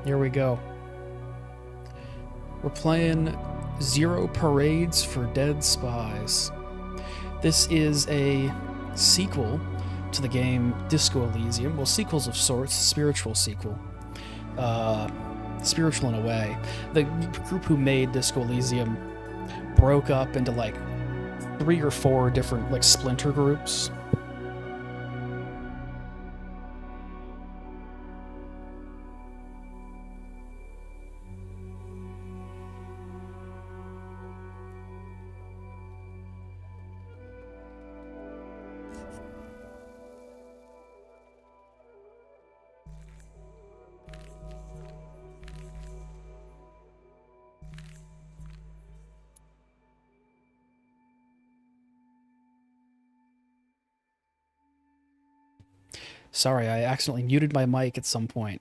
Here we go. We're playing Zero Parades for Dead Spies. This is a sequel to the game Disco Elysium. Well, sequels of sorts, spiritual sequel. Spiritual in a way. The group who made Disco Elysium broke up into like 3 or 4 different like splinter groups. Sorry, I accidentally muted my mic at some point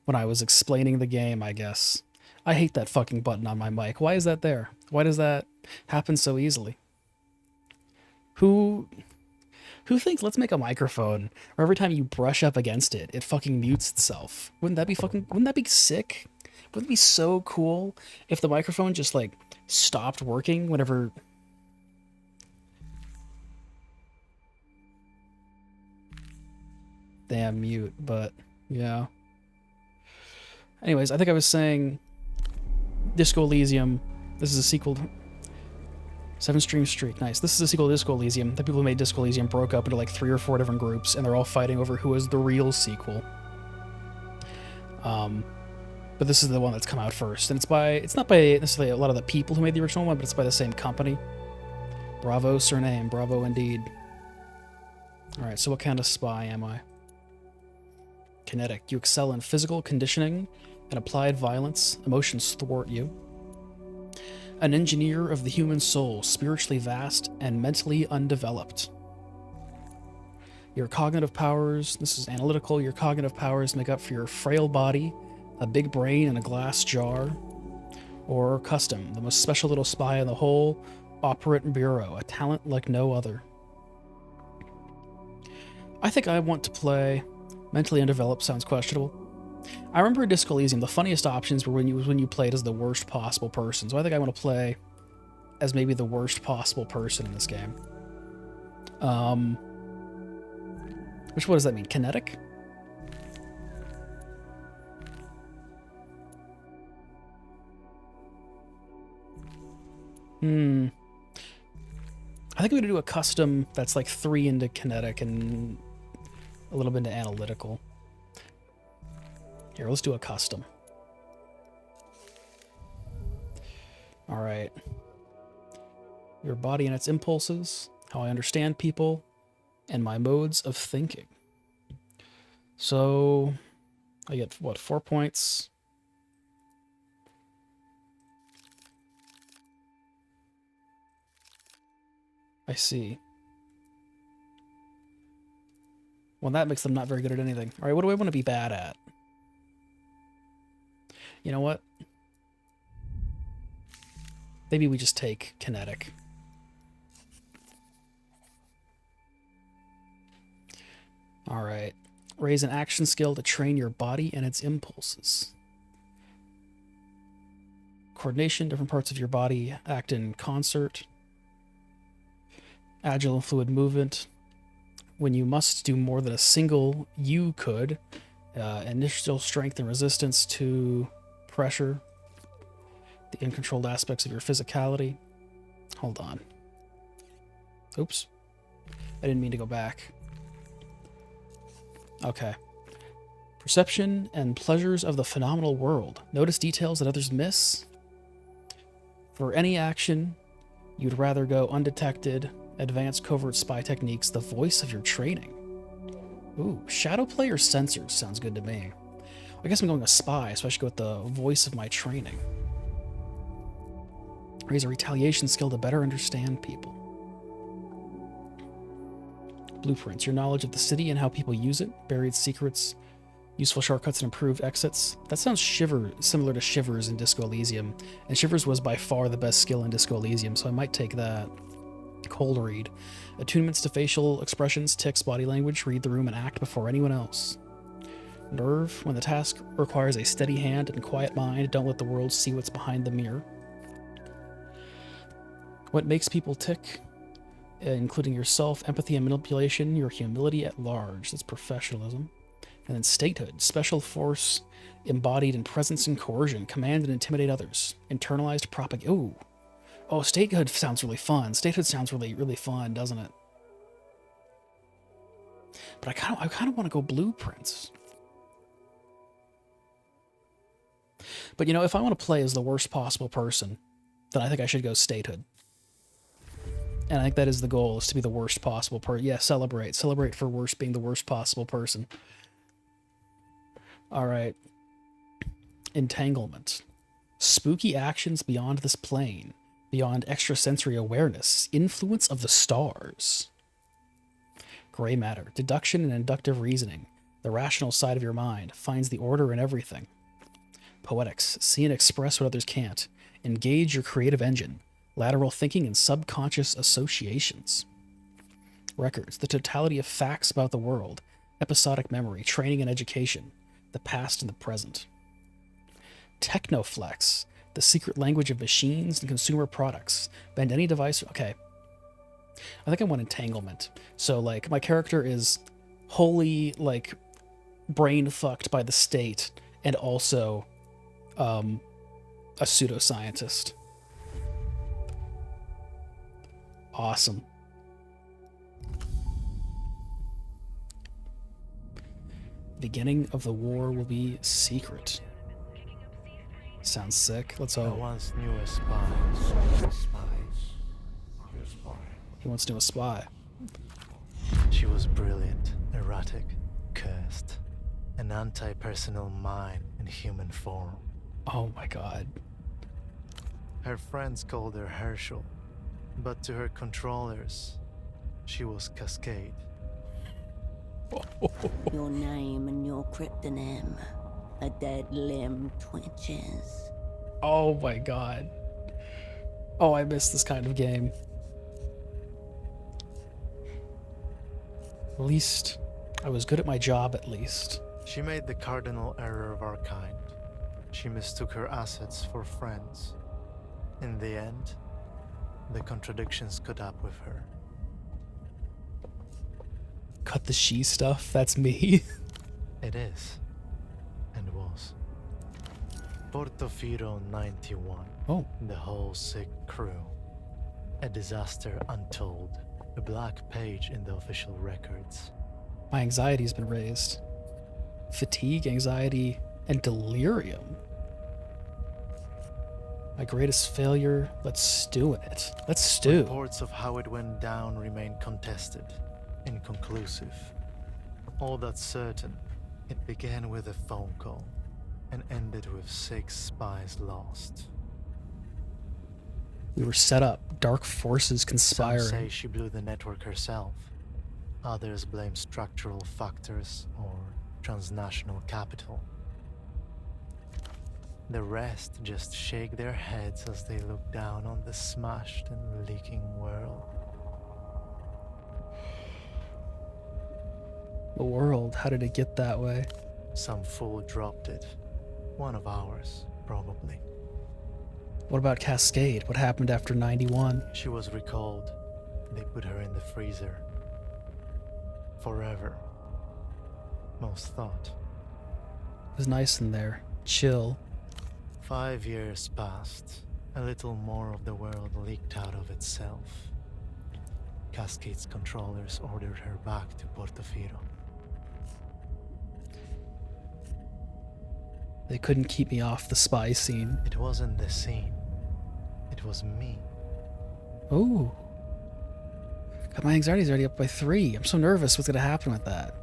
when I was explaining the game, I guess. I hate that fucking button on my mic. Why is that there? Why does that happen so easily? Who thinks let's make a microphone where every time you brush up against it, it fucking mutes itself? Wouldn't that be sick? Wouldn't it be so cool if the microphone just like stopped working whenever damn mute, but yeah. Anyways, I think I was saying Disco Elysium. This is a sequel. 7-stream streak, nice. This is a sequel to Disco Elysium. The people who made Disco Elysium broke up into like 3 or 4 different groups, and they're all fighting over who is the real sequel. But this is the one that's come out first, and it's not by necessarily a lot of the people who made the original one, but it's by the same company. Bravo, surname, bravo indeed. All right, so what kind of spy am I? Kinetic. You excel in physical conditioning and applied violence. Emotions thwart you. An engineer of the human soul, spiritually vast and mentally undeveloped. Your cognitive powers, this is analytical, your cognitive powers make up for your frail body, a big brain, and a glass jar. Or custom, the most special little spy in the whole operate bureau, a talent like no other. I think I want to play mentally undeveloped. Sounds questionable. I remember in Disco Elysium, the funniest options were when you played as the worst possible person. So I think I want to play as maybe the worst possible person in this game. What does that mean? Kinetic? I think I'm going to do a custom that's like 3 into kinetic and a little bit into analytical. Here, let's do a custom. All right. Your body and its impulses, how I understand people, and my modes of thinking. So, I get, what, 4 points? I see. Well, that makes them not very good at anything. All right, what do I want to be bad at? You know what? Maybe we just take kinetic. All right. Raise an action skill to train your body and its impulses. Coordination, different parts of your body act in concert. Agile and fluid movement. When you must do more than a single, you could. Initial strength and resistance to pressure. The uncontrolled aspects of your physicality. Hold on. Oops. I didn't mean to go back. Okay. Perception and pleasures of the phenomenal world. Notice details that others miss. For any action, you'd rather go undetected. Advanced covert spy techniques, the voice of your training. Ooh, shadow player sensors sounds good to me. I guess I'm going a spy, so I should go with the voice of my training. Raise a retaliation skill to better understand people. Blueprints, your knowledge of the city and how people use it, buried secrets, useful shortcuts and improved exits. That sounds similar to Shivers in Disco Elysium, and Shivers was by far the best skill in Disco Elysium, so I might take that. Cold read. Attunements to facial expressions, tics, body language, read the room and act before anyone else. Nerve. When the task requires a steady hand and quiet mind, don't let the world see what's behind the mirror. What makes people tick? Including yourself, empathy and manipulation, your humility at large. That's professionalism. And then statehood. Special force embodied in presence and coercion. Command and intimidate others. Internalized propaganda. Ooh. Oh, statehood sounds really fun. Statehood sounds really, really fun, doesn't it? But I kind of want to go blueprints. But, you know, if I want to play as the worst possible person, then I think I should go statehood. And I think that is the goal, is to be the worst possible person. Yeah, celebrate. Celebrate for being the worst possible person. All right. Entanglement. Spooky actions beyond this plane. Beyond extrasensory awareness. Influence of the stars. Gray matter. Deduction and inductive reasoning. The rational side of your mind finds the order in everything. Poetics. See and express what others can't. Engage your creative engine. Lateral thinking and subconscious associations. Records. The totality of facts about the world. Episodic memory. Training and education. The past and the present. Technoflex. The secret language of machines and consumer products. Bend any device. Okay. I think I want entanglement. So, like, my character is wholly, like, brain fucked by the state and also a pseudoscientist. Awesome. Beginning of the war will be secret. Sounds sick. Let's hope. I once knew a spy. He wants to know a spy. She was brilliant, erratic, cursed. An anti-personal mind in human form. Oh my god. Her friends called her Herschel, but to her controllers, she was Cascade. Your name and your cryptonym. A dead limb twitches. Oh my god. Oh, I miss this kind of game. At least I was good at my job, at least. She made the cardinal error of our kind. She mistook her assets for friends. In the end, the contradictions caught up with her. Cut the she stuff? That's me. It is. And was. Portofino 91. Oh. The whole sick crew. A disaster untold. A black page in the official records. My anxiety's been raised. Fatigue, anxiety, and delirium. My greatest failure. Let's stew in it. Let's stew. Reports of how it went down remain contested, inconclusive. All that's certain, it began with a phone call and ended with 6 spies lost. We were set up. Dark forces conspiring. Some say she blew the network herself. Others blame structural factors or transnational capital. The rest just shake their heads as they look down on the smashed and leaking world. The world, how did it get that way? Some fool dropped it. One of ours, probably. What about Cascade? What happened after 91? She was recalled. They put her in the freezer. Forever. Most thought. It was nice in there. Chill. 5 years passed. A little more of the world leaked out of itself. Cascade's controllers ordered her back to Portofino. They couldn't keep me off the spy scene. It wasn't the scene. It was me. Ooh. God, my anxiety's already up by 3. I'm so nervous what's going to happen with that.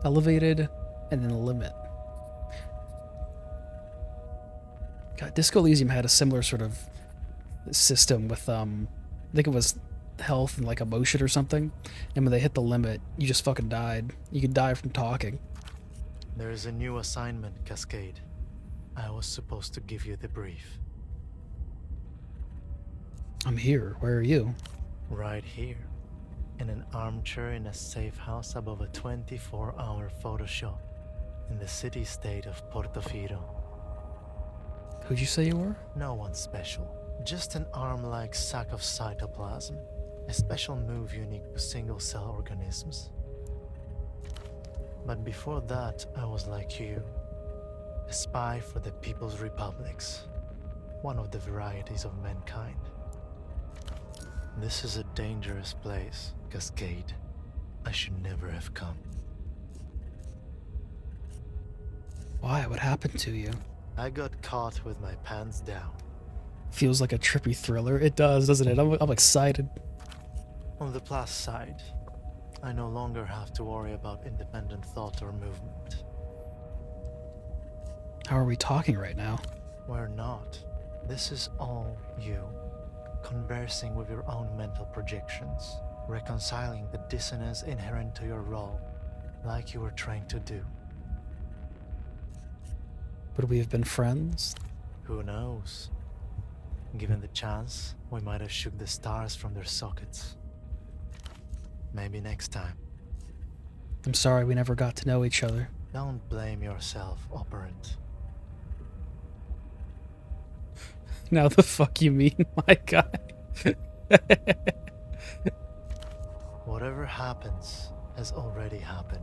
Elevated, and then limit. God, Disco Elysium had a similar sort of system with, I think it was health and like emotion or something. And when they hit the limit, you just fucking died. You could die from talking. There is a new assignment, Cascade. I was supposed to give you the brief. I'm here. Where are you? Right here. In an armchair in a safe house above a 24-hour photo shop. in the city-state of Portofino. Who'd you say you were? No one special, just an arm-like sack of cytoplasm, a special move unique to single-cell organisms. But before that, I was like you, a spy for the People's Republics, one of the varieties of mankind. This is a dangerous place, Cascade. I should never have come. Why? What happened to you? I got caught with my pants down. Feels like a trippy thriller. It does, doesn't it? I'm excited. On the plus side, I no longer have to worry about independent thought or movement. How are we talking right now? We're not. This is all you. Conversing with your own mental projections, reconciling the dissonance inherent to your role, like you were trained to do. Would we have been friends? Who knows? Given the chance, we might have shook the stars from their sockets. Maybe next time. I'm sorry we never got to know each other. Don't blame yourself, Operant. Now the fuck you mean, my guy? Whatever happens has already happened.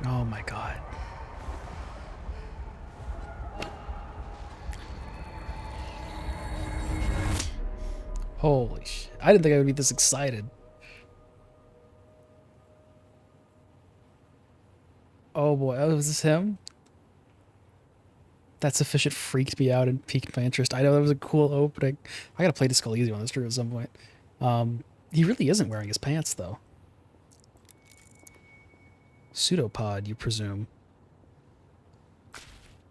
Oh my god. Holy shit. I didn't think I would be this excited. Oh boy, oh, was this him? That sufficient freaked me out and piqued my interest. I know that was a cool opening. I gotta play this Skull Easy on this stream at some point. He really isn't wearing his pants though. Pseudopod, you presume.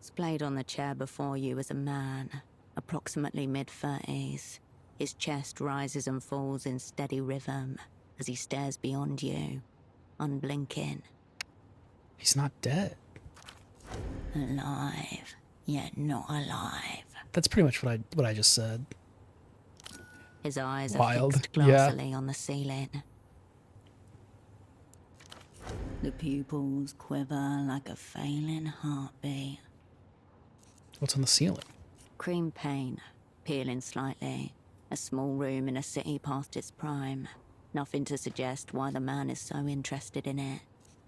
Displayed on the chair before you is a man, approximately mid-30s. His chest rises and falls in steady rhythm as he stares beyond you, unblinking. He's not dead. Alive, yet not alive. That's pretty much what I just said. His eyes are Wild, fixed yeah. glassily on the ceiling. The pupils quiver like a failing heartbeat. What's on the ceiling? Cream paint, peeling slightly. A small room in a city past its prime. Nothing to suggest why the man is so interested in it.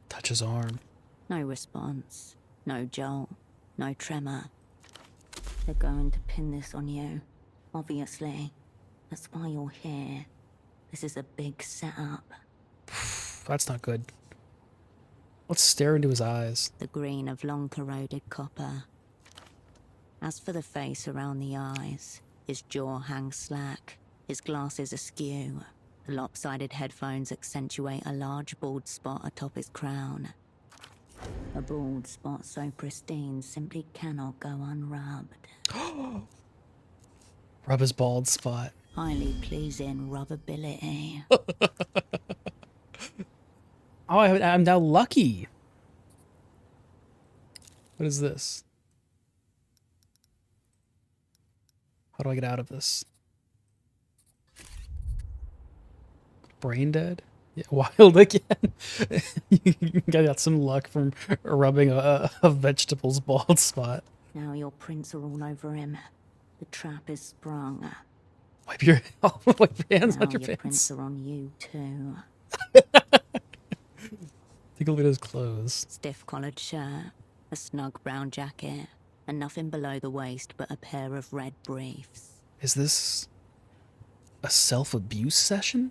Touch his arm. No response, no jolt, no tremor. They're going to pin this on you, obviously. That's why you're here. This is a big setup. That's not good. Let's stare into his eyes. The green of long corroded copper. As for the face around the eyes, his jaw hangs slack, his glasses askew. The lopsided headphones accentuate a large bald spot atop his crown. A bald spot so pristine simply cannot go unrubbed. Rub his bald spot. Highly pleasing rubbability. Oh, I'm now lucky. What is this? How do I get out of this? Brain dead? Yeah, wild again. You got some luck from rubbing a vegetable's bald spot. Now your prints are all over him. The trap is sprung. Wipe your hands Now on your your pants. prints are on you too. Take a look at his clothes. Stiff collared shirt, a snug brown jacket, and nothing below the waist but a pair of red briefs. Is this a self-abuse session?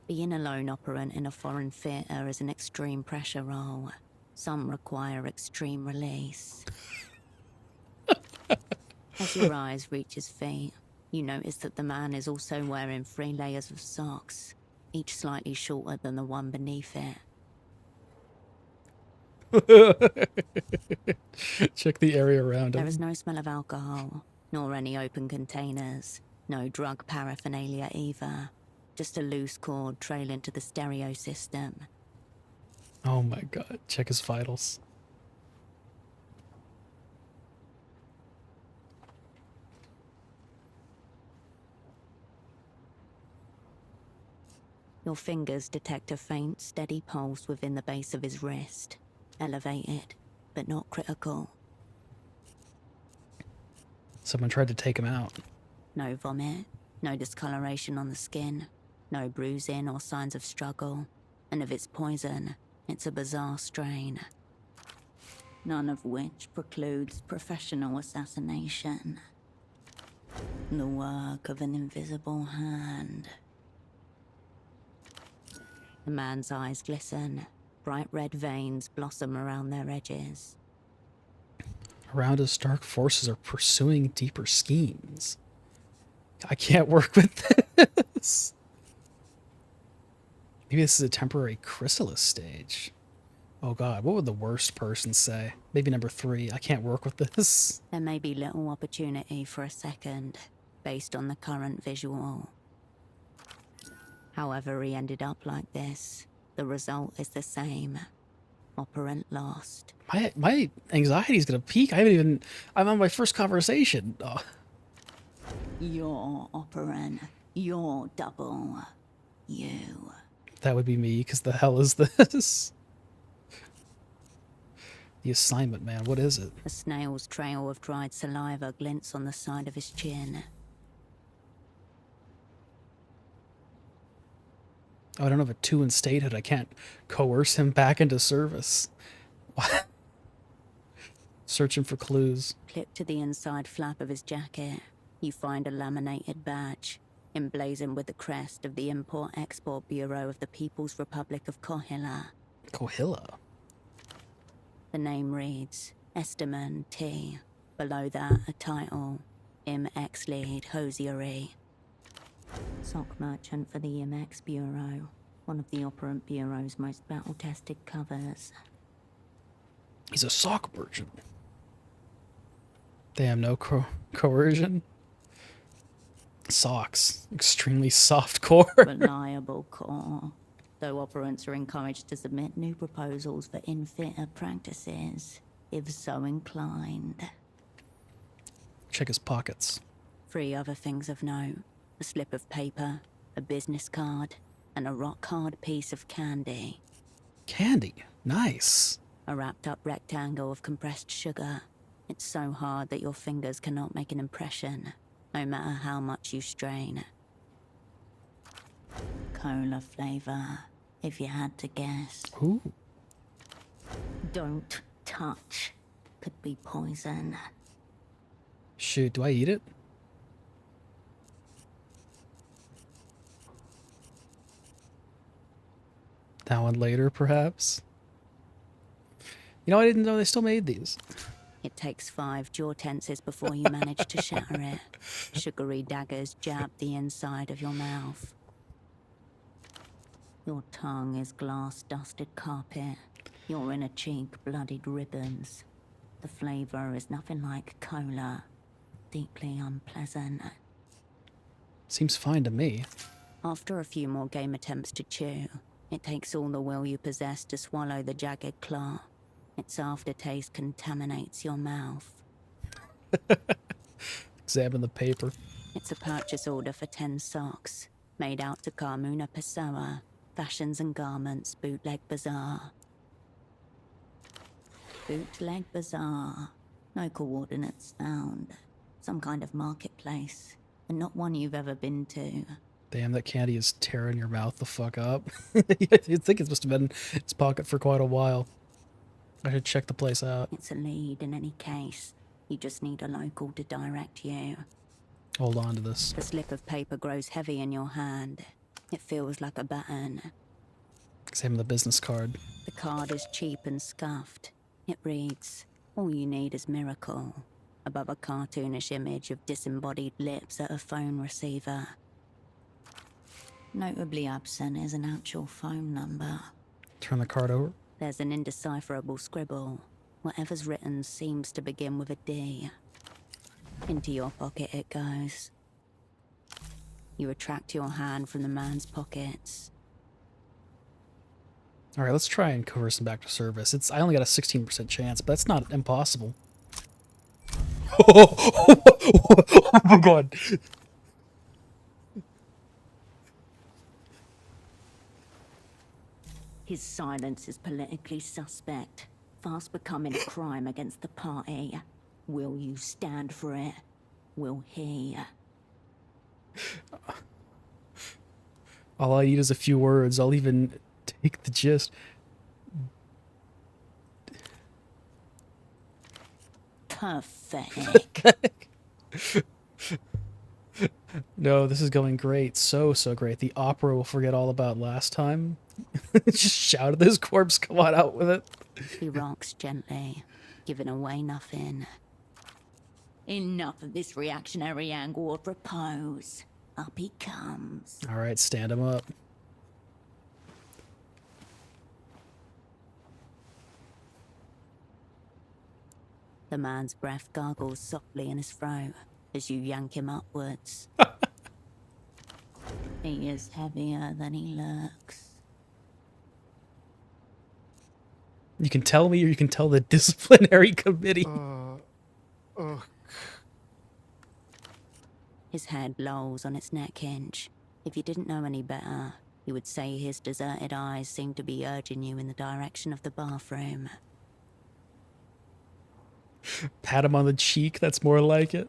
Being a lone operant in a foreign theatre is an extreme pressure role. Some require extreme release. As your eyes reach his feet, you notice that the man is also wearing 3 layers of socks, each slightly shorter than the one beneath it. Check the area around There him. is no smell of alcohol, nor any open containers, no drug paraphernalia either. Just a loose cord trailing to the stereo system. Oh my god. Check his vitals. Your fingers detect a faint, steady pulse within the base of his wrist. Elevated, but not critical. Someone tried to take him out. No vomit, no discoloration on the skin, no bruising or signs of struggle. And if it's poison, it's a bizarre strain. None of which precludes professional assassination. The work of an invisible hand. The man's eyes glisten. Bright red veins blossom around their edges. Around us, dark forces are pursuing deeper schemes. I can't work with this. Maybe this is a temporary chrysalis stage. Oh god, what would the worst person say? Maybe number 3. I can't work with this. There may be little opportunity for a second, based on the current visual. However he ended up like this, the result is the same. Operant lost. My anxiety's gonna peak. I'm on my first conversation. Oh. You're operant. You're double. You. That would be me, because the hell is this? The assignment, man. What is it? A snail's trail of dried saliva glints on the side of his chin. Oh, I don't have a 2 in statehood. I can't coerce him back into service. What? Searching for clues. Clipped to the inside flap of his jacket, you find a laminated badge, emblazoned with the crest of the Import-Export Bureau of the People's Republic of Kohila. Kohila? The name reads, Esteman T. Below that, a title, IMX Lead Hosiery. Sock merchant for the IMX Bureau, one of the Operant Bureau's most battle-tested covers. He's a sock merchant. Damn, no coercion. Socks. Extremely soft core. Reliable core. Though operants are encouraged to submit new proposals for in-fitter practices, if so inclined. Check his pockets. 3 other things of note. A slip of paper, a business card, and a rock-hard piece of candy. Candy. Nice. A wrapped-up rectangle of compressed sugar. It's so hard that your fingers cannot make an impression, no matter how much you strain. Cola flavor, if you had to guess. Ooh. Don't touch. Could be poison. Shoot, do I eat it? That one later, perhaps? You know, I didn't know they still made these. It takes 5 jaw tenses before you manage to shatter it. Sugary daggers jab the inside of your mouth. Your tongue is glass-dusted carpet. Your inner cheek bloodied ribbons. The flavor is nothing like cola. Deeply unpleasant. Seems fine to me. After a few more game attempts to chew, it takes all the will you possess to swallow the jagged claw. Its aftertaste contaminates your mouth. Examine the paper. It's a purchase order for 10 socks, made out to Carmuna Pessoa, Fashions and Garments, Bootleg Bazaar. Bootleg Bazaar. No coordinates found. Some kind of marketplace, and not one you've ever been to. Damn, that candy is tearing your mouth the fuck up. You'd think it must have been in its pocket for quite a while. I should check the place out. It's a lead in any case. You just need a local to direct you. Hold on to this. The slip of paper grows heavy in your hand. It feels like a baton. Examine the business card. The card is cheap and scuffed. It reads, all you need is miracle. Above a cartoonish image of disembodied lips at a phone receiver. Notably absent is an actual phone number. Turn the card over. There's an indecipherable scribble. Whatever's written seems to begin with a D. Into your pocket it goes. You retract your hand from the man's pockets. All right, let's try and coerce him back to service. I only got a 16% chance, but that's not impossible. Oh my god. His silence is politically suspect, fast becoming a crime against the party. Will you stand for it? Will he? All I need is a few words. I'll even take the gist. Pathetic. No, this is going great. So great. The opera will forget all about last time. Just shout at this corpse. Come on out with it. He rocks gently, giving away nothing. Enough of this reactionary angle of repose. Up he comes. All right, stand him up. The man's breath gargles softly in his throat as you yank him upwards. He is heavier than he looks. You can tell me, or you can tell the disciplinary committee. His head lolls on its neck hinge. If you didn't know any better, you would say his deserted eyes seem to be urging you in the direction of the bathroom. Pat him on the cheek. That's more like it.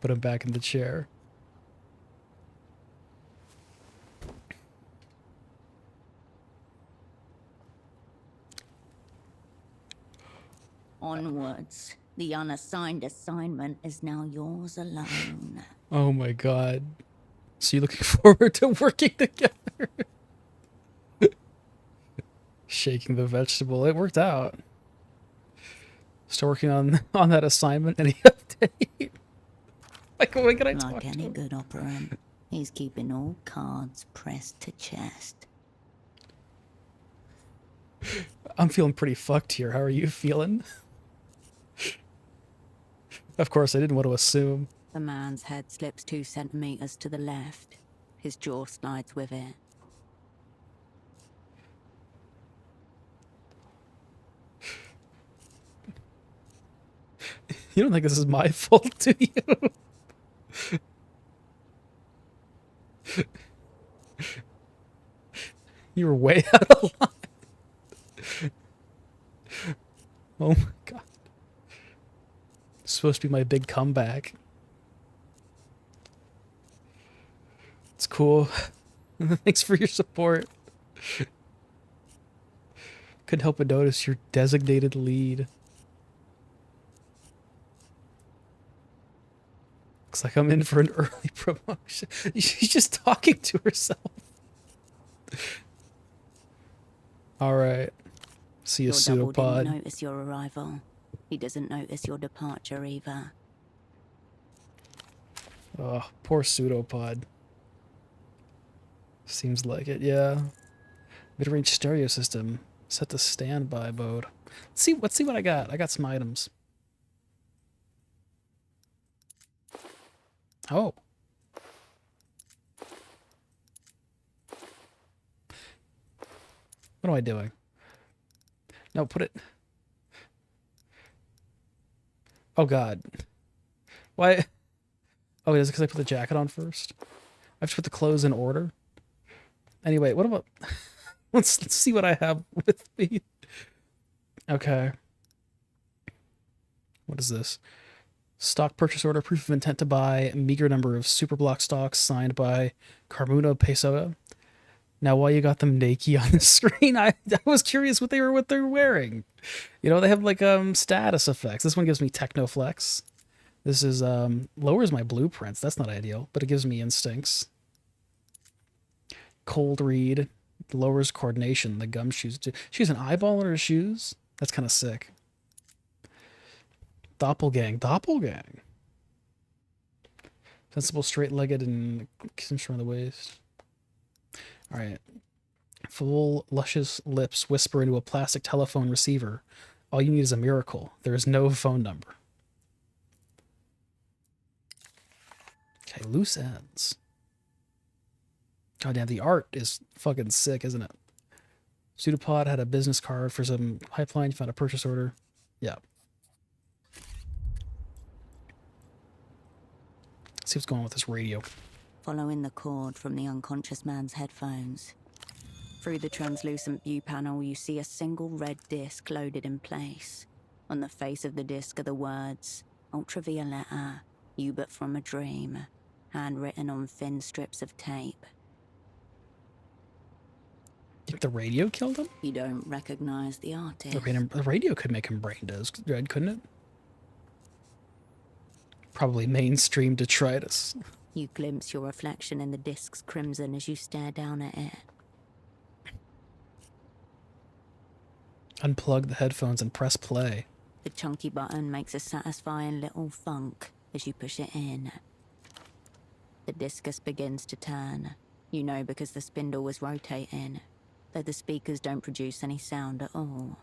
Put him back in the chair. Onwards. The unassigned assignment is now yours alone. Oh my god. So you're looking forward to working together? Shaking the vegetable. It worked out. Still working on that assignment. Any update? Like, when can I talk Like to any him? good operant, he's keeping all cards pressed to chest. I'm feeling pretty fucked here. How are you feeling? Of course, I didn't want to assume. The man's head slips 2 centimeters to the left. His jaw slides with it. You don't think this is my fault, do you? You were way out of line. Oh my god. It's supposed to be my big comeback. It's cool. Thanks for your support. Couldn't help but notice your designated lead. Looks like I'm in for an early promotion. She's just talking to herself. Alright. See you, Your double didn't pseudopod. notice your arrival. He doesn't notice your departure either. Oh, poor pseudopod. Seems like it, yeah. Mid-range stereo system. Set to standby mode. Let's see what I got. I got some items. Oh. What am I doing? No, put it. Oh god. Why? Oh, is it because I put the jacket on first? I have to put the clothes in order. Anyway, what about... let's see what I have with me. Okay. What is this? Stock purchase order, proof of intent to buy, meager number of Superblock stocks signed by Carmuna Pesota. Now, while you got them naked on the screen, I was curious what they're wearing. You know, they have like status effects. This one gives me Technoflex. This is lowers my blueprints. That's not ideal, but it gives me instincts. Cold read lowers coordination. The gumshoes do. She has an eyeball in her shoes. That's kind of sick. Doppelgang. Sensible, straight-legged, and cinch around the waist. All right. Full, luscious lips whisper into a plastic telephone receiver. All you need is a miracle. There is no phone number. Okay, loose ends. God damn, the art is fucking sick, isn't it? Pseudopod had a business card for some pipeline. You found a purchase order. Yeah. Let's see what's going on with this radio. Following the cord from the unconscious man's headphones. Through the translucent view panel, you see a single red disc loaded in place. On the face of the disc are the words, Ultravioletta, you but from a dream, handwritten on thin strips of tape. Think the radio killed him? You don't recognize the artist. The radio could make him brain dead, couldn't it? Probably mainstream detritus. You glimpse your reflection in the disc's crimson as you stare down at it. Unplug the headphones and press play. The chunky button makes a satisfying little thunk as you push it in. The discus begins to turn. You know because the spindle was rotating, though the speakers don't produce any sound at all.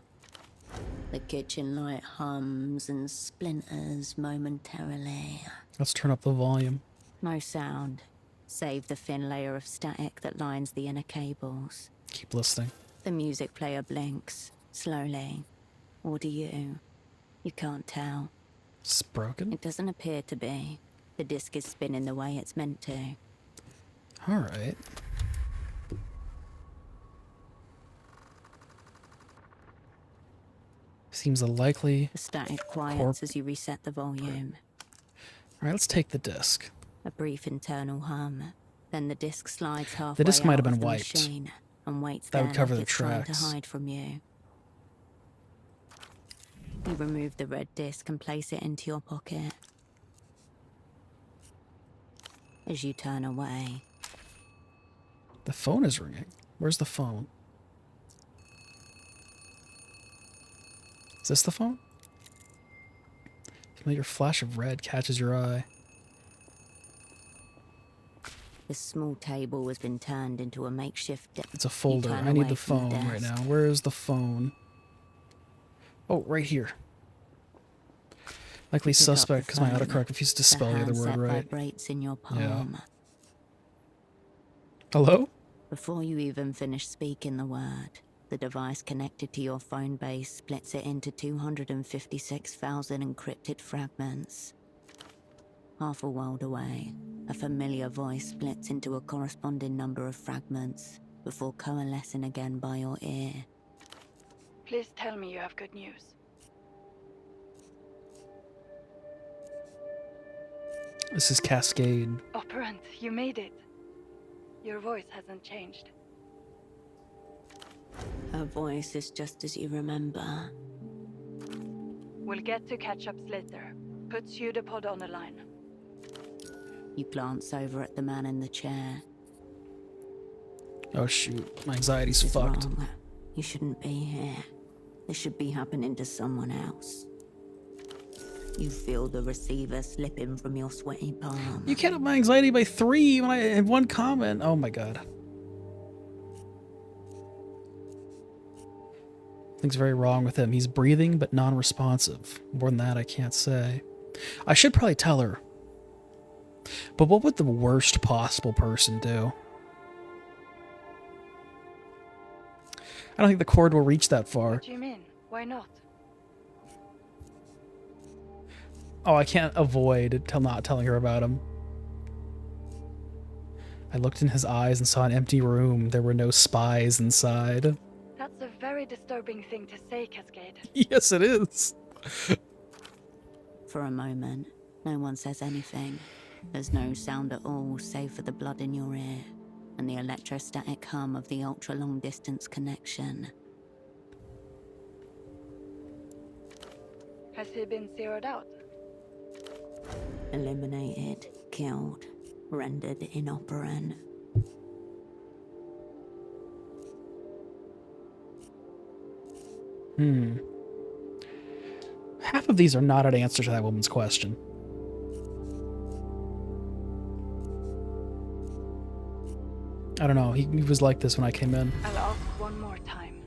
The kitchen light hums and splinters momentarily. Let's turn up the volume. No sound, save the thin layer of static that lines the inner cables. Keep listening. The music player blinks, slowly. Or do you? You can't tell. It's broken? It doesn't appear to be. The disc is spinning the way it's meant to. Alright. Seems a likely... The static quiets as you reset the volume. Alright, let's take the disc. A brief internal hum. Then the disc slides halfway The disc might have out been of the wiped. machine and waits That there would cover like the it's trying to tracks. hide from you. You remove the red disc and place it into your pocket. As you turn away, The phone is ringing. Where's the phone? Is this the phone? Familiar flash of red catches your eye. the small table has been turned into a makeshift It's a folder. turn I need away the from the phone right desk. now. Where is the phone? Oh, right here. Likely Pick up the suspect because my phone. autocorrect refuses to The spell the other handset word right. vibrates in your palm. Hello? Before you even finish speaking the word, the device connected to your phone base splits it into 256,000 encrypted fragments. Half a world away, a familiar voice splits into a corresponding number of fragments before coalescing again by your ear. Please tell me you have good news. This is Cascade. Operant, you made it. Your voice hasn't changed. Her voice is just as you remember. We'll get to catch-ups later. Put Pseudopod on the line. You glance over at the man in the chair. Oh shoot, my anxiety's It's fucked. wrong. You shouldn't be here. This should be happening to someone else. You feel the receiver slipping from your sweaty palm. You can't up my anxiety by 3 when I had one comment. Oh my god. Things very wrong with him. He's breathing but non-responsive. More than that, I can't say. I should probably tell her. But what would the worst possible person do? I don't think the cord will reach that far. What do you mean? Why not? Oh, I can't avoid not telling her about him. I looked in his eyes and saw an empty room. There were no spies inside. That's a very disturbing thing to say, Cascade. Yes, it is. For a moment, no one says anything. There's no sound at all save for the blood in your ear and the electrostatic hum of the ultra-long distance connection. Has he been zeroed out? Eliminated, killed, rendered inoperant. Half of these are not an answer to that woman's question. I don't know. He was like this when I came in. I'll ask one more time.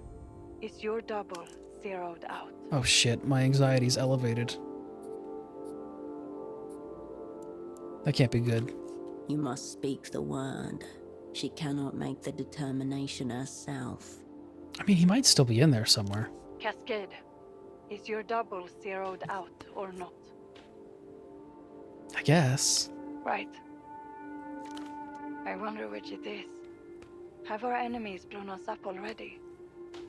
Is your double zeroed out? Oh shit, my anxiety's elevated. That can't be good. You must speak the word. She cannot make the determination herself. I mean, he might still be in there somewhere. Cascade, is your double zeroed out or not? I guess. Right. I wonder which it is. Have our enemies blown us up already?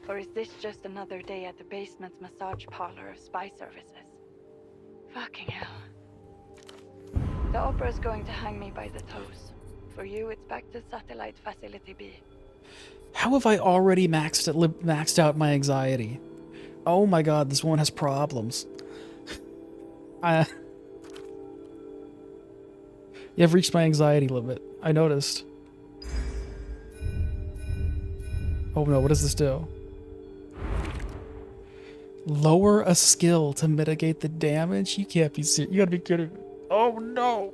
Or is this just another day at the basement massage parlor of spy services? Fucking hell. The opera's going to hang me by the toes. For you, it's back to Satellite Facility B. How have I already maxed out my anxiety? Oh my god, this woman has problems. You've reached my anxiety limit. I noticed. Oh no, what does this do? Lower a skill to mitigate the damage? You can't be serious. You gotta be kidding me. Oh no!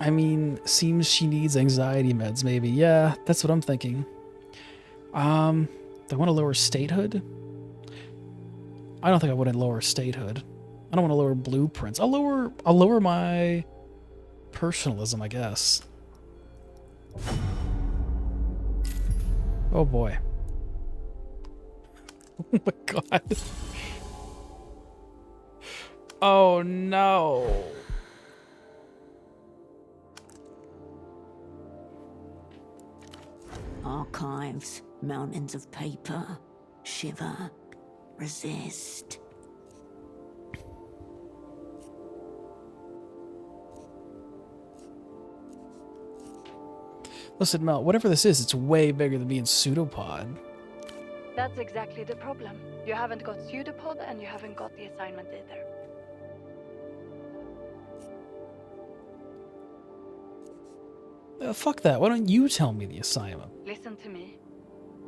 I mean, seems she needs anxiety meds, maybe. Yeah, that's what I'm thinking. Do I want to lower statehood? I don't think I want to lower statehood. I don't want to lower blueprints. I'll lower my personalism, I guess. Oh boy. Oh my god. Oh no. Archives, mountains of paper, shiver, resist. Listen, Mel, whatever this is, it's way bigger than me in Pseudopod. That's exactly the problem. You haven't got Pseudopod and you haven't got the assignment either. Fuck that. Why don't you tell me the assignment? Listen to me.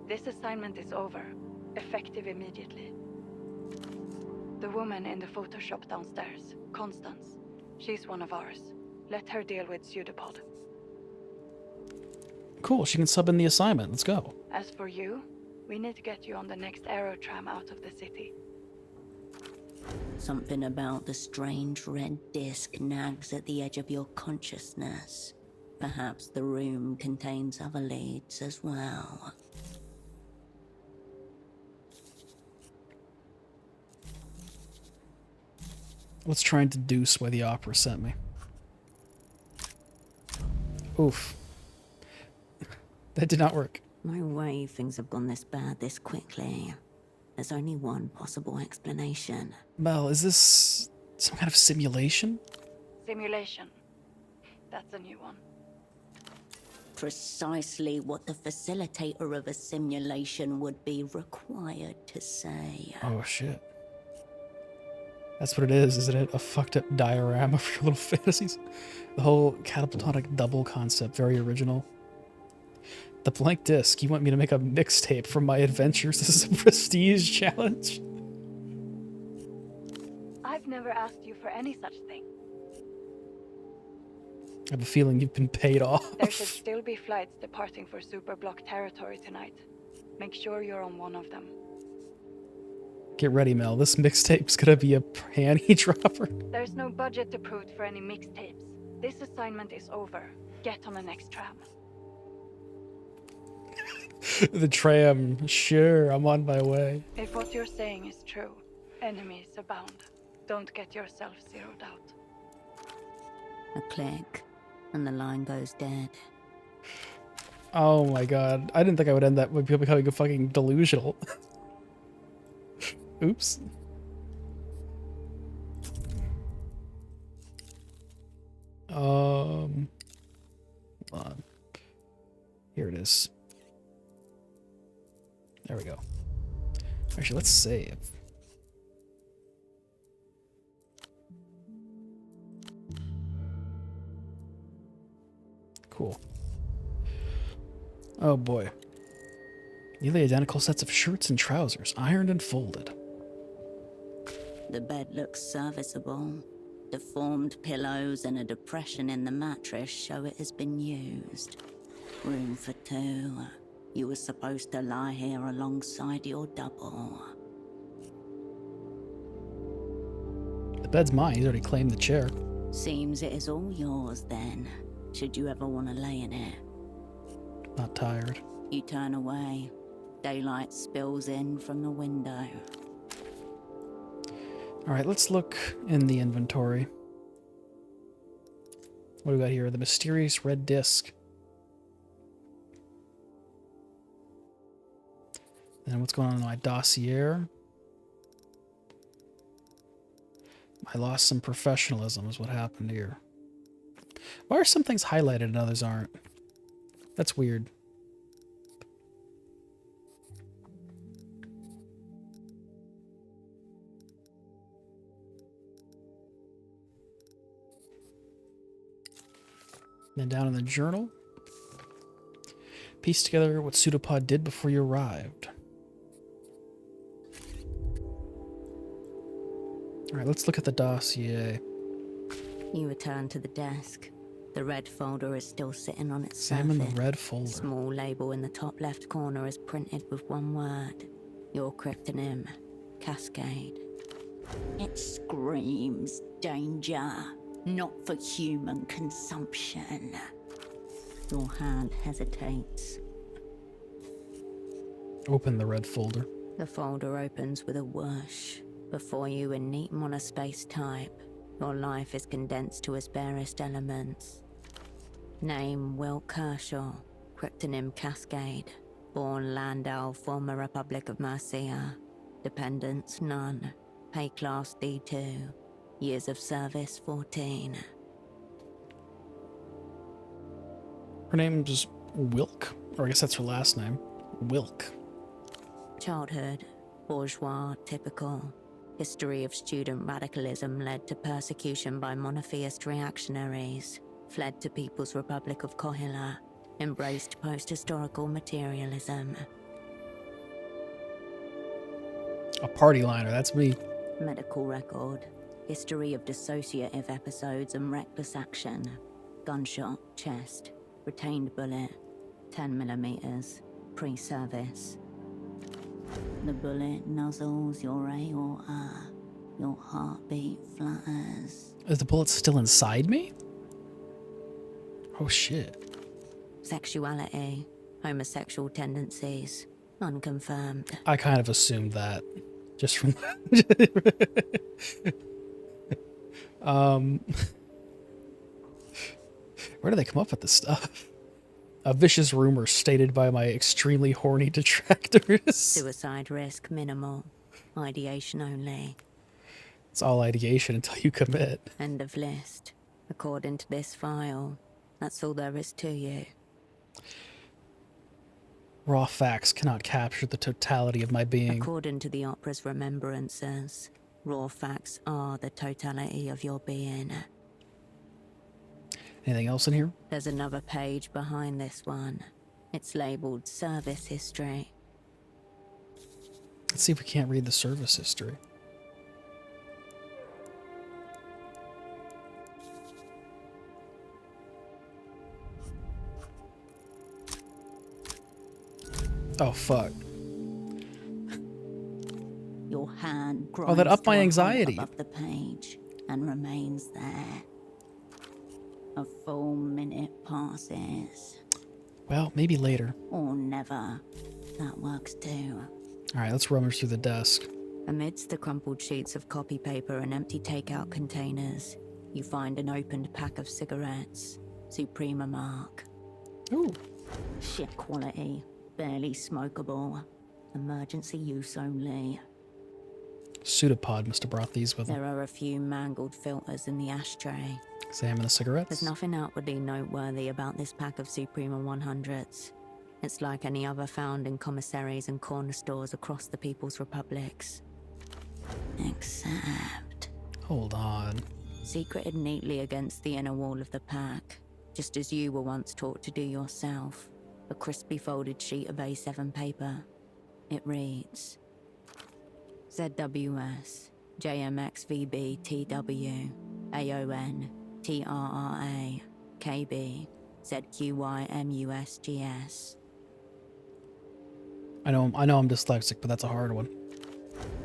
This assignment is over. Effective immediately. The woman in the Photoshop downstairs, Constance. She's one of ours. Let her deal with Pseudopod. Cool, she can sub in the assignment. Let's go. As for you, we need to get you on the next aerotram out of the city. Something about the strange red disc nags at the edge of your consciousness. Perhaps the room contains other leads as well. Let's try and deduce why the opera sent me. Oof. That did not work. No way things have gone this bad this quickly. There's only one possible explanation. Mel, is this some kind of simulation? Simulation. That's a new one. Precisely what the facilitator of a simulation would be required to say. Oh shit. That's what it is, isn't it? A fucked up diorama of your little fantasies. The whole catatonic double concept, very original. The blank disc, you want me to make a mixtape from my adventures? This is a prestige challenge. I've never asked you for any such thing. I have a feeling you've been paid off. There should still be flights departing for Superblock territory tonight. Make sure you're on one of them. Get ready, Mel. This mixtape's gonna be a panty dropper. There's no budget approved for any mixtapes. This assignment is over. Get on the next tram. The tram. Sure, I'm on my way. If what you're saying is true, enemies abound. Don't get yourself zeroed out. A click, and the line goes dead. Oh my god. I didn't think I would end that with people becoming fucking delusional. Oops. Hold on. Here it is. There we go. Actually, let's save. Cool. Oh boy. Nearly identical sets of shirts and trousers, ironed and folded. The bed looks serviceable. Deformed pillows and a depression in the mattress show it has been used. Room for two. You were supposed to lie here alongside your double. The bed's mine. He's already claimed the chair. Seems it is all yours then, should you ever want to lay in it. Not tired. You turn away. Daylight spills in from the window. Alright, let's look in the inventory. What do we got here? The mysterious red disc. And what's going on in my dossier? I lost some professionalism is what happened here. Why are some things highlighted and others aren't? That's weird. Then down in the journal, piece together what Pseudopod did before you arrived. All right, let's look at the dossier. You return to the desk. The red folder is still sitting on its Examine surface. the red folder. Small label in the top left corner is printed with one word. Your cryptonym, Cascade. It screams danger, not for human consumption. Your hand hesitates. Open the red folder. The folder opens with a whoosh. Before you in neat monospace type, your life is condensed to its barest elements. Name Will Kershaw, cryptonym Cascade. Born Landau, former Republic of Mercia. Dependents none. Pay class D2. Years of service 14. Her name's Wilk, or I guess that's her last name. Wilk. Childhood, bourgeois, typical. History of student radicalism led to persecution by monotheist reactionaries. Fled to People's Republic of Kohila. Embraced post-historical materialism. A party liner, that's me. Medical record. History of dissociative episodes and reckless action. Gunshot, chest. Retained bullet. 10 millimeters. Pre-service. The bullet nuzzles your aorta. Your heartbeat flutters. Is the bullet still inside me? Oh shit. Sexuality. Homosexual tendencies. Unconfirmed. I kind of assumed that. Just from where do they come up with this stuff? A vicious rumor stated by my extremely horny detractors. Suicide risk minimal. Ideation only. It's all ideation until you commit. End of list. According to this file, that's all there is to you. Raw facts cannot capture the totality of my being. According to the opera's remembrances, raw facts are the totality of your being. Anything else in here? There's another page behind this one. It's labeled Service History. Let's see if we can't read the service history. Oh, fuck. Your hand Oh, that upped my anxiety. above the page and remains there. A full minute passes. Well, maybe later. Or never. That works too. Alright, let's rummage through the desk. Amidst the crumpled sheets of copy paper and empty takeout containers, you find an opened pack of cigarettes. Suprema mark. Ooh. Shit quality. Barely smokable. Emergency use only. Pseudopod must have brought these with him. There are a few mangled filters in the ashtray. Examine the cigarettes. There's nothing outwardly noteworthy about this pack of Suprema 100s. It's like any other found in commissaries and corner stores across the People's Republics. Except... Hold on. secreted neatly against the inner wall of the pack, just as you were once taught to do yourself. A crisply folded sheet of A7 paper. It reads... ZWS, JMXVB TW, AON, TRRA, KB, ZQYMUSGS. I know I'm dyslexic, but that's a hard one.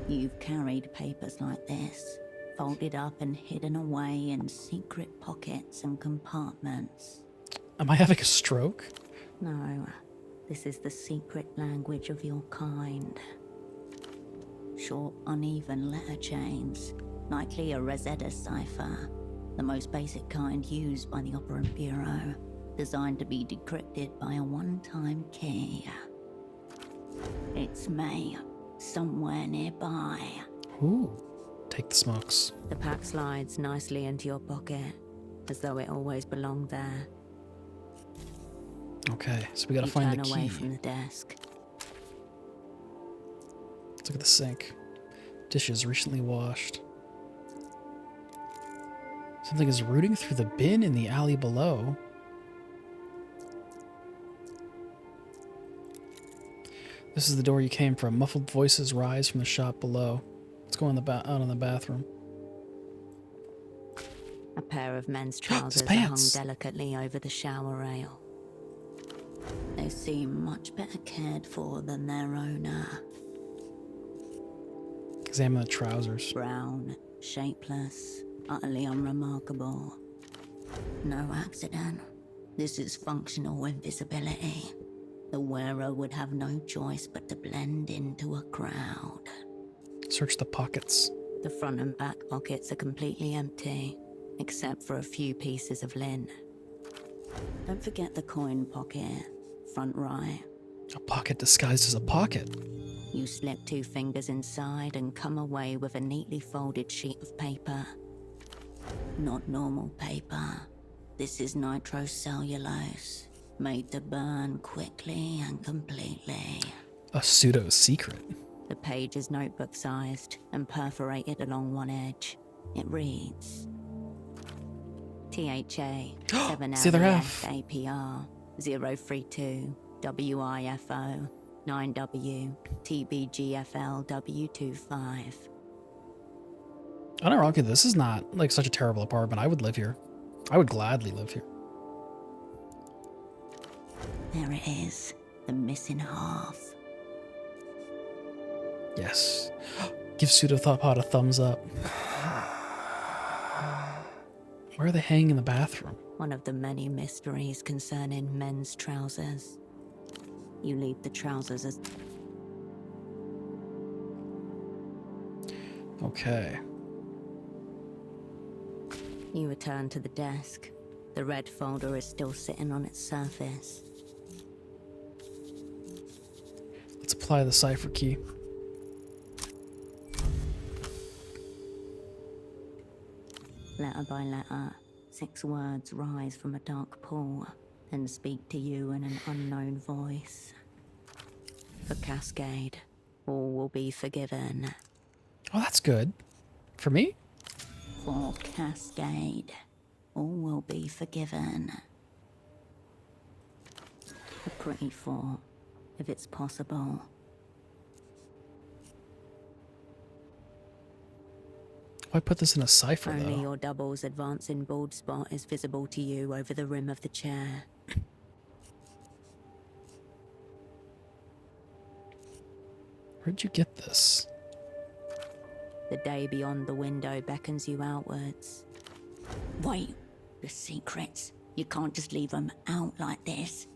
You've carried papers like this folded up and hidden away in secret pockets and compartments. Am I having a stroke? No, this is the secret language of your kind. Short, uneven letter chains, likely a Rosetta cipher, the most basic kind used by the Operant Bureau, designed to be decrypted by a one-time key. It's me, somewhere nearby. Ooh, take the smokes. The pack slides nicely into your pocket, as though it always belonged there. Okay, so we gotta You find the turn away key. from the desk. Let's look at the sink. Dishes recently washed. Something is rooting through the bin in the alley below. This is the door you came from. Muffled voices rise from the shop below. Let's go out in the bathroom. A pair of men's trousers are hung pants. delicately over the shower rail. They seem much better cared for than their owner. Examine the trousers. Brown, shapeless, utterly unremarkable. No accident. This is functional invisibility. The wearer would have no choice but to blend into a crowd. Search the pockets. The front and back pockets are completely empty, except for a few pieces of lint. Don't forget the coin pocket, front right. A pocket disguised as a pocket. You slip 2 fingers inside and come away with a neatly folded sheet of paper. Not normal paper. This is nitrocellulose, made to burn quickly and completely. A pseudo secret. The page is notebook-sized and perforated along one edge. It reads: THA 7 It's the other half. APR 032 WIFO 9W TBGFL W25. Unironically, this is not like such a terrible apartment. I would live here. I would gladly live here. There it is, the missing half. Yes. Give Pseudopod a thumbs up. Where are they hanging in the bathroom? One of the many mysteries concerning men's trousers. You leave the trousers as... Okay. You return to the desk. The red folder is still sitting on its surface. Let's apply the cipher key. Letter by letter, 6 words rise from a dark pool and speak to you in an unknown voice. For Cascade, all will be forgiven. Oh, that's good. For me? For Cascade, all will be forgiven. A pretty thought, if it's possible. Why put this in a cipher, Only though? your double's advancing bald spot is visible to you over the rim of the chair. Where'd you get this? The day beyond the window beckons you outwards. Wait, the secrets. You can't just leave them out like this.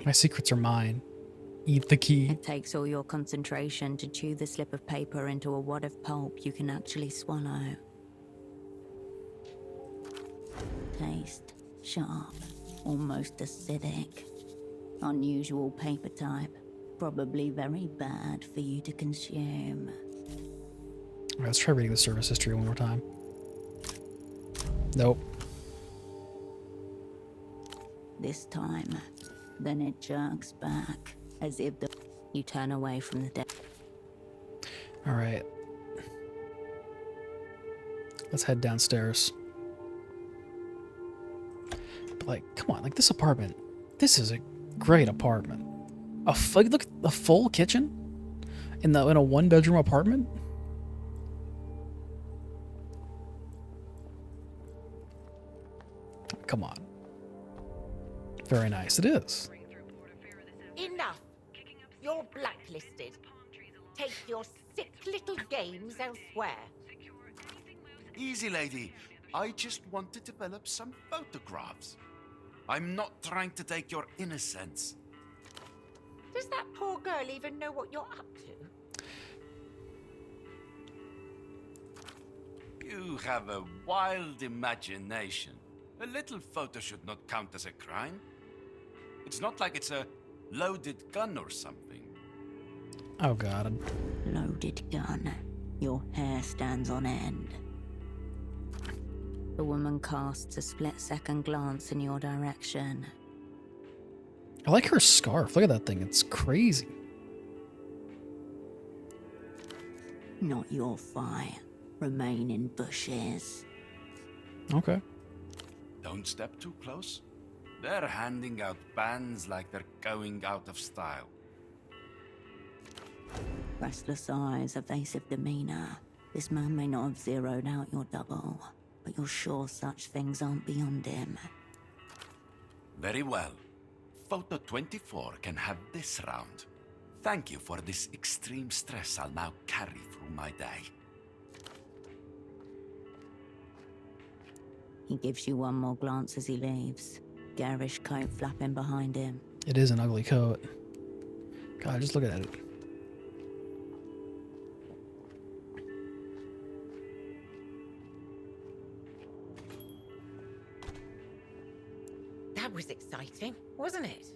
My secrets are mine. Eat the key. It takes all your concentration to chew the slip of paper into a wad of pulp you can actually swallow. Taste sharp, almost acidic. Unusual paper type. Probably very bad for you to consume. Alright, let's try reading the service history one more time. Nope. This time, then it jerks back, as if you turn away from the desk. Alright. Let's head downstairs. But like, come on, like this apartment. This is a great apartment. Look, a full kitchen in a 1-bedroom apartment. Come on. Very nice. It is. Enough! You're blacklisted. Take your sick little games elsewhere. Easy, lady. I just want to develop some photographs. I'm not trying to take your innocence. Does that poor girl even know what you're up to? You have a wild imagination. A little photo should not count as a crime. It's not like it's a loaded gun or something. Oh god. Loaded gun. Your hair stands on end. The woman casts a split-second glance in your direction. I like her scarf. Look at that thing. It's crazy. Not your fight. Remain in bushes. Okay. Don't step too close. They're handing out bans like they're going out of style. Restless eyes, evasive demeanor. This man may not have zeroed out your double, but you're sure such things aren't beyond him. Very well. Photo 24 can have this round. Thank you for this extreme stress I'll now carry through my day. He gives you one more glance as he leaves. Garish coat flapping behind him. It is an ugly coat. God, just look at it. That was exciting, wasn't it?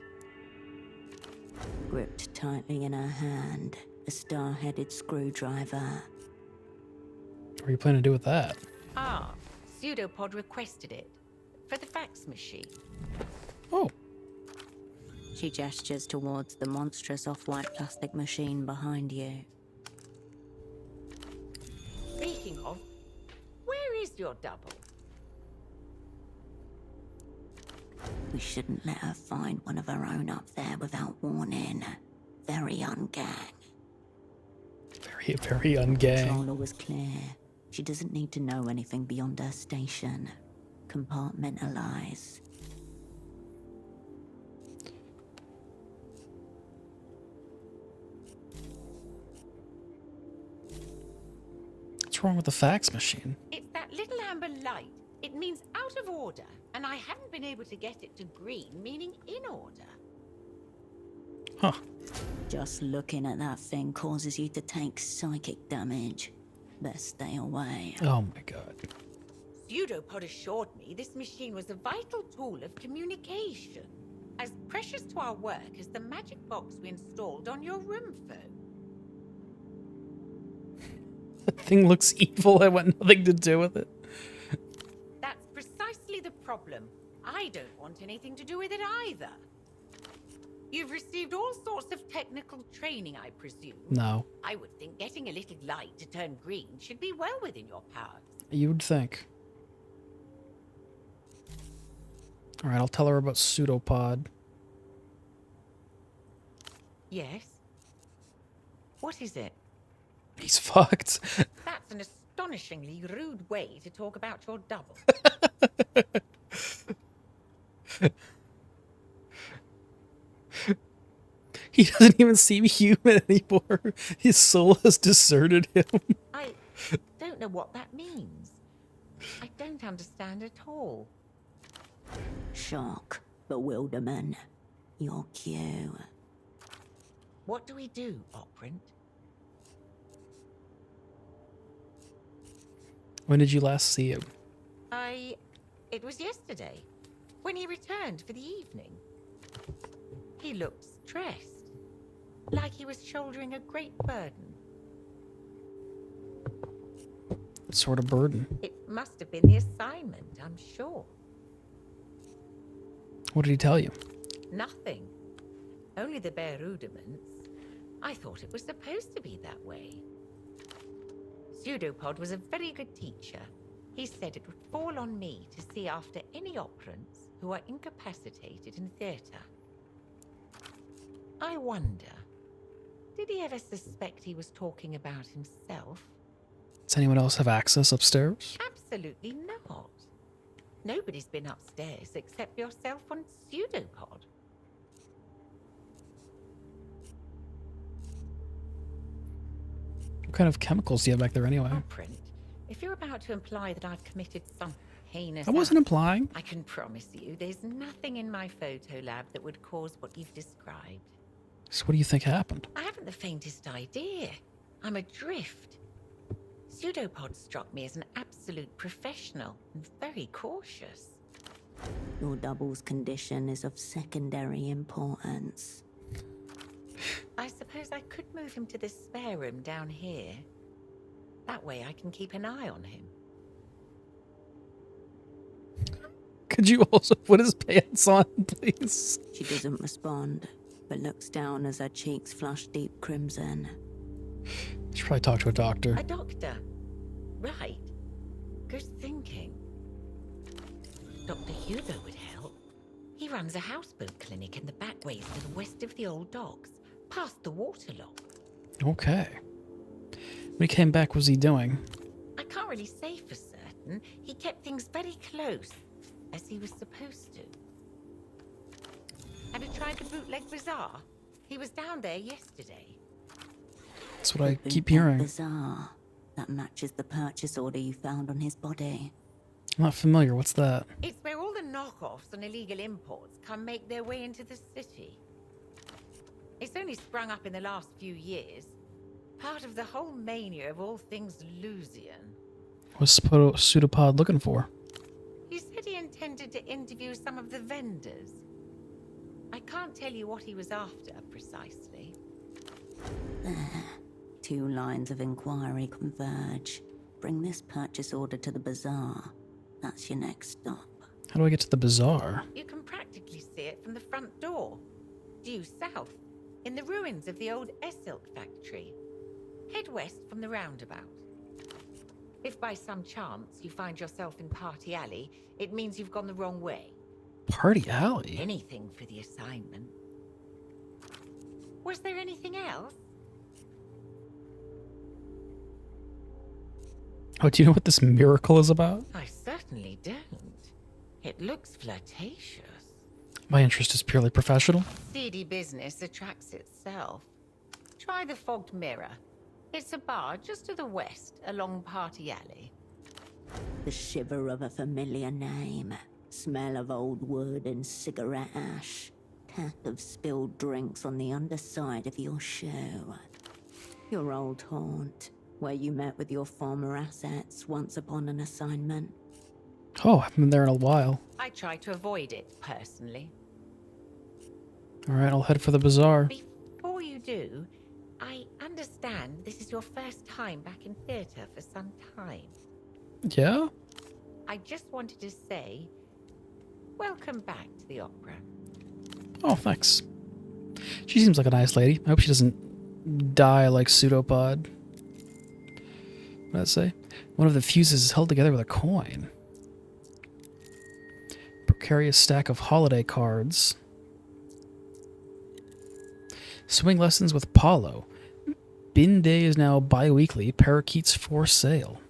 Gripped tightly in her hand, a star-headed screwdriver. What are you planning to do with that? Ah, Pseudopod requested it. For the fax machine. Oh, She gestures towards the monstrous off-white plastic machine behind you. Speaking of, where is your double? We shouldn't let her find one of her own up there without warning. Very ungang. very ungang. Controller was clear. She doesn't need to know anything beyond her station. Compartmentalize. What's wrong with the fax machine? It's that little amber light. It means out of order, and I haven't been able to get it to green, meaning in order. Huh. Just looking at that thing causes you to take psychic damage. Best stay away. Oh my god. Pseudopod assured me this machine was a vital tool of communication, as precious to our work as the magic box we installed on your room phone. The thing looks evil. I want nothing to do with it. That's precisely the problem. I don't want anything to do with it either. You've received all sorts of technical training, I presume. No. I would think getting a little light to turn green should be well within your power. You would think. Alright, I'll tell her about Pseudopod. Yes? What is it? He's fucked. That's an astonishingly rude way to talk about your double. He doesn't even seem human anymore. His soul has deserted him. I don't know what that means. I don't understand at all. Shock. Bewilderment. Your cue. What do we do, Operant? When did you last see him? It was yesterday, when he returned for the evening. He looked stressed, like he was shouldering a great burden. What sort of burden? It must have been the assignment, I'm sure. What did he tell you? Nothing. Only the bare rudiments. I thought it was supposed to be that way. Pseudopod was a very good teacher. He said it would fall on me to see after any operants who are incapacitated in theatre. I wonder, did he ever suspect he was talking about himself? Does anyone else have access upstairs? Absolutely not. Nobody's been upstairs except yourself and Pseudopod. kind of chemicals do you have back there anyway? Print. If you're about to imply that I've committed some heinous I wasn't act, implying. I can promise you there's nothing in my photo lab that would cause what you've described. So what do you think happened? I haven't the faintest idea. I'm adrift. Pseudopod struck me as an absolute professional and very cautious. Your double's condition is of secondary importance. I suppose I could move him to this spare room down here. That way I can keep an eye on him. Could you also put his pants on, please? She doesn't respond, but looks down as her cheeks flush deep crimson. Should probably talk to a doctor. A doctor? Right. Good thinking. Dr. Hugo would help. He runs a houseboat clinic in the back ways to the west of the old docks, past the waterlock. Okay. When he came back, what was he doing? I can't really say for certain. He kept things very close, as he was supposed to. Have you tried the bootleg bazaar? He was down there yesterday. That's what I keep Bootleg hearing. Bazaar. That matches the purchase order you found on his body. I'm not familiar. What's that? It's where all the knockoffs and illegal imports come make their way into the city. It's only sprung up in the last few years. Part of the whole mania of all things Lusian. What's Pseudopod looking for? He said he intended to interview some of the vendors. I can't tell you what he was after precisely. There. 2 lines of inquiry converge. Bring this purchase order to the bazaar. That's your next stop. How do I get to the bazaar? You can practically see it from the front door. Due south, in the ruins of the old Essilk factory. Head west from the roundabout. If by some chance you find yourself in Party Alley, it means you've gone the wrong way. Party Alley? Anything for the assignment. Was there anything else? Oh, do you know what this miracle is about? I certainly don't. It looks flirtatious. My interest is purely professional. Seedy business attracts itself. Try the Fogged Mirror. It's a bar just to the west, along Party Alley. The shiver of a familiar name. Smell of old wood and cigarette ash. Tap of spilled drinks on the underside of your shoe. Your old haunt, where you met with your former assets once upon an assignment. Oh, I haven't been there in a while. I try to avoid it, personally. Alright, I'll head for the bazaar. Before you do, I understand this is your first time back in theatre for some time. Yeah? I just wanted to say, welcome back to the opera. Oh, thanks. She seems like a nice lady. I hope she doesn't die like Pseudopod. What did I say? One of the fuses is held together with a coin. Precarious stack of holiday cards. Swimming lessons with Paulo. Bin day is now bi-weekly. Parakeets for sale.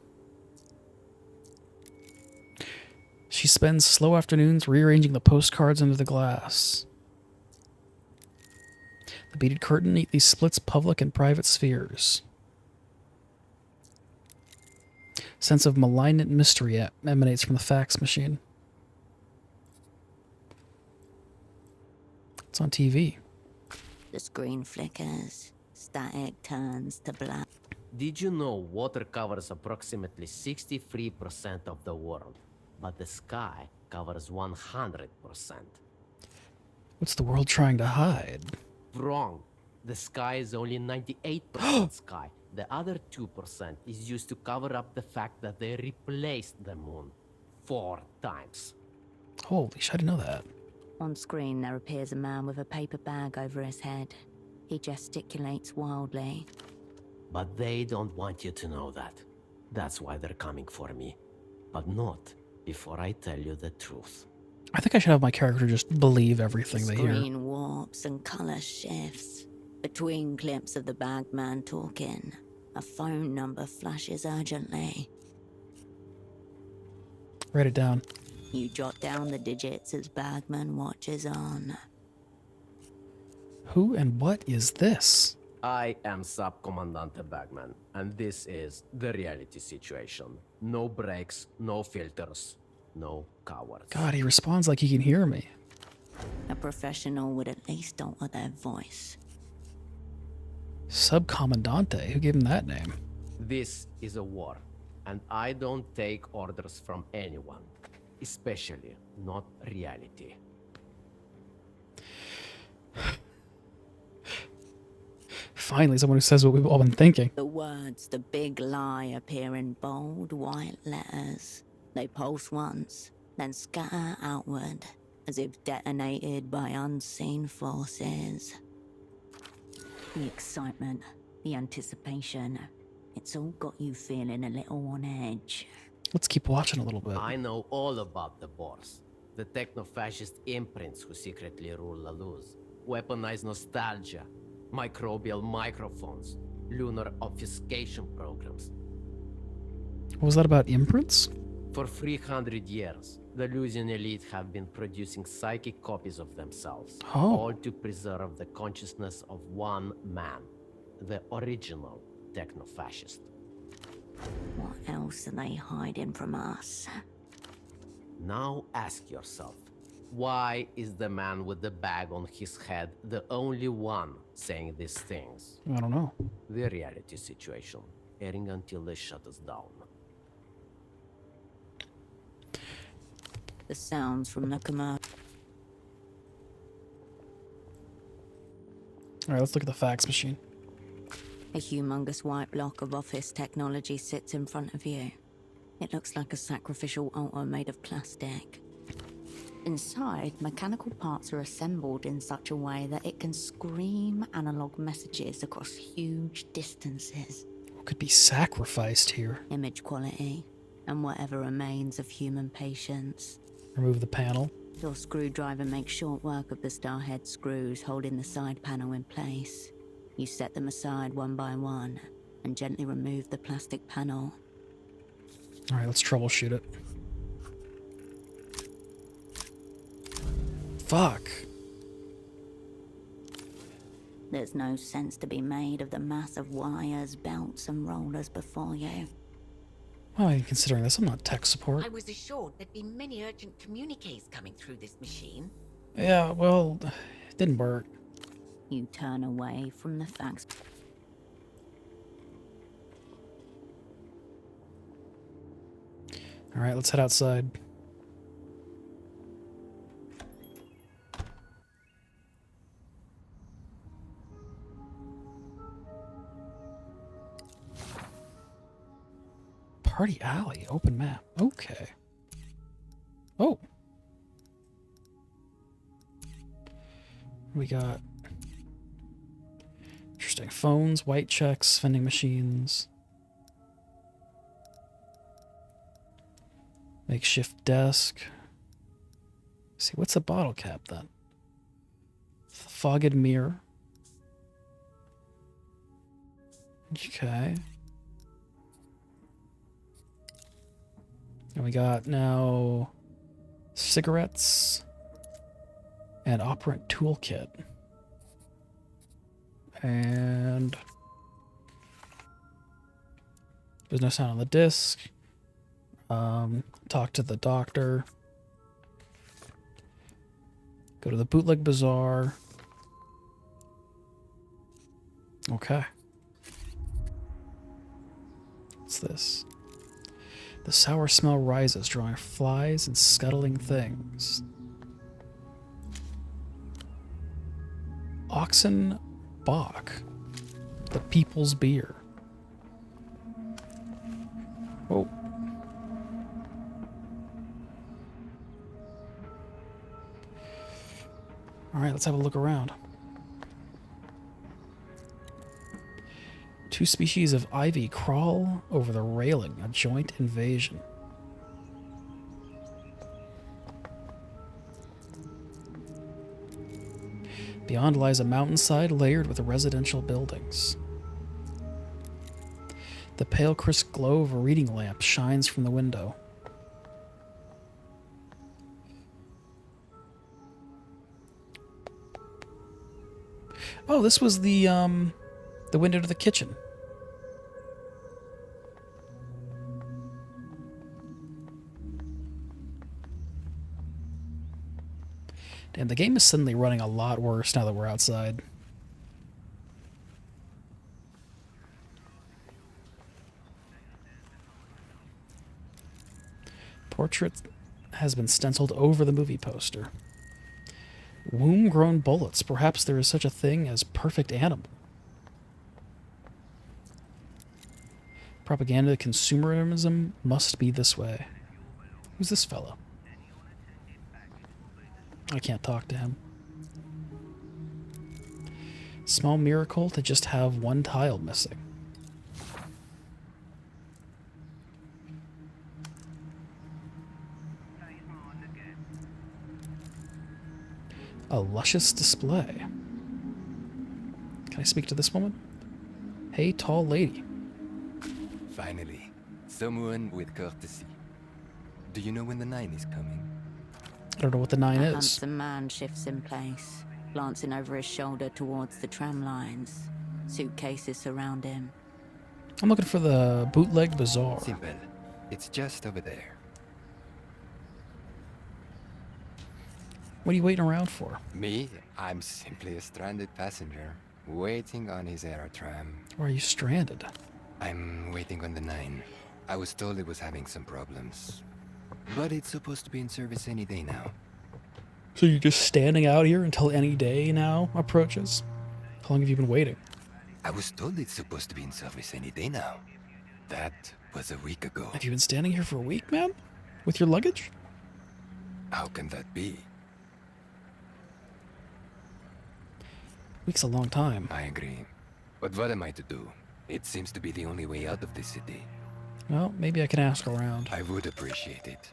She spends slow afternoons rearranging the postcards under the glass. The beaded curtain neatly splits public and private spheres. Sense of malignant mystery emanates from the fax machine. It's on TV. The screen flickers. Static turns to black. Did you know water covers approximately 63% of the world, but the sky covers 100%? What's the world trying to hide? Wrong. The sky is only 98% sky. The other 2% is used to cover up the fact that they replaced the moon 4 times. Holy shit, I didn't know that. On screen, there appears a man with a paper bag over his head. He gesticulates wildly. But they don't want you to know that. That's why they're coming for me. But not before I tell you the truth. I think I should have my character just believe everything they hear. Screen warps and color shifts. Between clips of the bagman talking, a phone number flashes urgently. Write it down. You jot down the digits as bagman watches on. Who and what is this? I am Subcommandante Bagman, and this is the reality situation. No brakes, no filters, no cowards. God, he responds like he can hear me. A professional would at least alter their voice. Subcommandante? Who gave him that name? This is a war, and I don't take orders from anyone, especially not reality. Finally, someone who says what we've all been thinking. The words, the big lie, appear in bold white letters. They pulse once, then scatter outward, as if detonated by unseen forces. The excitement, the anticipation, it's all got you feeling a little on edge. Let's keep watching a little bit. I know all about the Boers, the techno-fascist imprints who secretly rule La Luz, weaponized nostalgia, microbial microphones, lunar obfuscation programs. What was that about imprints? For 300 years, the Lusian elite have been producing psychic copies of themselves, all to preserve the consciousness of one man, the original techno-fascist. What else are they hiding from us? Now ask yourself, why is the man with the bag on his head the only one saying these things? I don't know. The reality situation, airing until they shut us down. The sounds from the commercial. Alright, let's look at the fax machine. A humongous white block of office technology sits in front of you. It looks like a sacrificial altar made of plastic. Inside, mechanical parts are assembled in such a way that it can scream analog messages across huge distances. What could be sacrificed here? Image quality, and whatever remains of human patience. Remove the panel. Your screwdriver makes short work of the starhead screws holding the side panel in place. You set them aside one by one, and gently remove the plastic panel. Alright, let's troubleshoot it. Fuck. There's no sense to be made of the mass of wires, belts, and rollers before you. Why am I considering this? I'm not tech support. I was assured there'd be many urgent communiques coming through this machine. Yeah, well, it didn't work. You turn away from the fax. Alright, let's head outside. Party Alley, open map. Okay. Oh. We got interesting phones, white checks, vending machines. Makeshift desk. Let's see, what's a bottle cap then? Fogged mirror. Okay. And we got now cigarettes and operant toolkit. And there's no sound on the disc. Talk to the doctor. Go to the bootleg bazaar. Okay. What's this? The sour smell rises, drawing flies and scuttling things. Oxen Bock. The people's beer. Whoa. Alright, let's have a look around. Two species of ivy crawl over the railing, a joint invasion. Beyond lies a mountainside layered with residential buildings. The pale crisp glow of a reading lamp shines from the window. Oh, this was the The window to the kitchen. Damn, the game is suddenly running a lot worse now that we're outside. Portrait has been stenciled over the movie poster. Womb-grown bullets. Perhaps there is such a thing as perfect animal. Propaganda consumerism must be this way. Who's this fellow? I can't talk to him. Small miracle to just have one tile missing. A luscious display. Can I speak to this woman? Hey, tall lady. Finally, someone with courtesy. Do you know when the 9 is coming? I don't know what the 9 A is. handsome man shifts in place, glancing over his shoulder towards the tram lines. Suitcases surround him. I'm looking for the bootleg bazaar. Simple. It's just over there. What are you waiting around for? Me? I'm simply a stranded passenger, waiting on his air tram. Or are you stranded? I'm waiting on the 9. I was told it was having some problems. But it's supposed to be in service any day now. So you're just standing out here until any day now approaches? How long have you been waiting? I was told it's supposed to be in service any day now. That was a week ago. Have you been standing here for a week, man? With your luggage? How can that be? Week's a long time. I agree. But what am I to do? It seems to be the only way out of this city. Well, maybe I can ask around. I would appreciate it.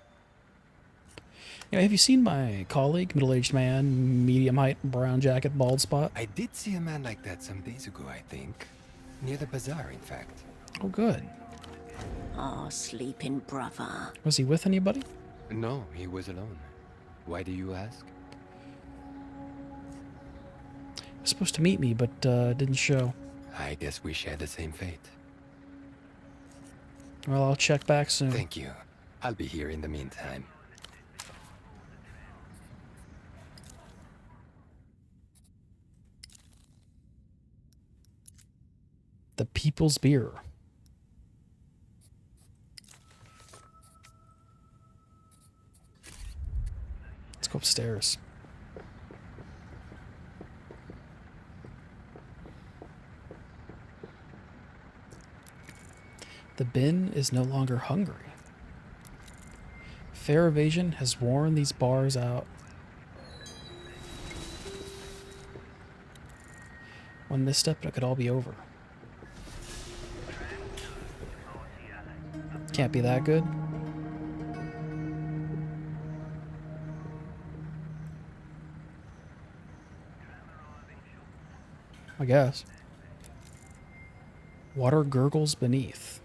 Yeah, have you seen my colleague, middle-aged man, medium height, brown jacket, bald spot? I did see a man like that some days ago, I think. Near the bazaar, in fact. Oh, good. Oh, sleeping brother. Was he with anybody? No, he was alone. Why do you ask? He was supposed to meet me, but didn't show. I guess we share the same fate. Well, I'll check back soon. Thank you. I'll be here in the meantime. The People's Beer. Let's go upstairs. The bin is no longer hungry. Fare evasion has worn these bars out. One misstep and it could all be over. Can't be that good. I guess. Water gurgles beneath.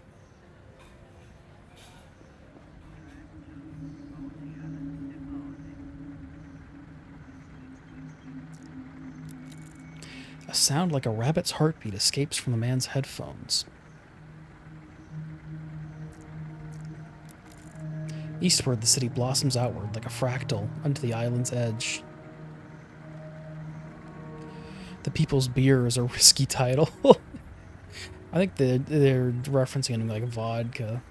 A sound like a rabbit's heartbeat escapes from the man's headphones. Eastward, the city blossoms outward like a fractal unto the island's edge. The People's Beer is a risky title. I think they're referencing like vodka.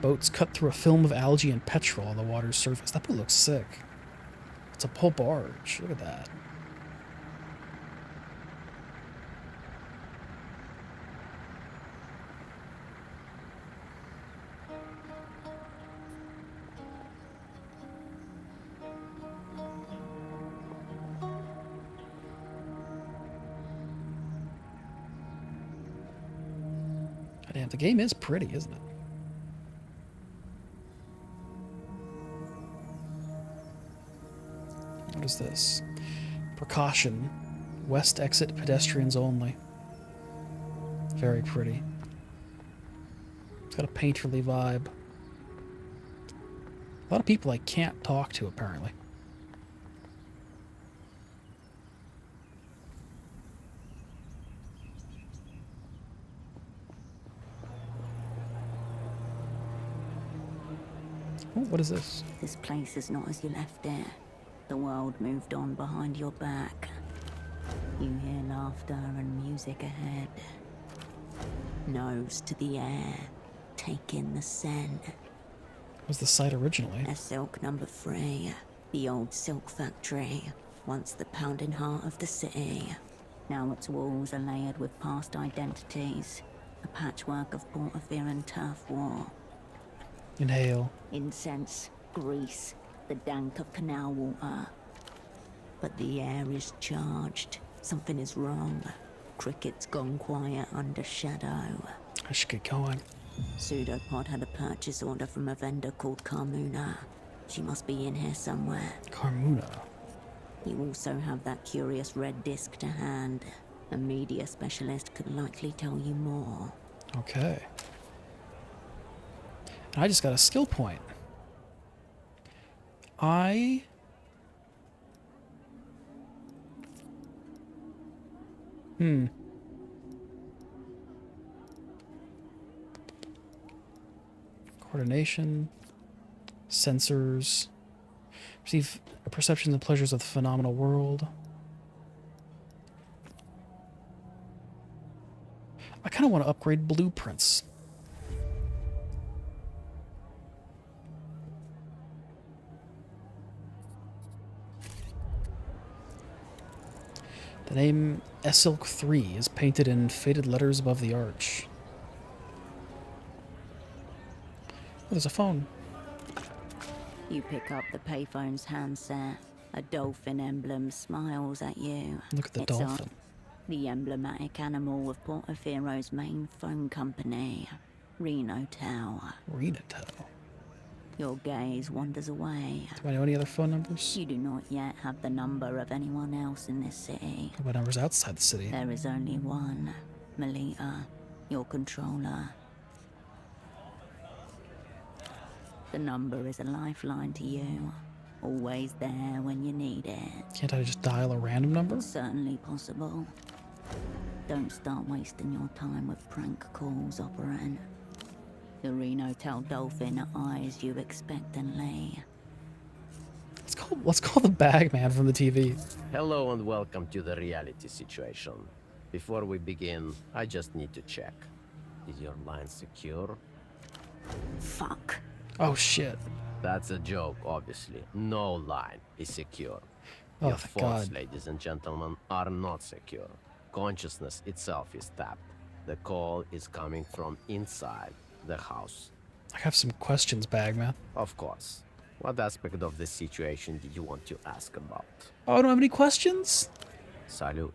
Boats cut through a film of algae and petrol on the water's surface. That boat looks sick. It's a pole barge. Look at that. Damn, the game is pretty, isn't it? What is this? Precaution. West exit pedestrians only. Very pretty. It's got a painterly vibe. A lot of people I can't talk to, apparently. Oh, what is this? This place is not as you left it. The world moved on behind your back. You hear laughter and music ahead. Nose to the air. Take in the scent. What was the site originally? A silk number 3. The old silk factory. Once the pounding heart of the city. Now its walls are layered with past identities. A patchwork of Portaferan turf war. Inhale. Incense, grease, the dank of canal water. But the air is charged. Something is wrong. Crickets gone quiet under shadow. I should get going. Pseudopod had a purchase order from a vendor called Carmuna. She must be in here somewhere. Carmuna. You also have that curious red disc to hand. A media specialist could likely tell you more. Okay. And I just got a skill point. Coordination. Sensors. Receive perceptions and pleasures of the phenomenal world. I kind of want to upgrade blueprints. The name Esilk 3 is painted in faded letters above the arch. Oh, there's a phone. You pick up the payphone's handset. A dolphin emblem smiles at you. Look at the It's dolphin. the emblematic animal of Portafero's main phone company, Reno Tower. Renato. Your gaze wanders away. Do I know any other phone numbers? You do not yet have the number of anyone else in this city. What numbers outside the city? There is only one, Melita, your controller. The number is a lifeline to you, always there when you need it. Can't I just dial a random number? Certainly possible. Don't start wasting your time with prank calls, Operant. The Reno Tel Dolphin eyes you expectantly. Let's call the bag man from the TV. Hello and welcome to the reality situation. Before we begin, I just need to check. Is your line secure? Fuck. Oh shit. That's a joke, obviously. No line is secure. Oh, Your thank phones, God. ladies and gentlemen, are not secure. Consciousness itself is tapped. The call is coming from inside the house. I have some questions, Bagman. Of course. What aspect of the situation did you want to ask about? Oh, I don't have any questions? Salute.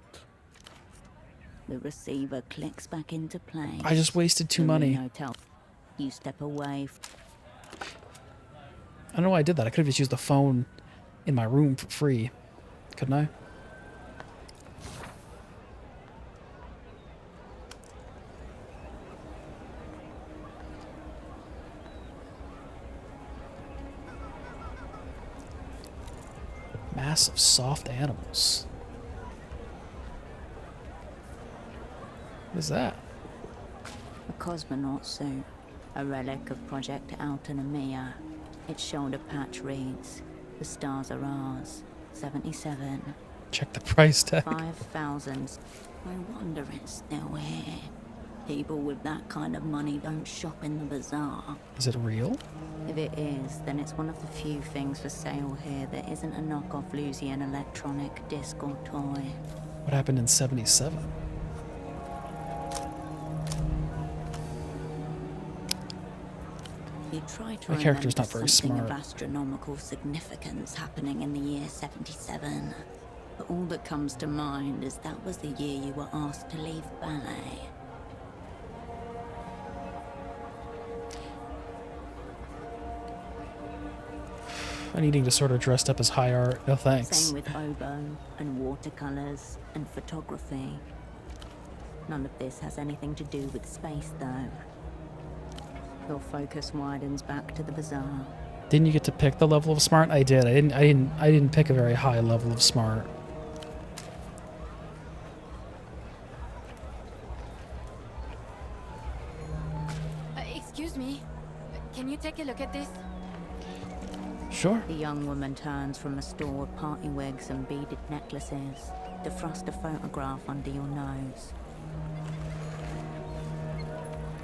The receiver clicks back into place. I just wasted two The money. Reno Tel- You step away. I don't know why I did that. I could have just used the phone in my room for free. Couldn't I? Massive soft animals. What is that? A cosmonaut suit, a relic of Project Autonomia. Its shoulder patch reads, "The stars are ours, 77, Check the price tag. 5,000. I wonder it's still here. People with that kind of money don't shop in the bazaar. Is it real? If it is, then it's one of the few things for sale here that isn't a knockoff Lusian electronic disc or toy. What happened in 77? You try to My character's remember not very something smart. of astronomical significance happening in the year 77. But all that comes to mind is that was the year you were asked to leave ballet. An eating disorder dressed up as high art. No thanks. Same with oboe and watercolors and photography. None of this has anything to do with space, though. Your focus widens back to the bazaar. Didn't you get to pick the level of smart? I did. I didn't pick a very high level of smart. Excuse me. Can you take a look at this? Sure. The young woman turns from a store of party wigs and beaded necklaces to thrust a photograph under your nose.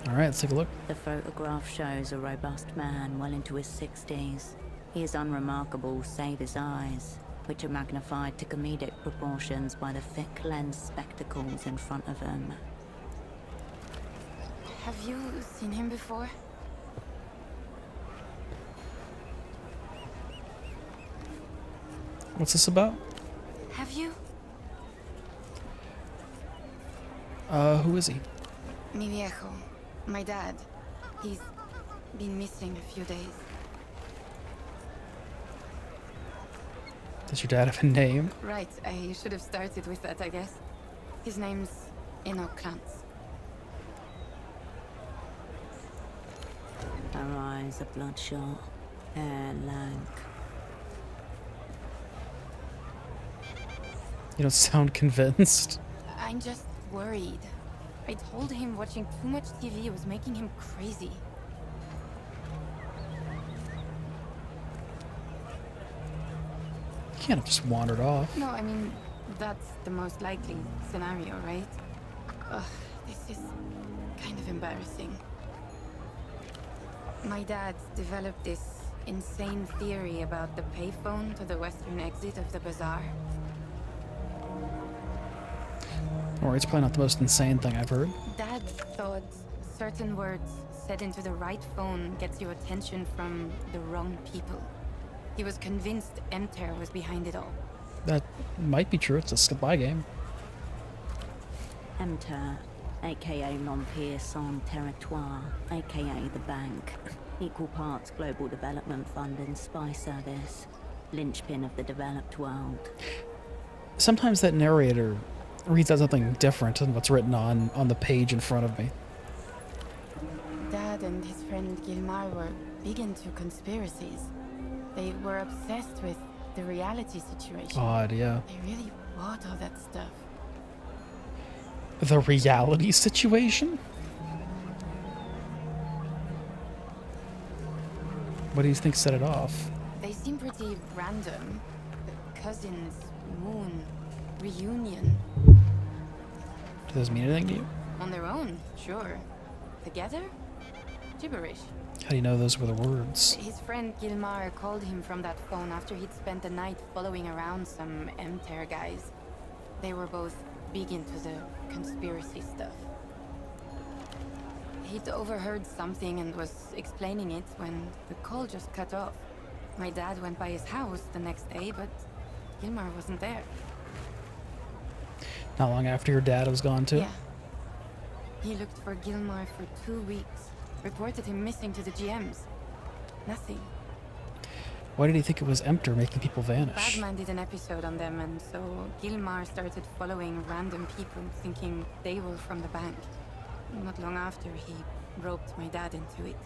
Alright, let's take a look. The photograph shows a robust man well into his 60s. He is unremarkable save his eyes, which are magnified to comedic proportions by the thick lens spectacles in front of him. Have you seen him before? What's this about? Have you? Who is he? Mi viejo. My dad. He's been missing a few days. Does your dad have a name? Right, I should have started with that, I guess. His name's Enoch Krantz. Her eyes are bloodshot, hair lank. You don't sound convinced. I'm just worried. I told him watching too much TV was making him crazy. You can't have just wandered off. No, I mean, that's the most likely scenario, right? Ugh, this is kind of embarrassing. My dad developed this insane theory about the payphone to the western exit of the bazaar. Or it's probably not the most insane thing I've heard. Dad thought certain words said into the right phone gets your attention from the wrong people. He was convinced Enter was behind it all. That might be true. It's a spy game. Enter, aka L'Empire Sans Territoire, aka the Bank. Equal parts Global Development Fund and Spy Service. Linchpin of the developed world. Sometimes that narrator reads out something different than what's written on the page in front of me. Dad and his friend Gilmar were big into conspiracies. They were obsessed with the reality situation. Odd, yeah. They really bought all that stuff. The reality situation? What do you think set it off? They seem pretty random. The cousins, moon, reunion. Do those mean anything to you? On their own, sure. Together? Gibberish. How do you know those were the words? His friend Gilmar called him from that phone after he'd spent the night following around some MTER guys. They were both big into the conspiracy stuff. He'd overheard something and was explaining it when the call just cut off. My dad went by his house the next day, but Gilmar wasn't there. Not long after your dad was gone too? Yeah. He looked for Gilmar for 2 weeks. Reported him missing to the GMs. Nothing. Why did he think it was Emter making people vanish? Bagman did an episode on them, and so Gilmar started following random people, thinking they were from the bank. Not long after, he roped my dad into it.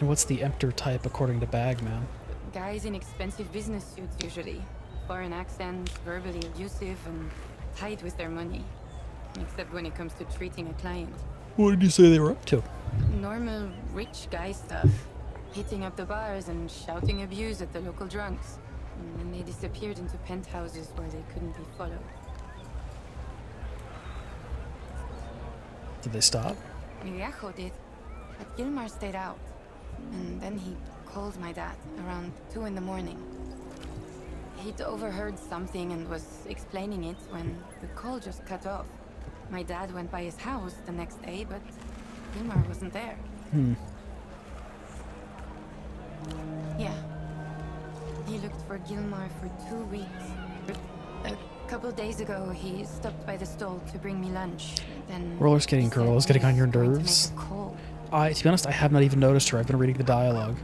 And what's the Emter type according to Bagman? Guys in expensive business suits, usually. Foreign accents, verbally abusive, and tight with their money. Except when it comes to treating a client. What did you say they were up to? Normal rich guy stuff. Hitting up the bars and shouting abuse at the local drunks. And then they disappeared into penthouses where they couldn't be followed. Did they stop? Mi viejo did, but Gilmar stayed out. And then he called my dad around 2 in the morning. He'd overheard something and was explaining it when the call just cut off. My dad went by his house the next day, but Gilmar wasn't there. Yeah. He looked for Gilmar for 2 weeks. A couple days ago, he stopped by the stall to bring me lunch. Then Roller skating he said girl is he getting on was your going to nerves. make a call. To be honest, I have not even noticed her. I've been reading the dialogue.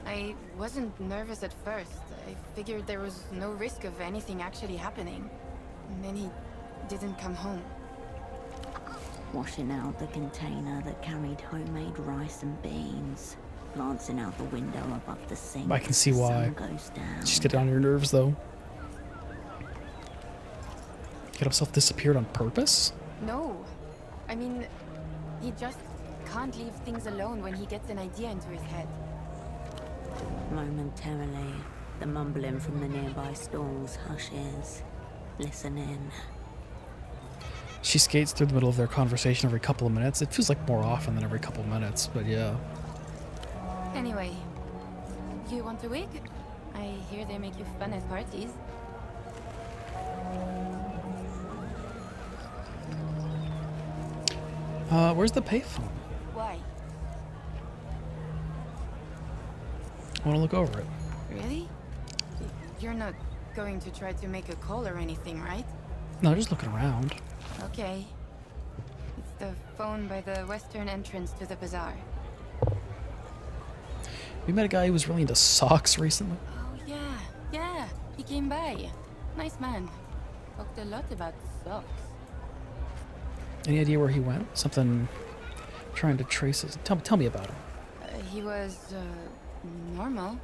I wasn't nervous at first. I figured there was no risk of anything actually happening. And then he didn't come home. washing out the container that carried homemade rice and beans, glancing out the window above the sink. I can see the why. sun goes down. She's getting on your nerves, though. Get himself disappeared on purpose? No. I mean, he just can't leave things alone when he gets an idea into his head. Momentarily, the mumbling from the nearby stalls hushes. Listening. She skates through the middle of their conversation every couple of minutes. It feels like more often than every couple of minutes, but yeah. Anyway, you want a wig? I hear they make you fun at parties. Where's the payphone? Why? I want to look over it. Really? You're not going to try to make a call or anything, right? No, just looking around. Okay. It's the phone by the western entrance to the bazaar. We met a guy who was really into socks recently. Oh, yeah. He came by. Nice man. Talked a lot about socks. Any idea where he went? Something trying to trace his... Tell me about him. He was, normal.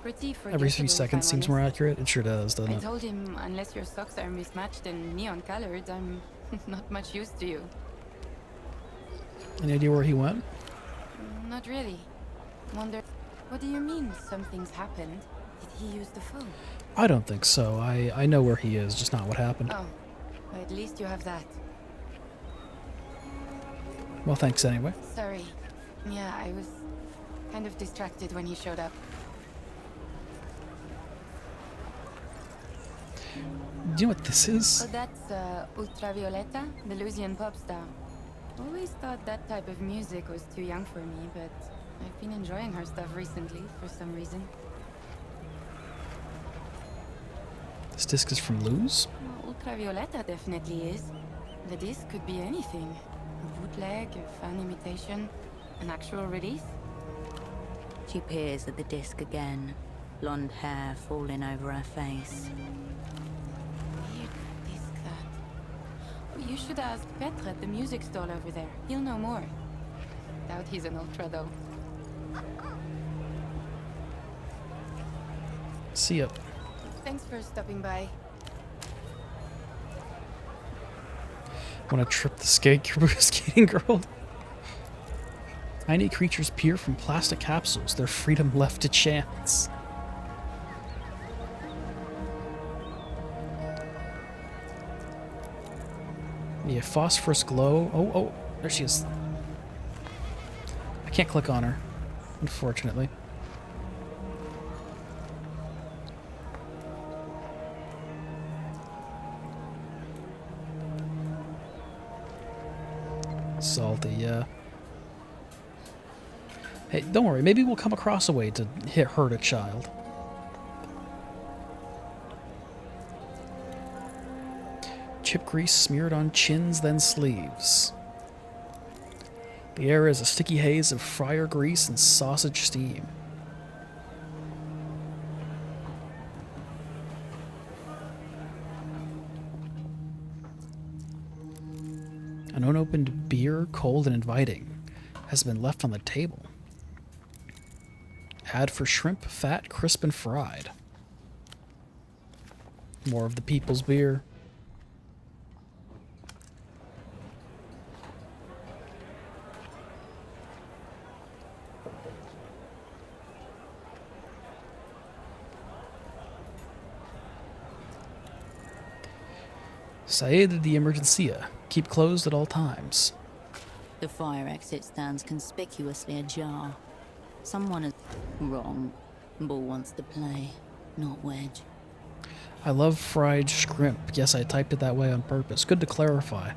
Pretty forgettable. Every few seconds if I'm seems more honest. accurate. It sure does, doesn't I it? told him, unless your socks are mismatched and neon colored, I'm not much use to you. Any idea where he went? Not really. Wonder, what do you mean something's happened? Did he use the phone? I don't think so. I know where he is, just not what happened. Oh, at least you have that. Well, thanks anyway. Sorry. Yeah, I was kind of distracted when he showed up. Do you know what this is? Oh, that's Ultravioleta, the Lusian pop star. Always thought that type of music was too young for me, but I've been enjoying her stuff recently for some reason. This disc is from Luz? Well, Ultravioleta definitely is. The disc could be anything. A bootleg, a fan imitation, an actual release. She peers at the disc again, blonde hair falling over her face. Weird disc, that. Oh, you should ask Petre at the music stall over there. He'll know more. Doubt he's an ultra, though. See ya. Thanks for stopping by. Want to trip the skating girl? Tiny creatures peer from plastic capsules, their freedom left to chance. Yeah, phosphorus glow. Oh, there she is. I can't click on her, unfortunately. Salty, yeah. Hey, don't worry. Maybe we'll come across a way to hurt a child. Chip grease smeared on chins, then sleeves. The air is a sticky haze of fryer grease and sausage steam. An unopened beer, cold and inviting, has been left on the table. Ad for shrimp, fat, crisp, and fried. More of the people's beer. Said the Emergencia. Keep closed at all times. The fire exit stands conspicuously ajar. Someone is wrong. Ball wants to play, not wedge. I love fried shrimp. Yes, I typed it that way on purpose. Good to clarify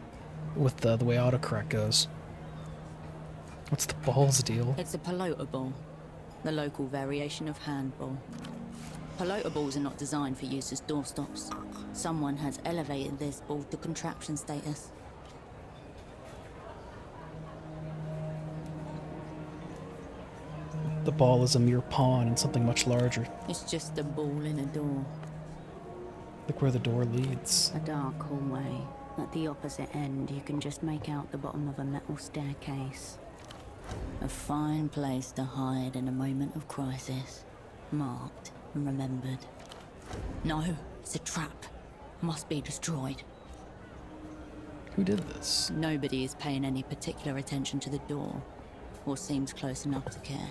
with the way autocorrect goes. What's the balls deal? It's a pelota ball, the local variation of handball. Pelota balls are not designed for use as doorstops. Someone has elevated this ball to contraption status. The ball is a mere pawn in something much larger. It's just a ball in a door. Look where the door leads. A dark hallway, At the opposite end, you can just make out the bottom of a metal staircase. A fine place to hide in a moment of crisis. Marked and remembered. No, it's a trap. Must be destroyed. Who did this? Nobody is paying any particular attention to the door, or seems close enough to care.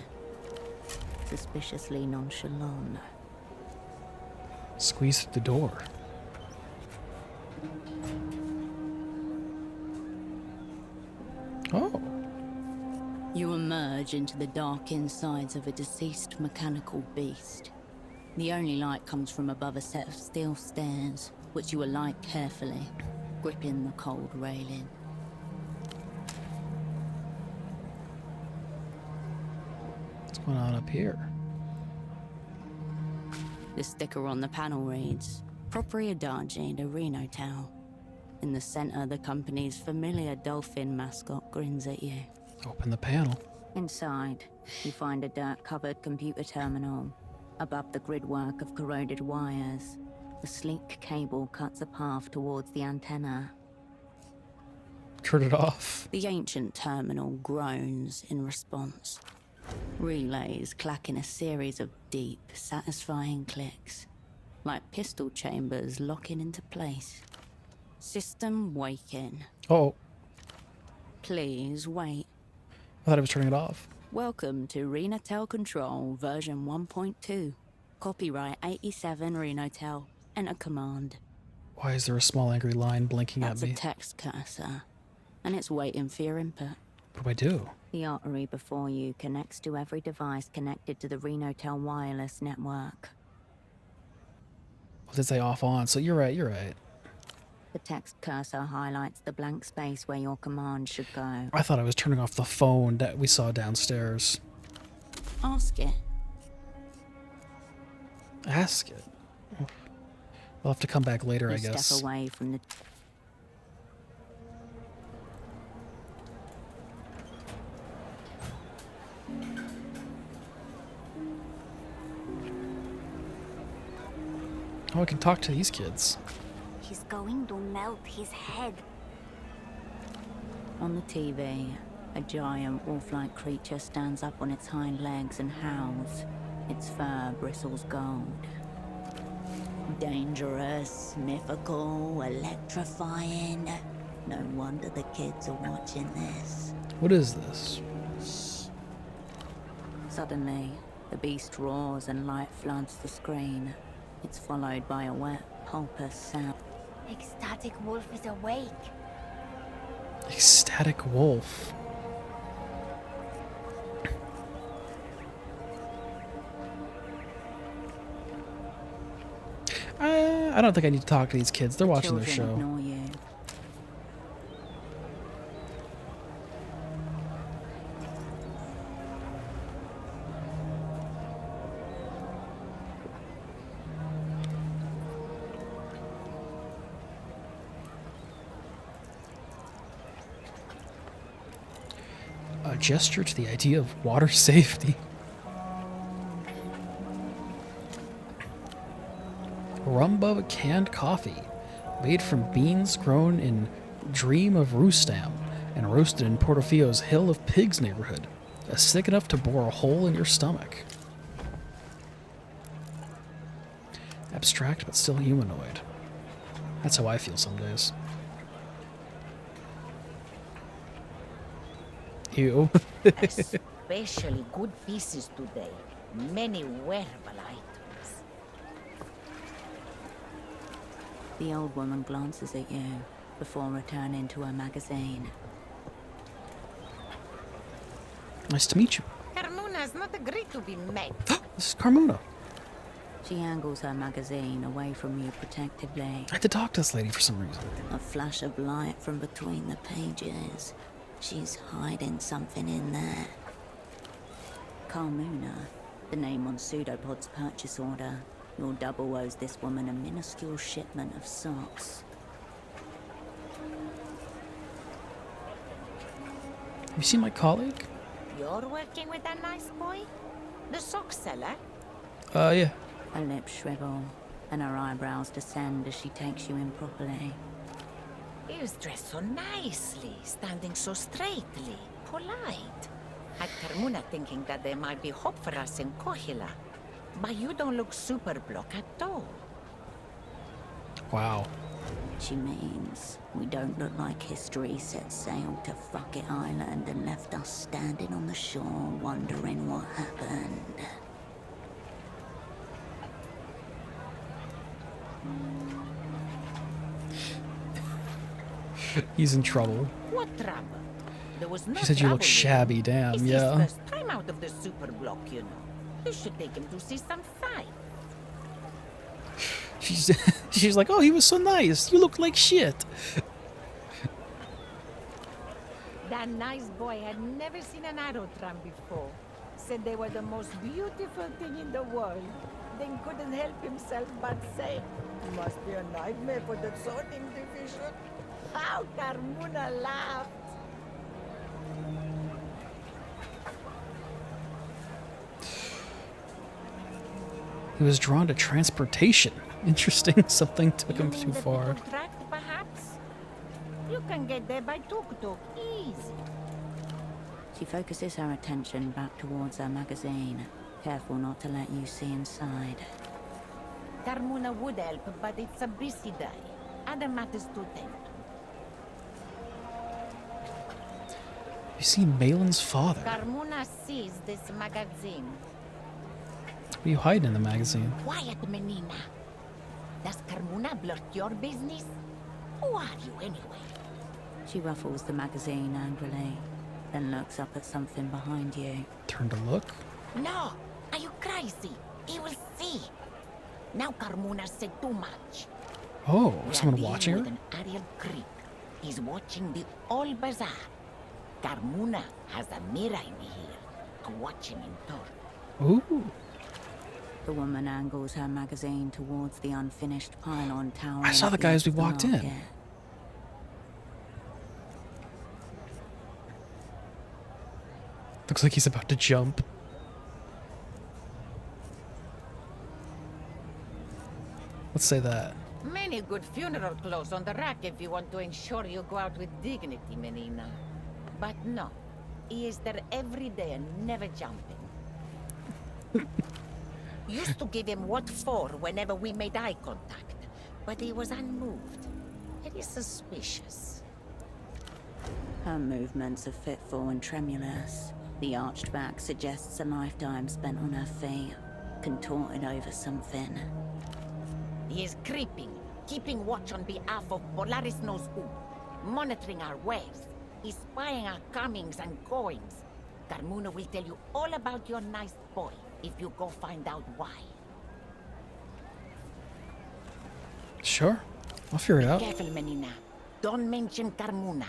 Suspiciously nonchalant. Squeeze through the door. Oh. You emerge into the dark insides of a deceased mechanical beast. The only light comes from above a set of steel stairs, which you alight carefully, gripping the cold railing. What's going on up here? The sticker on the panel reads, Propriedade de Renotel. In the center, the company's familiar dolphin mascot grins at you. Open the panel. Inside, you find a dirt-covered computer terminal. Above the gridwork of corroded wires, a sleek cable cuts a path towards the antenna. Turn it off. The ancient terminal groans in response. Relays clack in a series of deep, satisfying clicks, like pistol chambers locking into place. System waking. Oh, Please wait. I thought I was turning it off. Welcome to Renotel Control version 1.2. Copyright 87 Renotel. Enter command. Why is there a small angry line blinking That's at me? a text cursor, and it's waiting for your input. What do I do? The artery before you connects to every device connected to the Renotel wireless network. What did it say off on? So you're right, you're right. The text cursor highlights the blank space where your command should go. I thought I was turning off the phone that we saw downstairs. Ask it. Ask it. I'll have to come back later, You I guess. step away from the... Oh, I can talk to these kids. He's going to melt his head. On the TV, a giant wolf-like creature stands up on its hind legs and howls. Its fur bristles gold. Dangerous, mythical, electrifying. No wonder the kids are watching this. What is this? Suddenly, the beast roars and light floods the screen. It's followed by a wet, pulpous sound. Ecstatic wolf is awake. Ecstatic wolf. I don't think I need to talk to these kids. They're watching their Children show. ignore you. A gesture to the idea of water safety. Rumba canned coffee, made from beans grown in Dream of Rustam and roasted in Portofio's Hill of Pigs neighborhood, sick enough to bore a hole in your stomach. Abstract but still humanoid. That's how I feel some days. Ew. Especially good pieces today. Many wearable items. The old woman glances at you before returning to her magazine. Nice to meet you. Carmuna's not agreed to be met. This is Carmona. She angles her magazine away from you protectively. I had to talk to this lady for some reason. A flash of light from between the pages. She's hiding something in there. Carmuna, the name on Pseudopod's purchase order. Your double owes this woman a minuscule shipment of socks. Have you seen my colleague? You're working with that nice boy? The sock seller? Yeah. Her lips shrivel, and her eyebrows descend as she takes you in properly. He was dressed so nicely, standing so straightly, polite. Had Carmuna thinking that there might be hope for us in Kohila. But you don't look super block at all. Wow. She means we don't look like history set sail to Fuck-It Island and left us standing on the shore wondering what happened. He's in trouble. What trouble? There was no She said you look trouble with shabby, him. damn, It's yeah. his first time out of the super block, you know. You should take him to see some fight. She's like, oh, he was so nice. You look like shit. That nice boy had never seen an aerotram before. Said they were the most beautiful thing in the world. Then couldn't help himself but say, must be a nightmare for the zoning division. How Carmuna laughed. He was drawn to transportation. Interesting. Something took him too far. Tract, perhaps? You can get there by tuk-tuk, easy. She focuses her attention back towards her magazine, careful not to let you see inside. Carmuna would help, but it's a busy day. Other matters to tend. You see Malin's father. Carmuna sees this magazine. What are you hiding in the magazine? Quiet, Menina. Does Carmuna blurt your business? Who are you, anyway? She ruffles the magazine angrily, then looks up at something behind you. Turn to look. No! Are you crazy? He will see. Now Carmuna said too much. Oh, We are someone dealing watching with her? an Ariel Creek. He's watching the all bazaar. Carmuna has a mirror in here to watch him in turn. Ooh. The woman angles her magazine towards the unfinished pylon tower. I saw the guy as we walked in. Looks like he's about to jump. Let's say that. Many good funeral clothes on the rack if you want to ensure you go out with dignity, Menina. But no, he is there every day and never jumping. Used to give him what for whenever we made eye contact, but he was unmoved. It is suspicious. Her movements are fitful and tremulous. The arched back suggests a lifetime spent on her feet, contorted over something. He is creeping, keeping watch on behalf of Polaris knows who, monitoring our ways. He's spying our comings and goings. Carmuna will tell you all about your nice boy if you go find out why. Sure. I'll figure it out. Careful, Menina. Don't mention Carmuna.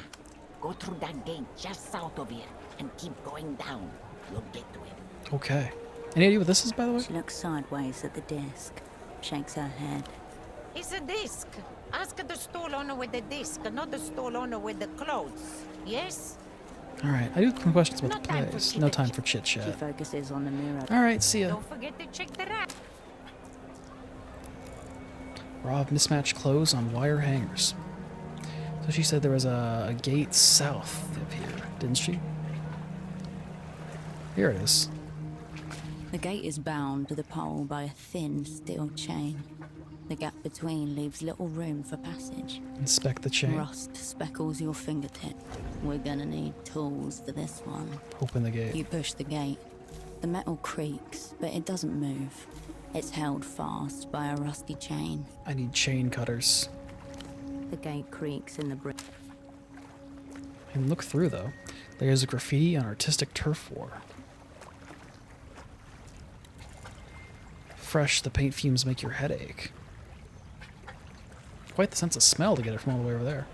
Go through that gate just south of here and keep going down. You'll get to him. Okay. Any idea what this is, by the way? She looks sideways at the disc, shakes her head. It's a disc. Ask the stall owner with the disc, not the stall owner with the clothes. Yes? Alright, I do have some questions about No the time for place. No time for She chit-chat. focuses on the mirror. Alright, see ya. Don't forget to check the rack. Raw of mismatched clothes on wire hangers. So she said there was a gate south of here, didn't she? Here it is. The gate is bound to the pole by a thin steel chain. The gap between leaves little room for passage. Inspect the chain. Rust speckles your fingertip. We're gonna need tools for this one. Open the gate. You push the gate. The metal creaks, but it doesn't move. It's held fast by a rusty chain. I need chain cutters. The gate creaks in the brick. I can look through, though. Layers of graffiti on artistic turf war. Fresh, the paint fumes make your head ache. Quite the sense of smell to get it from all the way over there.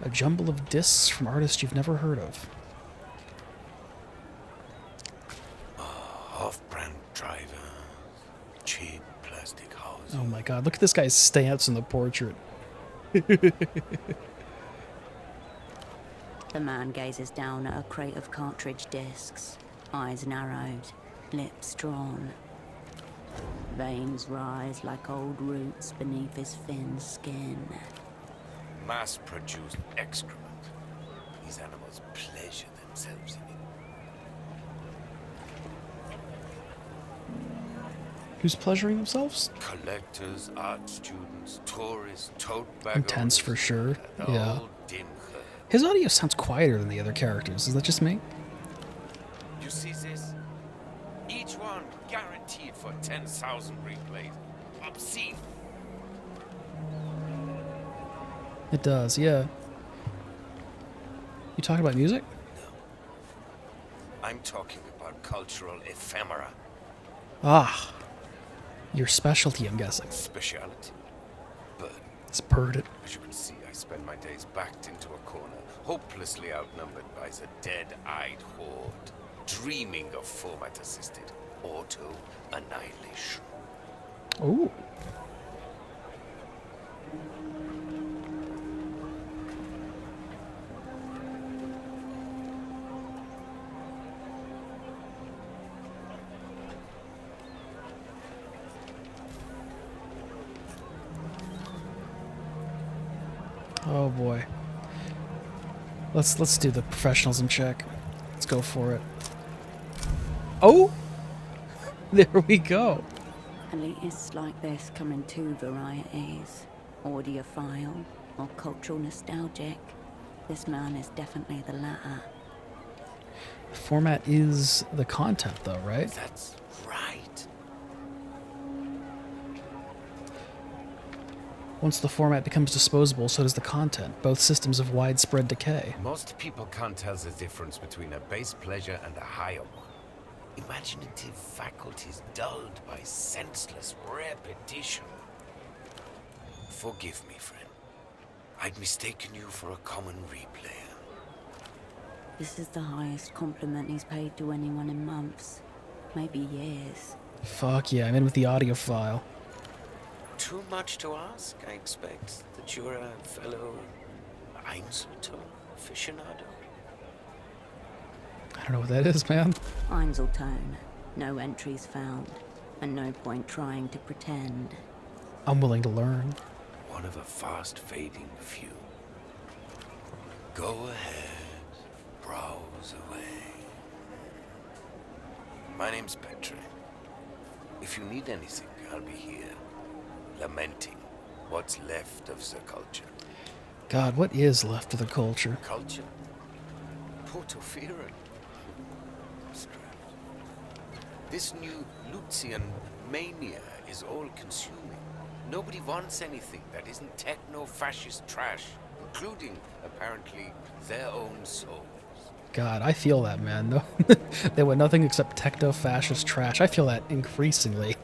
A jumble of discs from artists you've never heard of. Off-brand driver. Cheap plastic house. Oh my god, look at this guy's stance in the portrait. The man gazes down at a crate of cartridge discs, eyes narrowed, lips drawn. Veins rise like old roots beneath his thin skin. Mass-produced excrement. These animals pleasure themselves in it. Who's pleasuring themselves? Collectors, art students, tourists, tote bag Intense owners, for sure. and Yeah. old dim herd. His audio sounds quieter than the other characters. Is that just me? You see this? Each one guaranteed for 10,000 replays. Obscene. It does, yeah. You talking about music? I'm talking about cultural ephemera. Ah. Your specialty, I'm guessing. Speciality. But It's bird. as you can see, I spend my days backed into a corner, hopelessly outnumbered by the dead-eyed horde, dreaming of format-assisted auto-annihilation. Ooh. Oh boy. Let's do the professionalism check. Let's go for it. Oh! There we go. Elitists like this come in two varieties, audiophile or cultural nostalgic. This man is definitely the latter. Format is the content though, right? That's right. Once the format becomes disposable, so does the content. Both systems of widespread decay. Most people can't tell the difference between a base pleasure and a higher one. Imaginative faculties dulled by senseless repetition. Forgive me, friend. I'd mistaken you for a common replayer. This is the highest compliment he's paid to anyone in months, maybe years. Fuck yeah, I'm in with the audio file. Too much to ask, I expect, that you're a fellow Einzelton aficionado. I don't know what that is, man. Einzeltone, no entries found, and no point trying to pretend. I'm willing to learn. One of a fast-fading few. Go ahead, browse away. My name's Petre. If you need anything, I'll be here, lamenting what's left of the culture. God, what is left of the culture? Culture? Portofera? This new Lucian mania is all-consuming. Nobody wants anything that isn't techno-fascist trash, including, apparently, their own souls. God, I feel that, man. No, they want nothing except techno-fascist trash. I feel that increasingly.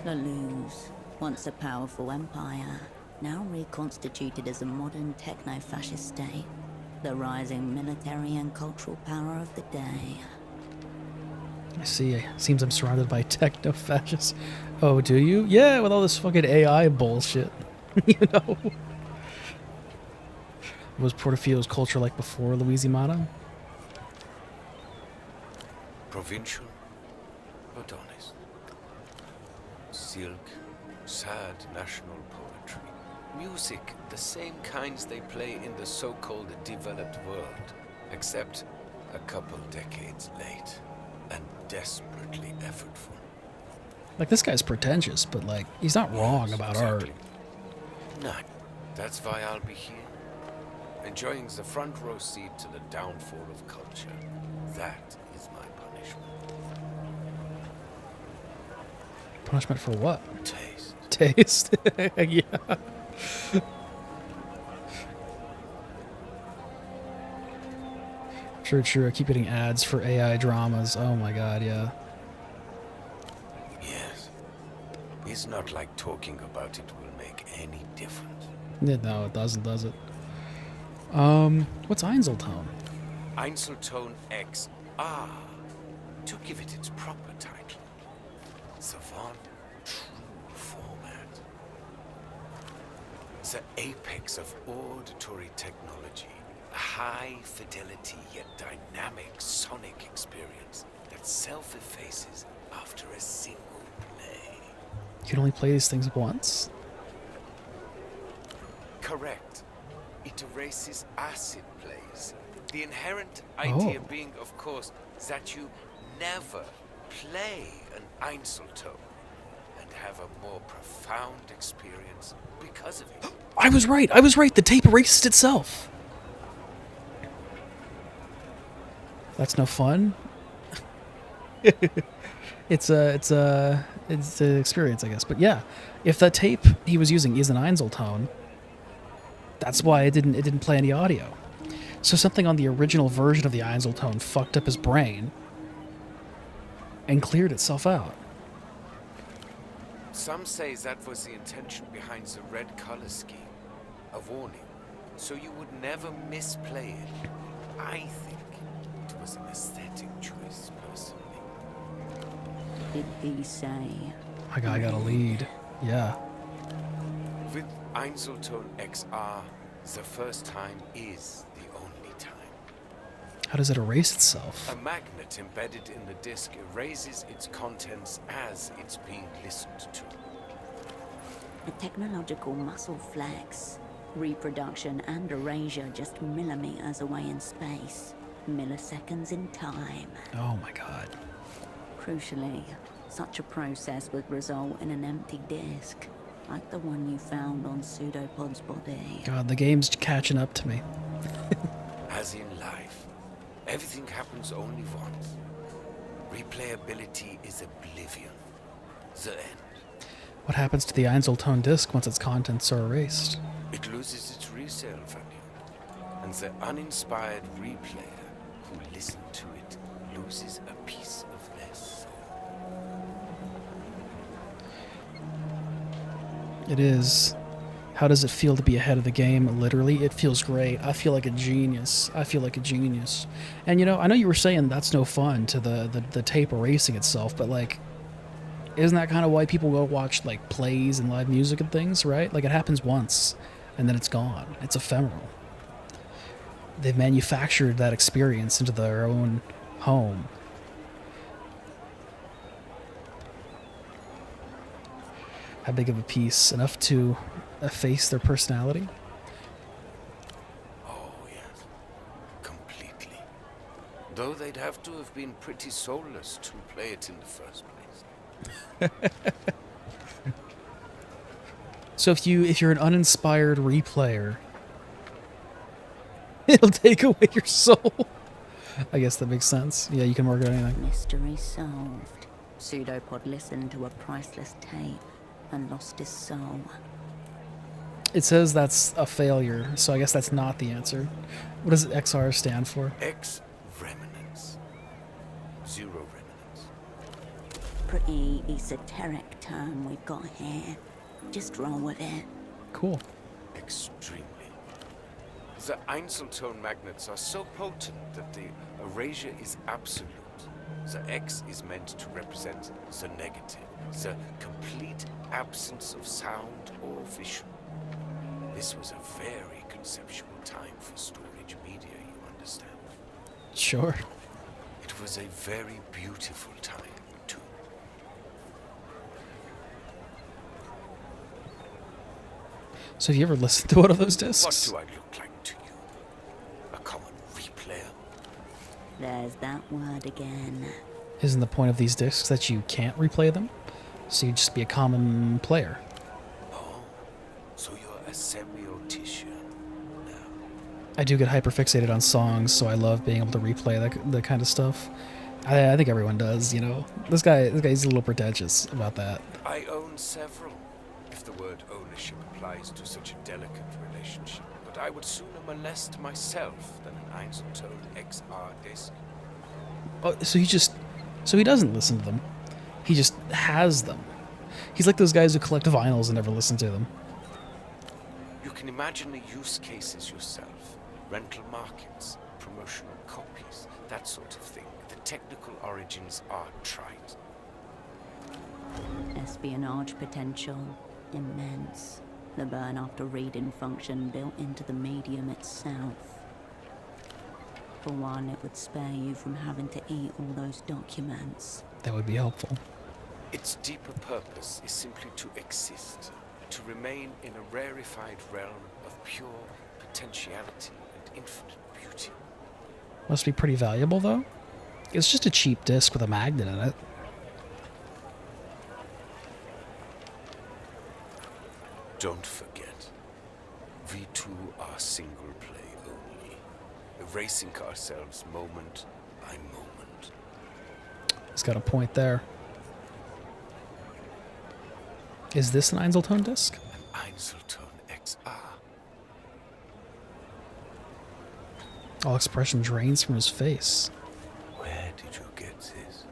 The Luz, once a powerful empire, now reconstituted as a modern techno-fascist state. The rising military and cultural power of the day. I see. Seems I'm surrounded by techno-fascists. Oh, do you? Yeah, with all this fucking AI bullshit. You know? Was Portofielo's culture like before Louisiana? Provincial, but honest. Silk, sad national poetry. Music, the same kinds they play in the so-called developed world, except a couple decades late and desperately effortful. Like, this guy's pretentious, but, like, he's not wrong about art. Not. That's why I'll be here. Enjoying the front row seat to the downfall of culture. That is my punishment. Punishment for what? Taste. Taste? Yeah. True. I keep getting ads for AI dramas. Oh my god, yeah. Yes. It's not like talking about it will make any difference. No, it doesn't, does it? What's Einzeltone? Einzeltone XR, to give it its proper title. The one true format. The apex of auditory technology, A high-fidelity yet dynamic sonic experience that self-effaces after a single play. You can only play these things once? Correct. It erases acid plays. The inherent idea being, of course, that you never play an Einzelton and have a more profound experience because of it. I was right. I was right. The tape erased itself. That's no fun. It's an experience, I guess. But yeah, if that tape he was using is an Einzelton, that's why it didn't play any audio. So something on the original version of the Einzelton fucked up his brain and cleared itself out. Some say that was the intention behind the red color scheme. A warning, so you would never misplay it. I think it was an aesthetic choice, personally. Did he say? My guy got a lead. Yeah. With Einzelton XR, the first time is the only time. How does it erase itself? A magnet embedded in the disc erases its contents as it's being listened to. A technological muscle flex. Reproduction and erasure just millimeters away in space. Milliseconds in time. Oh my god. Crucially, such a process would result in an empty disk, like the one you found on Pseudopod's body. God, the game's catching up to me. As in life, everything happens only once. Replayability is oblivion. The end. What happens to the Einzelton disc once its contents are erased? It loses its resale value, and the uninspired replayer who listened to it loses a piece of their soul. It is. How does it feel to be ahead of the game? Literally, it feels great. I feel like a genius. I feel like a genius. And you know, I know you were saying that's no fun to the tape erasing itself, but like, isn't that kind of why people go watch like plays and live music and things, right? Like it happens once and then it's gone. It's ephemeral. They've manufactured that experience into their own home. How big of a piece? Enough to efface their personality? Oh, yes. Completely. Though they'd have to have been pretty soulless to play it in the first place. So if you're an uninspired replayer, it'll take away your soul. I guess that makes sense. Yeah, you can work on anything. Mystery solved. Pseudopod listened to a priceless tape and lost his soul. It says that's a failure, so I guess that's not the answer. What does XR stand for? X remnants. Zero remnants. Pretty esoteric term we've got here. Just roll with it. Cool. Extremely. The Einzelton magnets are so potent that the erasure is absolute. The X is meant to represent the negative, the complete absence of sound or vision. This was a very conceptual time for storage media, you understand? Sure. It was a very beautiful time, too. So have you ever listened to one of those discs? What do I look like to you? A common replayer? There's that word again. Isn't the point of these discs that you can't replay them? So you'd just be a common player. Oh, so you're a semiotician now. I do get hyperfixated on songs, so I love being able to replay that kind of stuff. I think everyone does, you know. This guy's a little pretentious about that. I own several, if the word ownership applies to such a delicate relationship. But I would sooner molest myself than an Einzelton XR disc. Oh, so he doesn't listen to them. He just has them. He's like those guys who collect vinyls and never listen to them. You can imagine the use cases yourself. Rental markets, promotional copies, that sort of thing. The technical origins are trite. Espionage potential, immense. The burn after reading function built into the medium itself. For one, it would spare you from having to eat all those documents. That would be helpful. Its deeper purpose is simply to exist, to remain in a rarefied realm of pure potentiality and infinite beauty. Must be pretty valuable, though. It's just a cheap disc with a magnet in it. Don't forget, we too are single play only, erasing ourselves moment by moment. He's got a point there. Is this an Einzeltone disc? An Einzeltone XR. All expression drains from his face. Where did you get this?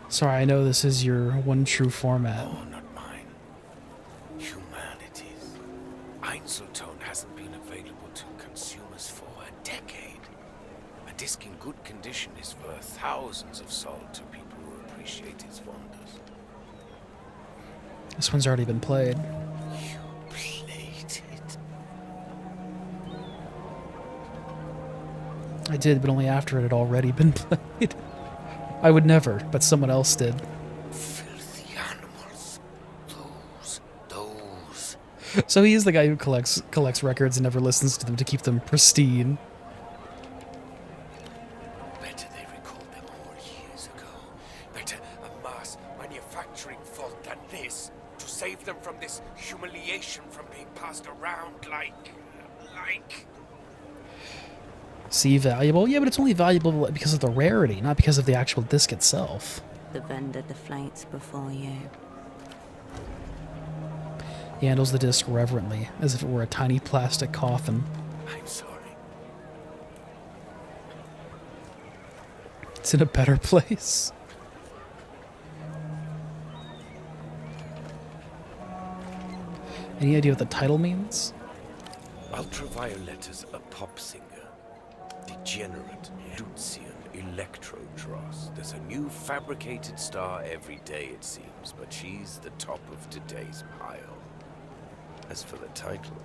Sorry, I know this is your one true format. Oh, not mine. Humanities. Einzeltone hasn't been available to consumers for a decade. A disc in good condition is worth thousands of salt to people who appreciate its wonders. This one's already been played. You played it? I did, but only after it had already been played. I would never, but someone else did. Filthy animals. Those. So he is the guy who collects records and never listens to them to keep them pristine. Better they recalled them all years ago. Better a mass manufacturing fault than this. To save them from this humiliation from being passed around like... See, valuable? Yeah, but it's only valuable because of the rarity, not because of the actual disc itself. The vendor deflates before you. He handles the disc reverently, as if it were a tiny plastic coffin. I'm sorry. It's in a better place. Any idea what the title means? Ultraviolet is a pop singer. Degenerate Lucian Electrodross. There's a new fabricated star every day, it seems, but she's the top of today's pile. As for the title,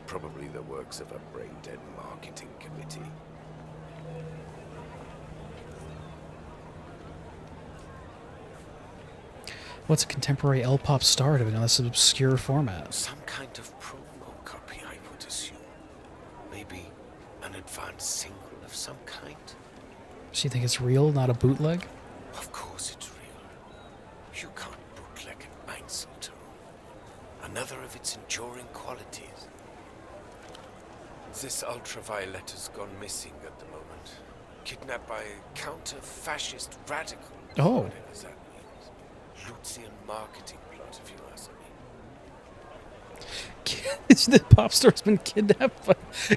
probably the works of a brain-dead marketing committee. What's a contemporary L-pop star doing on this obscure format? Some kind of promo copy, I would assume. Maybe an advanced single of some kind? So you think it's real, not a bootleg? Of course it's real. You can't bootleg an Einzeltone. Another of its enduring qualities. This ultraviolet has gone missing at the moment. Kidnapped by a counter-fascist radical. Oh. Whatever that means. Lucian marketing plot, if you ask me. The pop star's been kidnapped by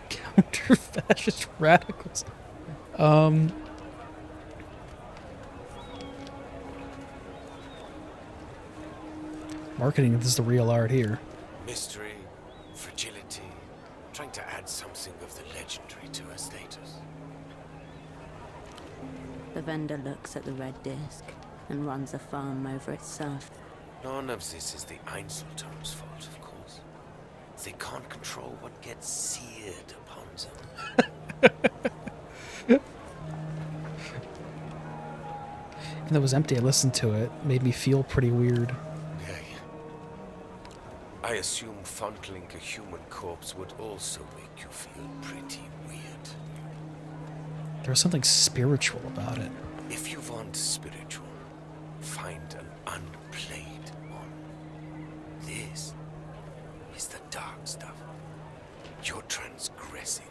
counter-fascist radicals. Marketing is the real art here. Mystery, fragility, trying to add something of the legendary to her status. The vendor looks at the red disc and runs a thumb over its surface. None of this is the Einzeltone's fault, of course. They can't control what gets seared upon them. Even though it was empty, I listened to it. It made me feel pretty weird. Yeah. I assume fondling a human corpse would also make you feel pretty weird. There's something spiritual about it. If you want spiritual, find an unplayed one. This is the dark stuff. You're transgressing.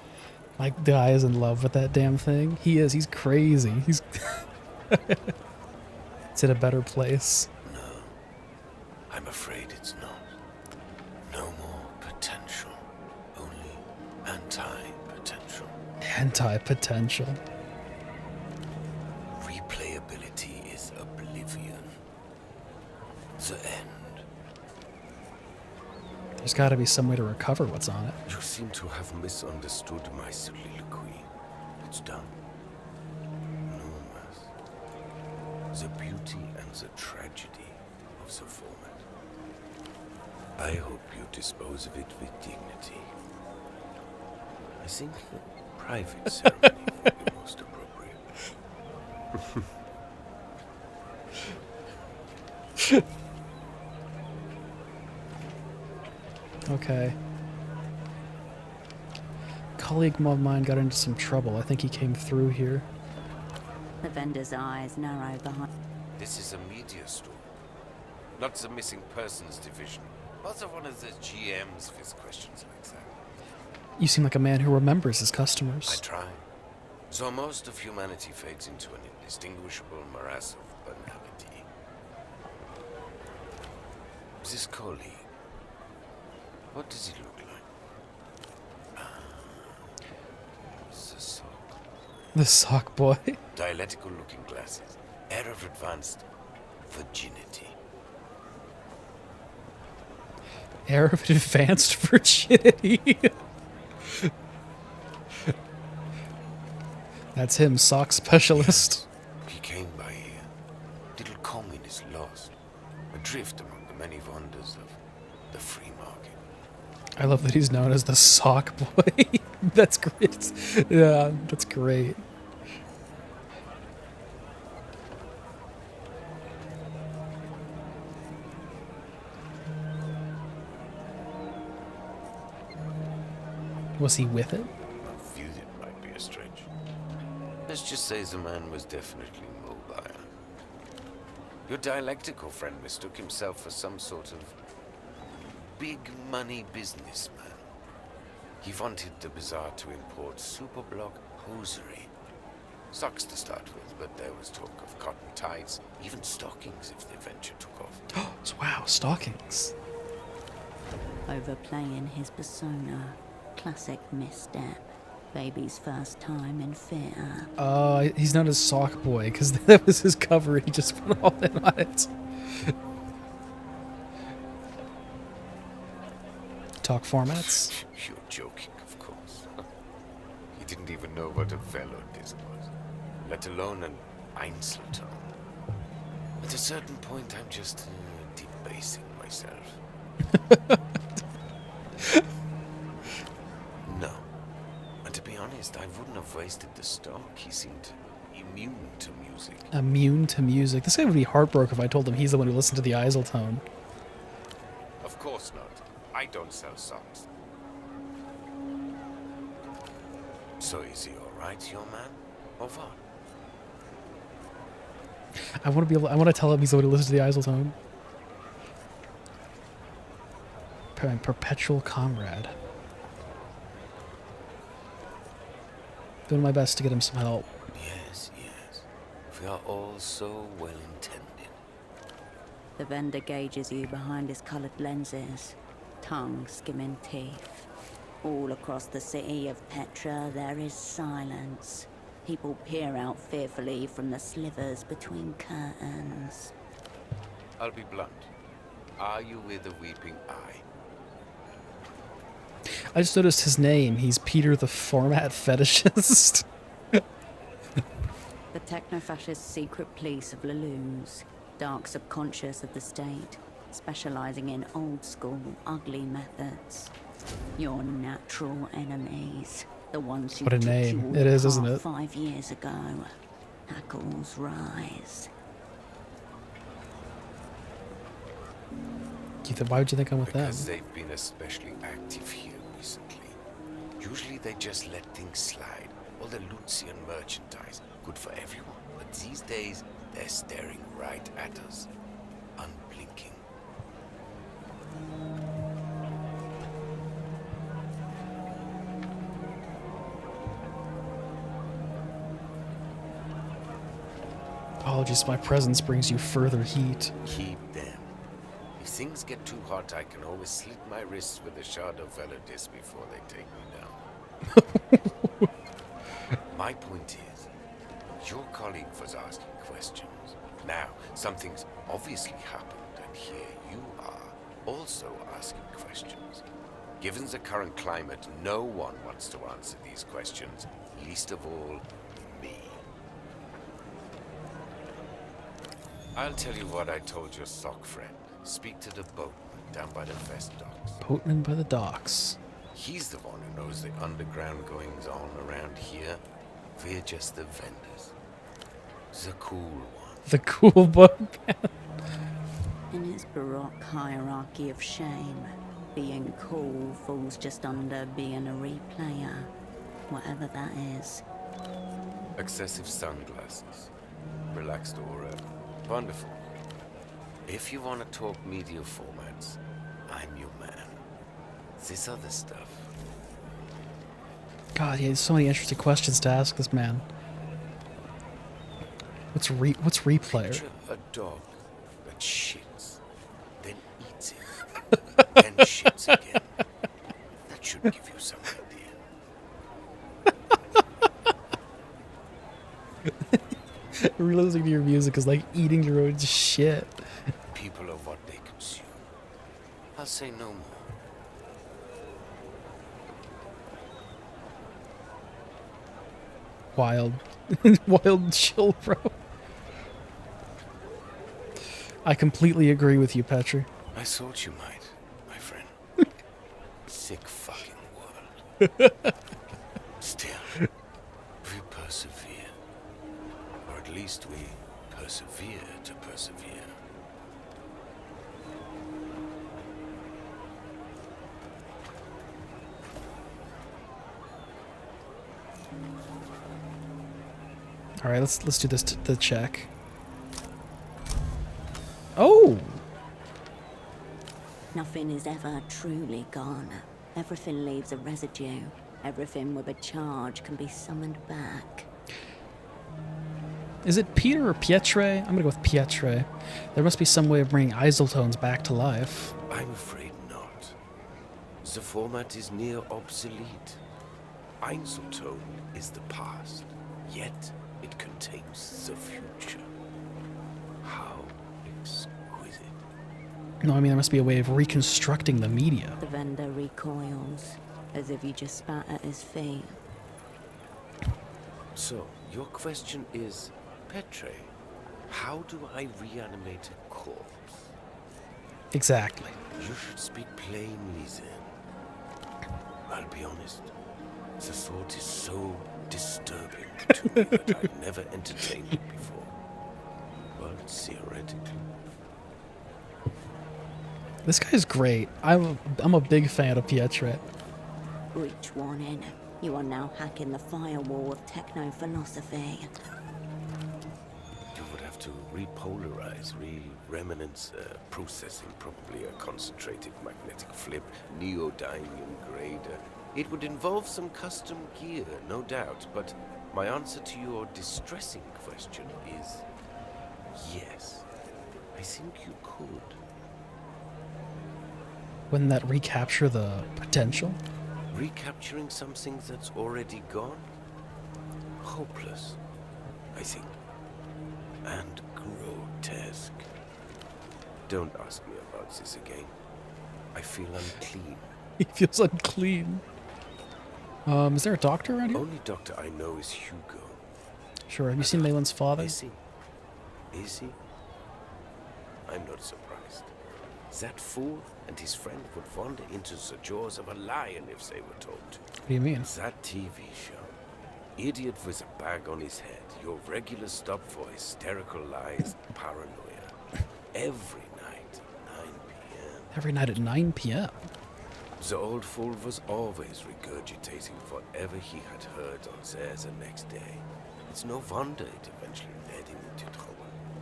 Like, the guy is in love with that damn thing. He is. He's crazy. He's... It's in a better place. No, I'm afraid it's not. No more potential. Only anti-potential. Anti-potential. Replayability is oblivion. The end. There's got to be some way to recover what's on it. You seem to have misunderstood my soliloquy. It's done. No, Mass. the beauty and the tragedy of the format. I hope you dispose of it with dignity. I think the private ceremony would be most appropriate. Okay. Colleague of mine got into some trouble. I think he came through here. The vendor's eyes narrow behind. This is a media store, not the missing persons division. Also one of the GMs with questions like that. You seem like a man who remembers his I customers. try. So most of humanity fades into an indistinguishable morass of banality. This colleague, what does he look like? The sock. The sock boy. Dialectical looking glasses. Air of advanced virginity. Air of advanced virginity. That's him, sock specialist. He came by here. Little common is lost. Adrift among the many wonders of the free market. I love that he's known as the sock boy. That's great. Yeah, that's great. Was he with it? Viewed it might be a stretch. Let's just say the man was definitely mobile. Your dialectical friend mistook himself for some sort of big money businessman. He wanted the bazaar to import superblock hosiery. Socks to start with, but there was talk of cotton ties, even stockings if the venture took off. Wow, stockings. Overplaying his persona. Classic misstep. Baby's first time in theatre. He's known as Sock Boy because that was his cover. He just put all in on it. Talk formats. You're joking, of course. He didn't even know what a velodisc was, let alone an Einzelton. At a certain point, I'm just debasing myself. No. And to be honest, I wouldn't have wasted the stock. He seemed immune to music. Immune to music. This guy would be heartbroken if I told him he's the one who listened to the Eiseltone. Of course not. I don't sell songs. So is he alright, your man? Or what? I want to tell him he's the one who listens to the Eiseltone. Perpetual comrade. Doing my best to get him some help. Yes, yes. We are all so well intended. The vendor gauges you behind his coloured lenses. Tongue skimming teeth. All across the city of Petra there is silence. People peer out fearfully from the slivers between curtains. I'll be blunt. Are you with a weeping eye? I just noticed his name. He's Peter the Format Fetishist. The techno-fascist secret police of Lelou's, dark subconscious of the state, specializing in old-school, ugly methods. Your natural enemies, the ones who What a took name you it is, all isn't apart it? 5 years ago. Hackles rise. Why would you think I'm with them? Because they've been especially active here recently. Usually they just let things slide. All the Lucian merchandise, good for everyone. But these days, they're staring right at us, unblinking. Apologies, my presence brings you further heat. Keep them. If things get too hot, I can always slit my wrists with a shard of velodisc before they take me down. My point is, your colleague was asking questions. Now, something's obviously happened, and here you are, also asking questions. Given the current climate, no one wants to answer these questions, least of all, me. I'll tell you what I told your sock friend. Speak to the boatman down by the Vest docks. Boatman by the docks. He's the one who knows the underground goings on around here. We're just the vendors. The cool one. The cool boatman. In its baroque hierarchy of shame, being cool falls just under being a replayer, whatever that is. Excessive sunglasses. Relaxed aura. Wonderful. If you want to talk media formats, I'm your man. This other stuff. God, he has so many interesting questions to ask this man. What's replayer? Picture a dog that shits, then eats it, then shits again. That should give you some idea. Re-listening to your music is like eating your own shit. People are what they consume. I'll say no more. Wild. Wild chill, bro. I completely agree with you, Petri. I thought you might, my friend. Sick fucking world. Still, we persevere. Or at least we persevere to persevere. All right, let's do this the check. Oh, Nothing is ever truly gone. Everything leaves a residue. Everything with a charge can be summoned back. is it Peter or Pietre? I'm gonna go with Pietre. There must be some way of bringing isotones back to life. I'm afraid not. The format is near obsolete. Einzeltone is the past, yet it contains the future. How exquisite. No, I mean there must be a way of reconstructing the media. The vendor recoils, as if you just spat at his feet. So, your question is, Petre, how do I reanimate a corpse? Exactly. You should speak plainly then. I'll be honest. The thought is so disturbing to me that I've never entertained it before. But theoretically. This guy's great. I'm a big fan of Pietre. Breach warning. You are now hacking the firewall of techno-philosophy. You would have to repolarize, re-remnants processing, probably a concentrated magnetic flip, neodymium grader. It would involve some custom gear, no doubt, but my answer to your distressing question is yes. I think you could. Wouldn't that recapture the potential? Recapturing something that's already gone? Hopeless, I think. And grotesque. Don't ask me about this again. I feel unclean. He feels unclean. Is there a doctor around here? Only doctor I know is Hugo. Sure. Have you seen Laylan's father? Is he? Is he? I'm not surprised. That fool and his friend would wander into the jaws of a lion if they were told to. What do you mean? That TV show. Idiot with a bag on his head. Your regular stop for hysterical lies and paranoia. Every night, 9 p.m. Every night at 9 p.m. The old fool was always regurgitating whatever he had heard on there the next day. It's no wonder it eventually led him into trouble.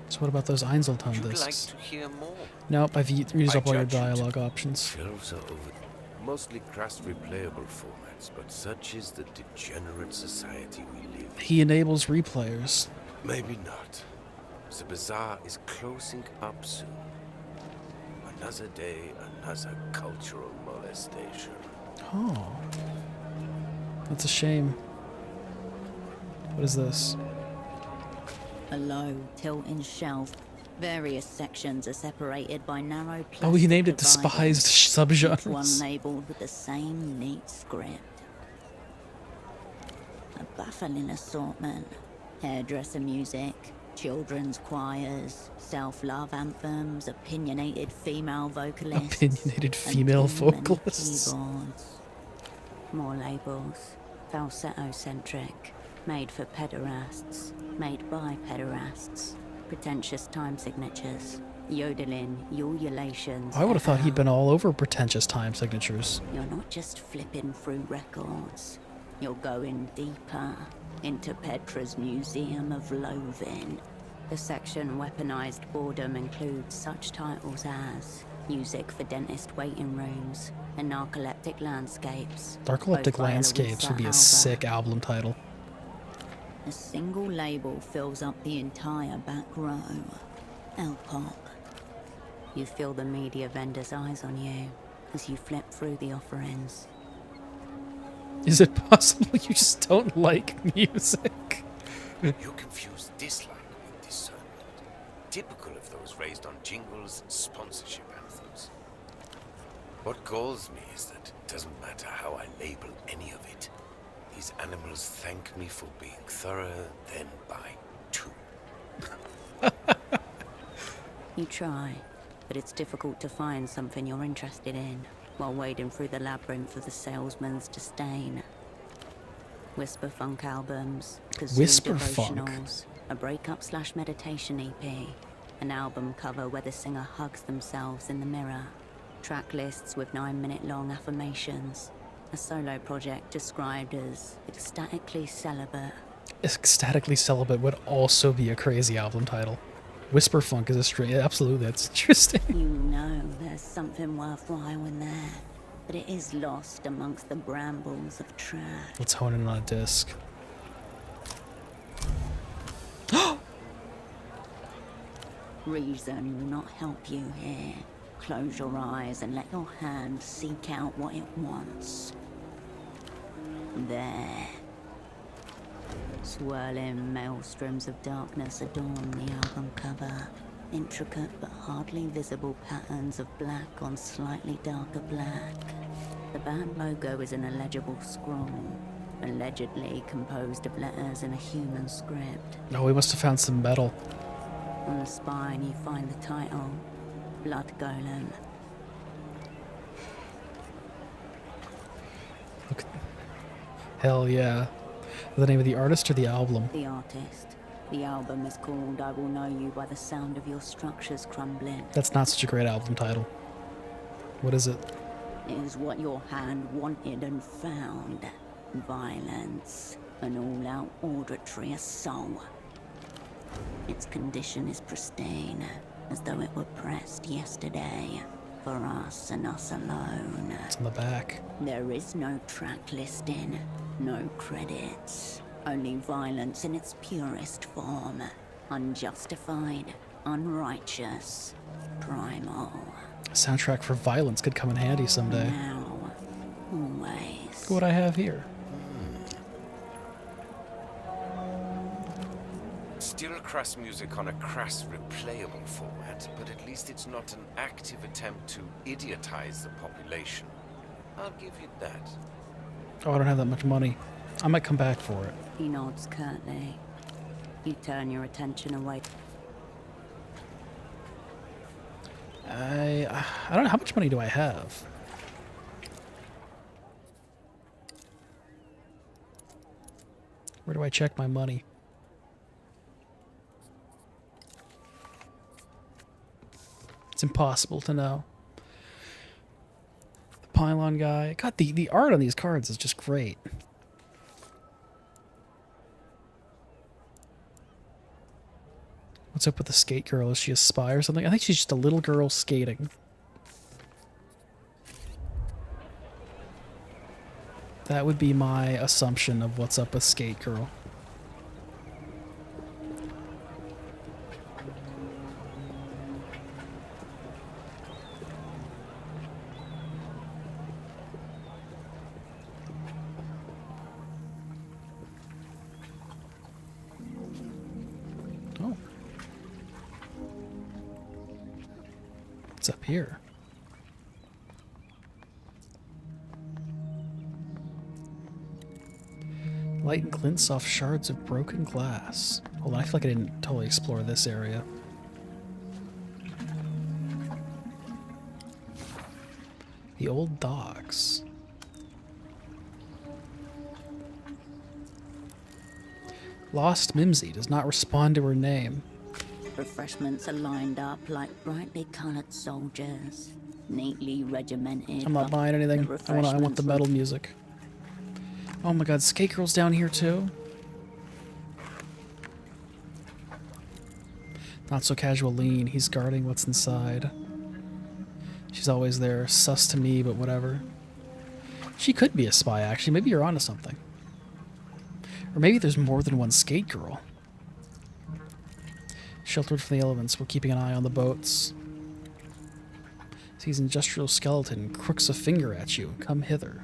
So what about those Einzelton You'd discs? like to hear more? Nope, I've used up all your judge you to dialogue options. Shelves are over. Mostly crass replayable formats, but such is the degenerate society we live in. He enables replayers. Maybe not. The bazaar is closing up soon. Another day, another cultural molestation. Oh. That's a shame. What is this? A low, tilting shelf. Various sections are separated by narrow plastic Oh, he named it dividers, despised each one subgenres. labeled with the same neat script. A baffling assortment. Hairdresser music, Children's choirs, self-love anthems, opinionated female vocalists. Opinionated female vocalists. Keyboards. More labels. Falsetto-centric. Made for pederasts. Made by pederasts. Pretentious time signatures. Yodeling, ululations. I would have thought he'd been all over pretentious time signatures. You're not just flipping through records. You're going deeper into Petra's Museum of Loathing. The section Weaponized Boredom includes such titles as Music for Dentist Waiting Rooms and Narcoleptic Landscapes. Narcoleptic both by Landscapes would be a Alba. sick album title. A single label fills up the entire back row. L-Pop. You feel the media vendor's eyes on you as you flip through the offerings. Is it possible you just don't like music? You confuse dislike with discernment. Typical of those raised on jingles and sponsorship anthems. What galls me is that it doesn't matter how I label any of it. These animals thank me for being thorough, then buy two. You try, but it's difficult to find something you're interested in while wading through the labyrinth of the salesman's disdain. Whisper Funk albums, kazoo Whisper Funk. devotionals, a breakup/meditation EP, an album cover where the singer hugs themselves in the mirror, track lists with 9-minute-long affirmations, a solo project described as ecstatically celibate. Ecstatically Celibate would also be a crazy album title. Whisper Funk is a straight... Absolutely, that's interesting. You know there's something worthwhile in there, but it is lost amongst the brambles of trash. Let's hone in on a disc. Reason will not help you here. Close your eyes and let your hand seek out what it wants. There. Swirling maelstroms of darkness adorn the album cover. Intricate but hardly visible patterns of black on slightly darker black. The band logo is an illegible scroll, allegedly composed of letters in a human script. Oh, we must have found some metal. On the spine you find the title, Blood Golem. Look. Hell yeah. The name of the artist or the album? The artist. The album is called I Will Know You by the Sound of Your Structures Crumbling. That's not such a great album title. What is it? It is what your hand wanted and found. Violence. An all-out auditory assault. Its condition is pristine, as though it were pressed yesterday. For us and us alone. It's on the back. There is no track listing, no credits. Only violence in its purest form. Unjustified, unrighteous, primal. A soundtrack for Violence could come in handy someday. Now, always. Look what I have here. Still crass music on a crass replayable format, but at least it's not an active attempt to idiotize the population. I'll give you that. Oh, I don't have that much money. I might come back for it. He nods curtly. You turn your attention away. I don't know. How much money do I have? Where do I check my money? It's impossible to know. The pylon guy. God, the art on these cards is just great. What's up with the skate girl? Is she a spy or something? I think she's just a little girl skating. That would be my assumption of what's up with Skate Girl. Oh. What's up here? Light glints off shards of broken glass. Hold on, I feel like I didn't totally explore this area. The old dogs. Lost Mimsy does not respond to her name. Refreshments are lined up like brightly colored soldiers, neatly regimented. I'm not buying anything. I want the metal music. Oh my god, Skate Girl's down here too? Not so casual lean. He's guarding what's inside. She's always there. Sus to me, but whatever. She could be a spy, actually. Maybe you're onto something. Or maybe there's more than one Skate Girl. Sheltered from the elements, we're keeping an eye on the boats. Sees industrial skeleton, crooks a finger at you. Come hither.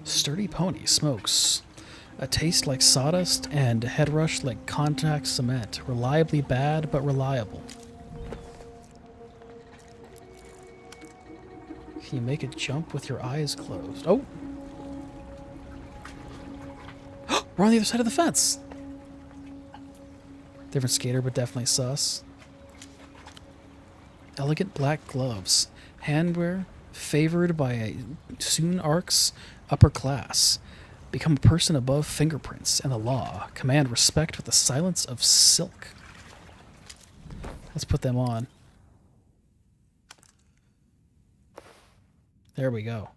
Sturdy pony smokes. A taste like sawdust and head rush like contact cement. Reliably bad, but reliable. Can you make a jump with your eyes closed? Oh! We're on the other side of the fence! Different skater, but definitely sus. Elegant black gloves. Handwear favored by a soon arcs upper class. Become a person above fingerprints and the law. Command respect with the silence of silk. Let's put them on. There we go.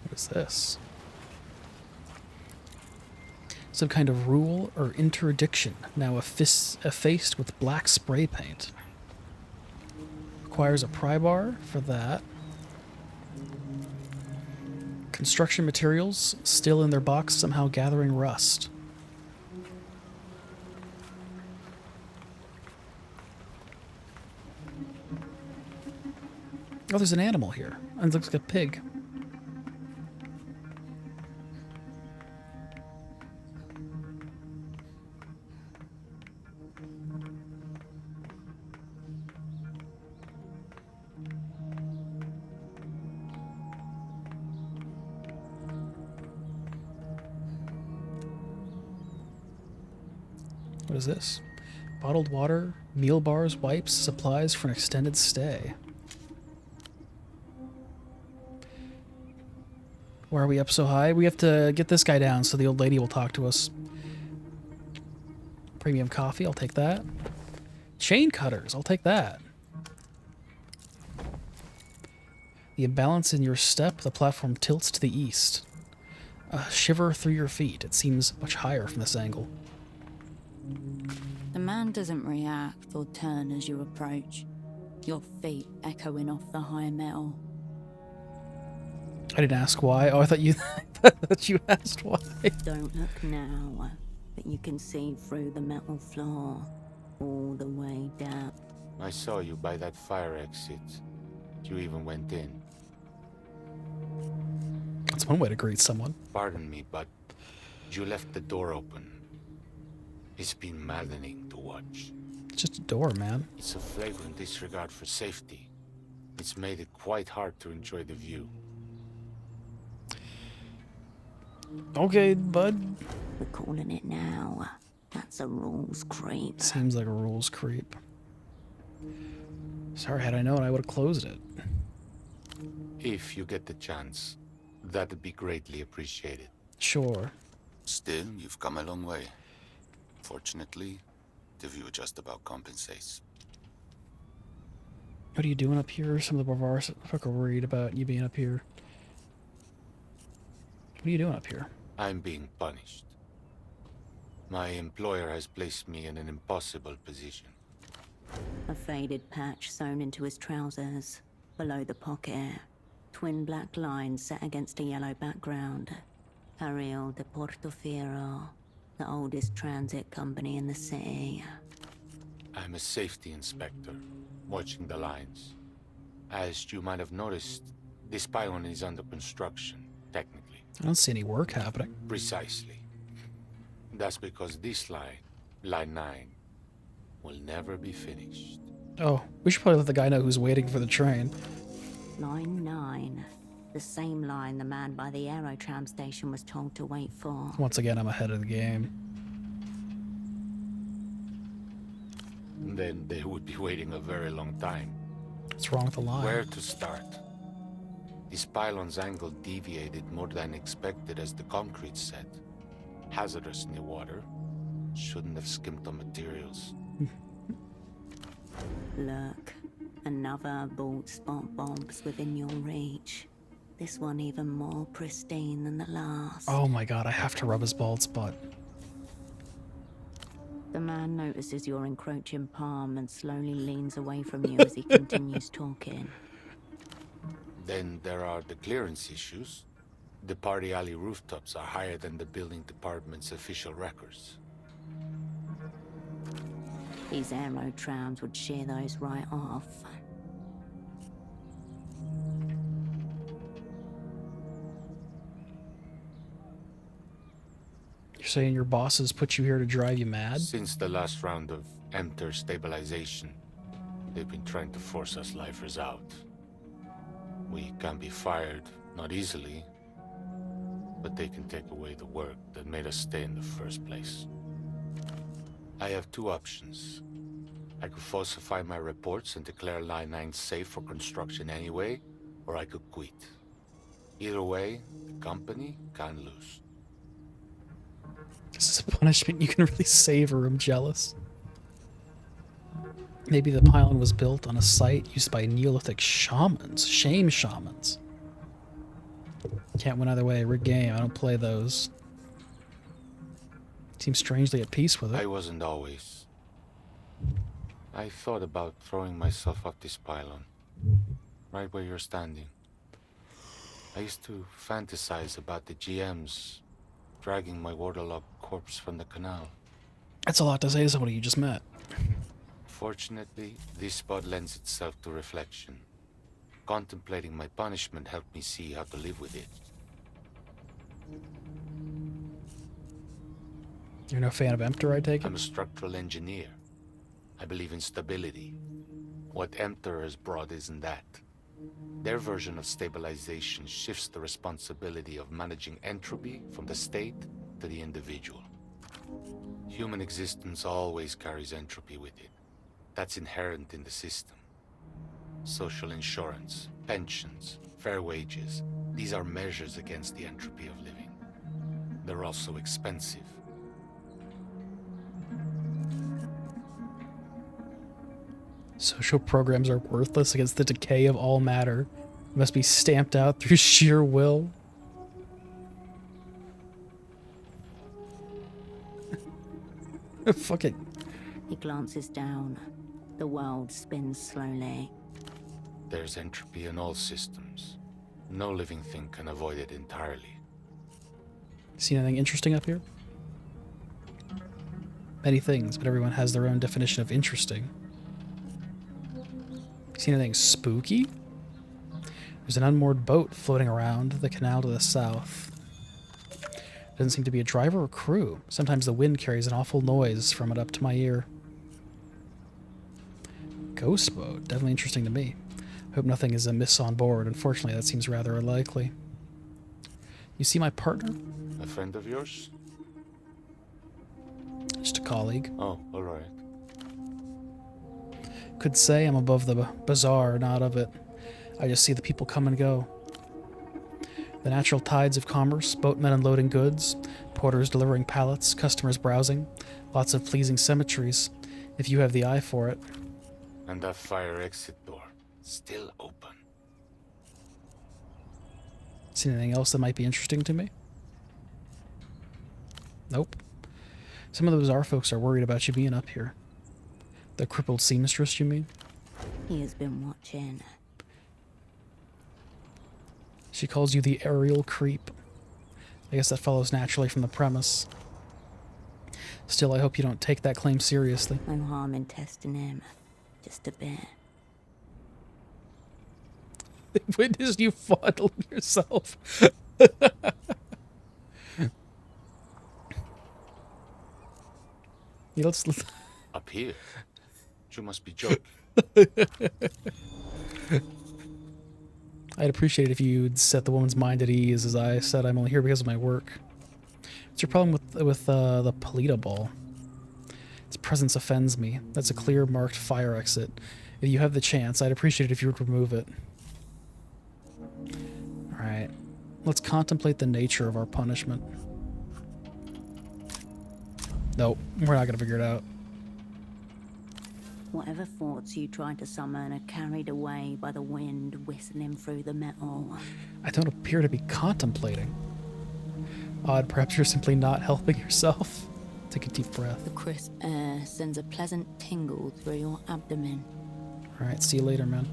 What is this? Some kind of rule or interdiction, now effaced with black spray paint. Requires a pry bar for that. Construction materials, still in their box, somehow gathering rust. Oh, there's an animal here. It looks like a pig. What is this? Bottled water, meal bars, wipes, supplies for an extended stay. Why are we up so high? We have to get this guy down so the old lady will talk to us. Premium coffee, I'll take that. Chain cutters, I'll take that. The imbalance in your step, the platform tilts to the east. A shiver through your feet. It seems much higher from this angle. The man doesn't react or turn as you approach, your feet echoing off the high metal. I didn't ask why. Oh, I thought you that you asked why. Don't look now, but you can see through the metal floor, all the way down. I saw you by that fire exit. You even went in. That's one way to greet someone. Pardon me, but you left the door open. It's been maddening to watch. It's just a door, man. It's a flagrant disregard for safety. It's made it quite hard to enjoy the view. Okay, bud. We're calling it now. That's a rules creep. Seems like a rules creep. Sorry, had I known, I would have closed it. If you get the chance, that'd be greatly appreciated. Sure. Still, you've come a long way. Fortunately, the view just about compensates. What are you doing up here? Some of the barbarians are worried about you being up here. What are you doing up here? I'm being punished. My employer has placed me in an impossible position. A faded patch sewn into his trousers. Below the pocket, twin black lines set against a yellow background. Carril de Portofino, the oldest transit company in the city. I'm a safety inspector, watching the lines. As you might have noticed, this pylon is under construction, technically. I don't see any work happening. Precisely. That's because this line, Line 9, will never be finished. Oh, we should probably let the guy know who's waiting for the train. Line 9. The same line the man by the aerotram station was told to wait for. Once again, I'm ahead of the game. Then they would be waiting a very long time. What's wrong with the line? Where to start? This pylon's angle deviated more than expected as the concrete set. Hazardous near water. Shouldn't have skimped on materials. Look, another bald spot bombs within your reach. This one even more pristine than the last. Oh my god, I have to rub his bald spot. The man notices your encroaching palm and slowly leans away from you as he continues talking. Then there are the clearance issues. The party alley rooftops are higher than the building department's official records. These aerotrams would shear those right off. You're saying your bosses put you here to drive you mad? Since the last round of Emter stabilization, they've been trying to force us lifers out. We can be fired, not easily, but they can take away the work that made us stay in the first place. I have two options. I could falsify my reports and declare Line 9 safe for construction anyway, or I could quit. Either way, the company can lose. This is a punishment you can really savor. I'm jealous. Maybe the pylon was built on a site used by Neolithic shamans. Shame shamans. Can't win either way. Rig game. I don't play those. Seems strangely at peace with it. I wasn't always. I thought about throwing myself off this pylon. Right where you're standing. I used to fantasize about the GMs dragging my waterlogged corpse from the canal. That's a lot to say to somebody you just met. Fortunately, this spot lends itself to reflection. Contemplating my punishment helped me see how to live with it. You're no fan of Emter, I take it? I'm a structural engineer. I believe in stability. What Emter has brought isn't that. Their version of stabilization shifts the responsibility of managing entropy from the state to the individual. Human existence always carries entropy with it. That's inherent in the system. Social insurance, pensions, fair wages, these are measures against the entropy of living. They're also expensive. Social programs are worthless against the decay of all matter. They must be stamped out through sheer will. Fuck it. He glances down. The world spins slowly. There's entropy in all systems. No living thing can avoid it entirely. See anything interesting up here? Many things, but everyone has their own definition of interesting. See anything spooky? There's an unmoored boat floating around the canal to the south. Doesn't seem to be a driver or crew. Sometimes the wind carries an awful noise from it up to my ear. Ghost boat. Definitely interesting to me. Hope nothing is amiss on board. Unfortunately, that seems rather unlikely. You see my partner? A friend of yours? Just a colleague. Oh, all right. Could say I'm above the bazaar, not of it. I just see the people come and go. The natural tides of commerce, boatmen unloading goods, porters delivering pallets, customers browsing, lots of pleasing symmetries, if you have the eye for it. And that fire exit door, still open. See anything else that might be interesting to me? Nope. Some of the bazaar folks are worried about you being up here. The crippled seamstress, you mean? He has been watching. She calls you the aerial creep. I guess that follows naturally from the premise. Still, I hope you don't take that claim seriously. No harm in testing him. Just a bit. Witnessed you fondle yourself. Yeah, let's Up here? You must be joking. I'd appreciate it if you'd set the woman's mind at ease. As I said, I'm only here because of my work. What's your problem with the Polito ball? Its presence offends me. That's a clear marked fire exit. If you have the chance, I'd appreciate it if you would remove it. Alright. Let's contemplate the nature of our punishment. Nope, we're not gonna figure it out. Whatever thoughts you tried to summon are carried away by the wind whistling through the metal. I don't appear to be contemplating. Odd, perhaps you're simply not helping yourself. Take a deep breath. The crisp air sends a pleasant tingle through your abdomen. Alright, see you later, man.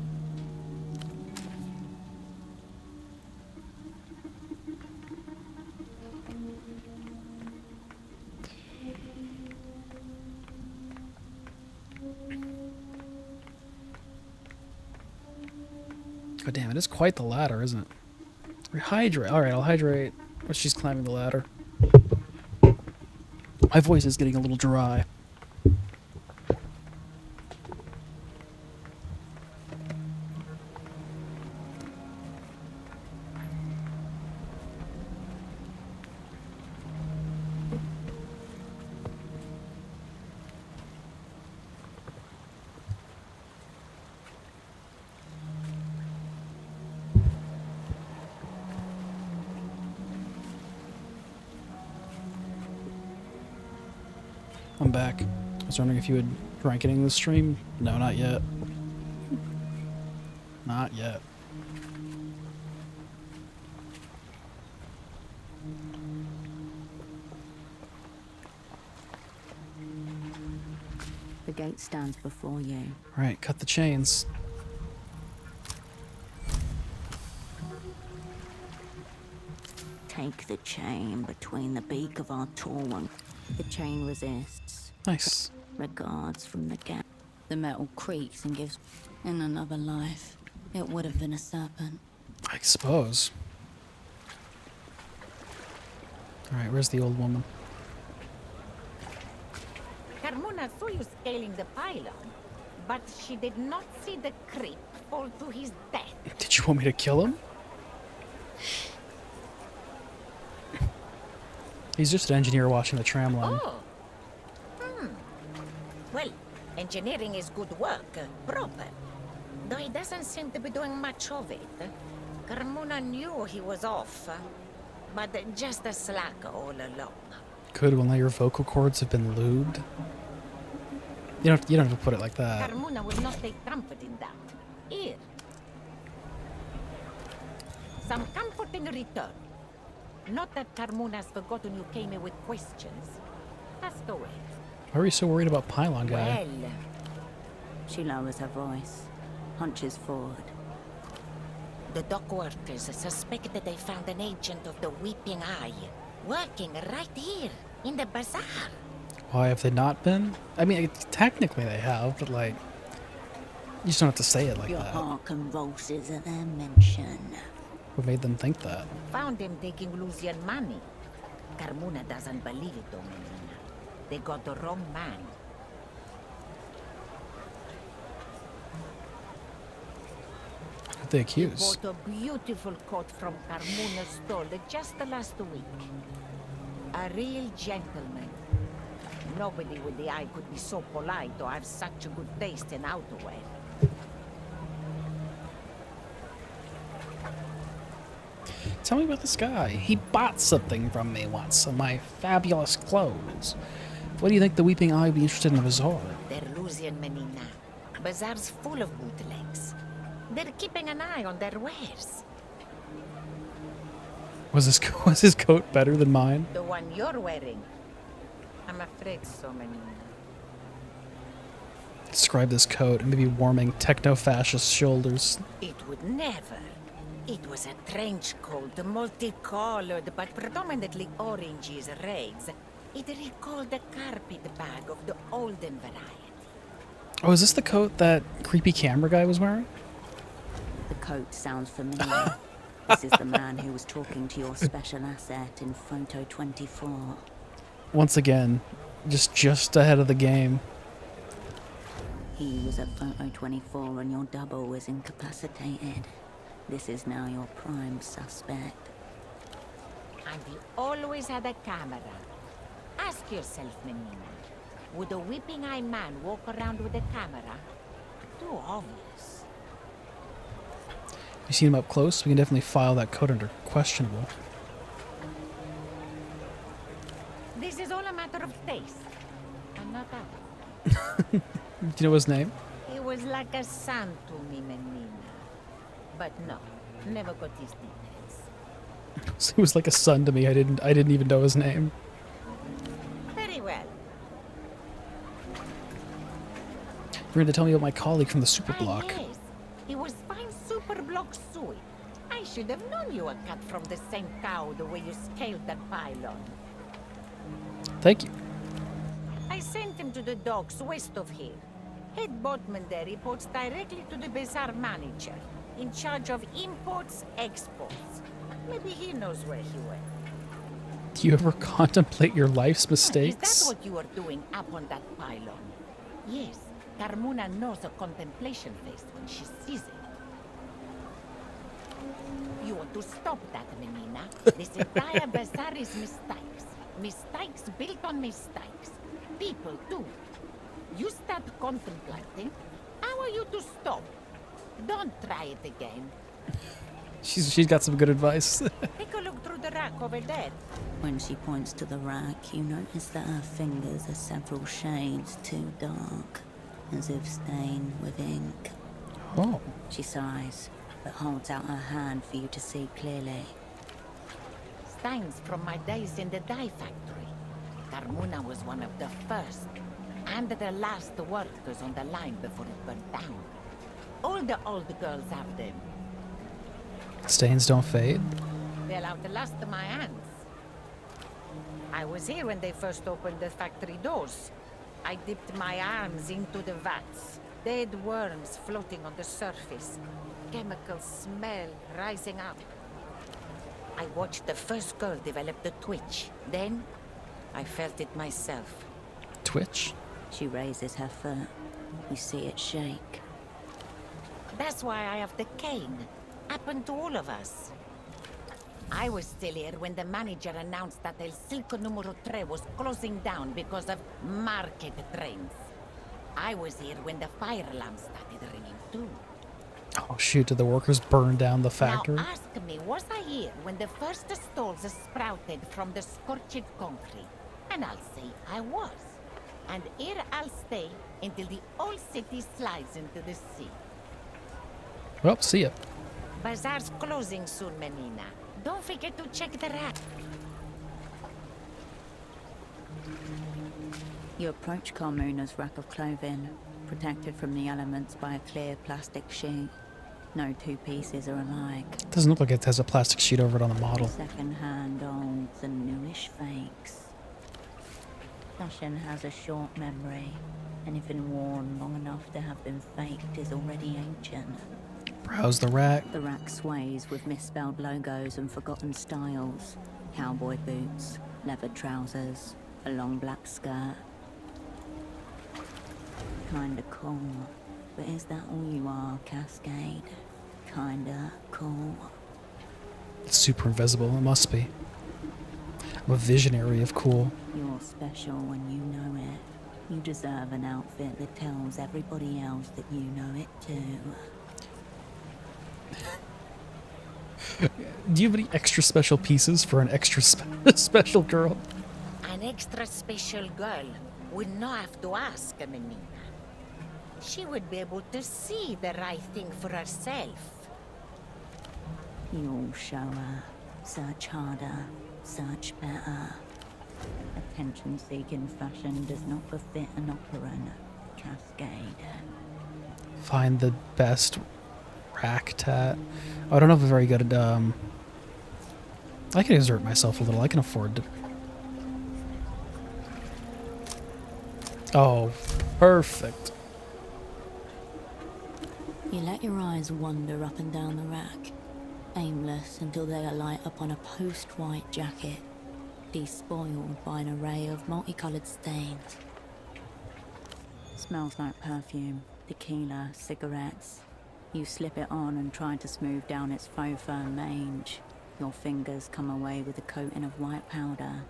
God damn, it is quite the ladder, isn't it? Rehydrate. Alright, I'll hydrate when she's climbing the ladder. My voice is getting a little dry. I'm back. I was wondering if you had drank anything in the stream. No, not yet. Not yet. The gate stands before you. Alright, cut the chains. Take the chain between the beak of our tall one. The chain resists. Nice. Regards from the gap. The metal creaks and gives. In another life, it would have been a serpent. I suppose. Alright, where's the old woman? Carmona saw you scaling the pylon, but she did not see the creep fall to his death. Did you want me to kill him? He's just an engineer watching the tram line. Oh. Well, engineering is good work, proper. Though he doesn't seem to be doing much of it. Carmona knew he was off, but just a slacker all along. Good, well now your vocal cords have been lubed. You don't have to put it like that. Carmona will not take comfort in that. Here. Some comfort in return. Not that Carmona's forgotten you came here with questions. Ask away. Why are you so worried about Pylon Guy? Well. She lowers her voice, hunches forward. The dock workers suspect that they found an agent of the Weeping Eye working right here in the bazaar. Why have they not been? I mean, technically they have, but like, you just don't have to say it like Your that. heart convulses at their mention. What made them think that? Found him taking Lucian money. Carmona doesn't believe it, Domenina. They got the wrong man. Who'd they accuse? Bought a beautiful coat from Carmona's stall just last week. A real gentleman. Nobody with the eye could be so polite or have such a good taste in outerwear. Tell me about this guy. He bought something from me once, of my fabulous clothes. What do you think the Weeping Eye would be interested in a bazaar? They're Lucian Menina. Bazaar's full of bootlegs. They're keeping an eye on their wares. Was his coat better than mine? The one you're wearing. I'm afraid so, Menina. Describe this coat and maybe warming techno-fascist shoulders. It would never. It was a trench coat, multicolored, but predominantly oranges, reds. It recalled the carpet bag of the olden variety. Oh, is this the coat that creepy camera guy was wearing? The coat sounds familiar. This is the man who was talking to your special asset in photo 24. Once again, Just ahead of the game. He was at photo 24 and your double was incapacitated. This is now your prime suspect. And he always had a camera. Ask yourself, Menina. Would a whipping eye man walk around with a camera? Too obvious. You see him up close, we can definitely file that code under questionable. This is all a matter of taste. And not that. Do you know his name? He was like a son to me, Menina. But no, never got his details. So he was like a son to me. I didn't even know his name. Very well. You're going to tell me about my colleague from the Superblock. Yes, he was fine Superblock suit. I should have known you were cut from the same cow the way you scaled that pylon. Thank you. I sent him to the docks west of here. Head boatman there reports directly to the bazaar manager, in charge of imports, exports. Maybe he knows where he went. Do you ever contemplate your life's mistakes? Is that what you are doing up on that pylon? Yes, Carmuna knows a contemplation face when she sees it. You want to stop that, Menina. This entire bazaar is mistakes. Mistakes built on mistakes. People, too. You start contemplating. How are you to stop? Don't try it again. She's got some good advice. Take a look through the rack over there. When she points to the rack, you notice that her fingers are several shades too dark, as if stained with ink. Oh. She sighs, but holds out her hand for you to see clearly. Stains from my days in the dye factory. Carmuna was one of the first and the last workers on the line before it burned down. All the old girls have them. Stains don't fade. They'll outlast my hands. I was here when they first opened the factory doors. I dipped my arms into the vats. Dead worms floating on the surface. Chemical smell rising up. I watched the first girl develop the twitch. Then, I felt it myself. Twitch? She raises her foot. You see it shake. That's why I have the cane. Happened to all of us. I was still here when the manager announced that El Circo Número 3 was closing down because of market trains. I was here when the fire alarm started ringing too. Oh shoot, did the workers burn down the factory? Now ask me, was I here when the first stalls sprouted from the scorched concrete? And I'll say I was. And here I'll stay until the old city slides into the sea. Well, see ya. Bazaar's closing soon, Menina. Don't forget to check the rack. You approach Carmuna's rack of clothing, protected from the elements by a clear plastic sheet. No two pieces are alike. It doesn't look like it has a plastic sheet over it on the model. Second-hand olds and newish fakes. Fashion has a short memory. Anything worn long enough to have been faked is already ancient. Browse the rack. The rack sways with misspelled logos and forgotten styles. Cowboy boots, leather trousers, a long black skirt. Kinda cool. But is that all you are, Cascade? Kinda cool. It's super invisible, it must be. I'm a visionary of cool. You're special when you know it. You deserve an outfit that tells everybody else that you know it too. Do you have any extra special pieces for an extra special girl? An extra special girl would not have to ask, Menina. She would be able to see the right thing for herself. You'll show her. Search harder. Search better. Attention-seeking fashion does not befit an operant, Cascade. Find the best rack tat. Oh, I don't have a very good, I can exert myself a little. I can afford to. Oh, perfect. You let your eyes wander up and down the rack, aimless until they alight upon a post-white jacket. despoiled by an array of multicolored stains. Smells like perfume, tequila, cigarettes. You slip it on and try to smooth down its faux fur mange. Your fingers come away with a coating of white powder.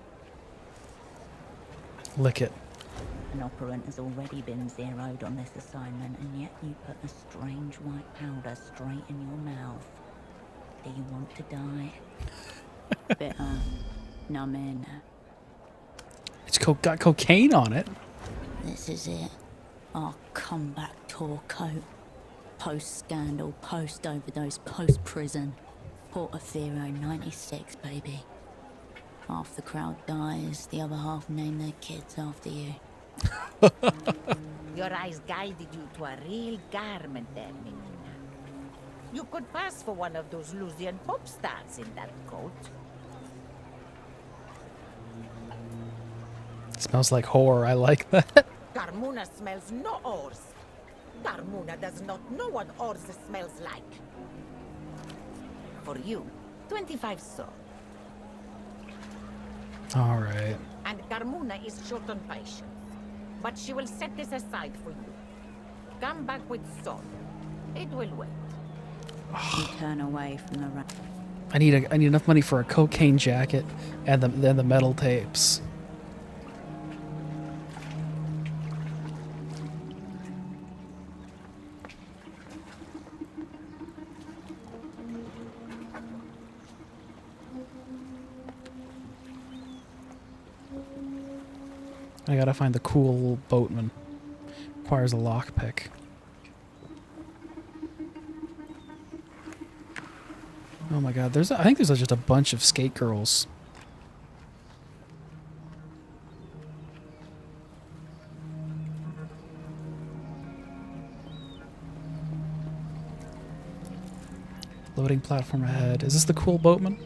Lick it. An operant has already been zeroed on this assignment, and yet you put a strange white powder straight in your mouth. Do you want to die? Bitter, numbing. It's got cocaine on it. This is it. Our comeback tour coat. Post-scandal, post-overdose, post-prison. Portofino 96, baby. Half the crowd dies, the other half name their kids after you. Your eyes guided you to a real garment there, Menina. You could pass for one of those Lusian pop stars in that coat. Smells like whore. I like that. Carmuna smells no ores. Carmuna does not know what ores smells like. For you, 25 sol. All right. And Carmuna is short on patience. But she will set this aside for you. Come back with sol. It will wait. You turn away from the rack. I need enough money for a cocaine jacket and the metal tapes. I gotta find the cool boatman. Requires a lockpick. Oh my god, I think there's just a bunch of skate girls. Loading platform ahead. Is this the cool boatman?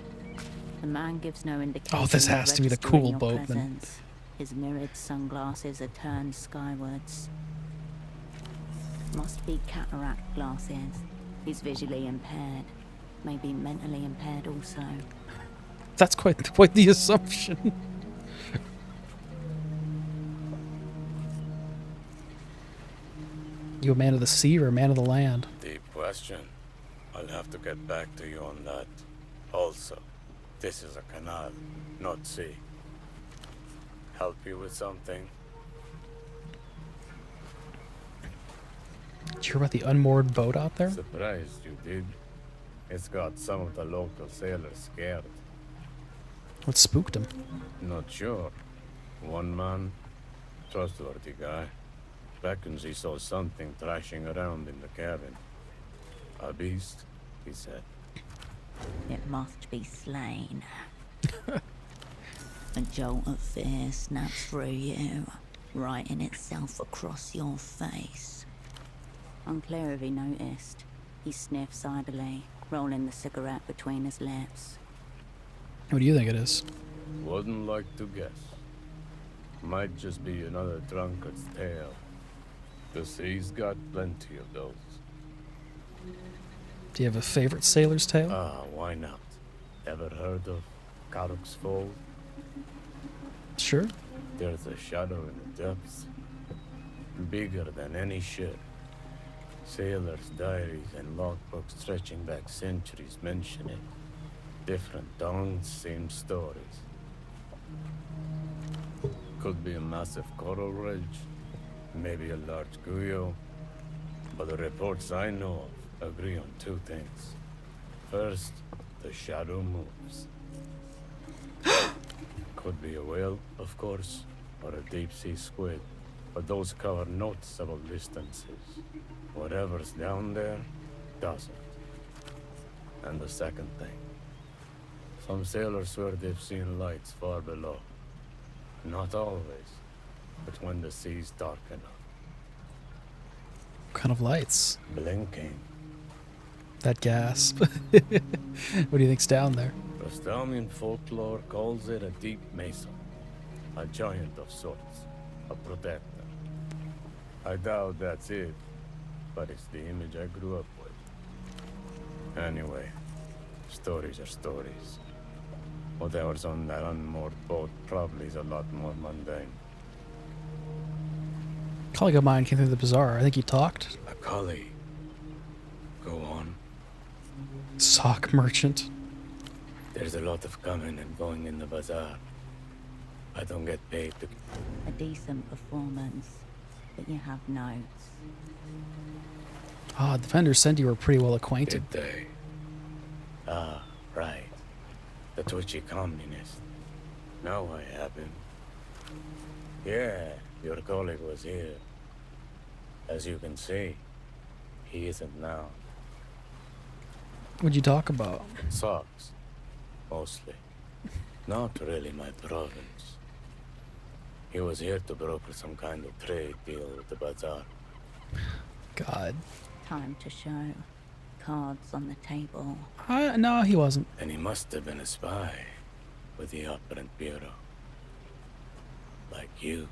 The man gives no indication. Oh, this has to be the cool boatman. Presence. His mirrored sunglasses are turned skywards. Must be cataract glasses. He's visually impaired. Maybe mentally impaired also. That's quite the assumption. You a man of the sea or a man of the land? Deep question. I'll have to get back to you on that. Also, this is a canal, not sea. Help you with something? Did you hear about the unmoored boat out there? Surprised you did. It's got some of the local sailors scared. What spooked him? Not sure. One man, trustworthy guy, reckons he saw something thrashing around in the cabin. A beast, he said. It must be slain. A jolt of fear snaps through you, writing itself across your face. Unclear if he noticed. He sniffs idly, rolling the cigarette between his lips. What do you think it is? Wouldn't like to guess. Might just be another drunkard's tale. The sea's got plenty of those. Do you have a favorite sailor's tale? Why not? Ever heard of Karuk's Fall? Sure. There's a shadow in the depths. Bigger than any ship. Sailors' diaries and logbooks stretching back centuries mention it. Different tongues, same stories. Could be a massive coral ridge, maybe a large guyo. But the reports I know of agree on two things. First, the shadow moves. Could be a whale, of course, or a deep-sea squid, but those cover noticeable distances. Whatever's down there, doesn't. And the second thing. Some sailors swear they've seen lights far below. Not always, but when the sea's dark enough. What kind of lights? Blinking. That gasp. What do you think's down there? Rastamian folklore calls it a deep mesa. A giant of sorts. A protector. I doubt that's it, but it's the image I grew up with. Anyway, stories are stories. Whatever's on that unmoored boat probably is a lot more mundane. A colleague of mine came through the bazaar. I think he talked. A colleague? Go on. Sock merchant. There's a lot of coming and going in the bazaar. I don't get paid to... A decent performance, but you have notes. Ah, the vendors said you were pretty well acquainted. Did they? Ah, right. The twitchy communist. Now I have him. Yeah, your colleague was here. As you can see, he isn't now. What'd you talk about? Socks. Mostly. Not really my province. He was here to broker some kind of trade deal with the bazaar. God. Time to show. Cards on the table. No, he wasn't. And he must have been a spy with the Operant Bureau. Like you.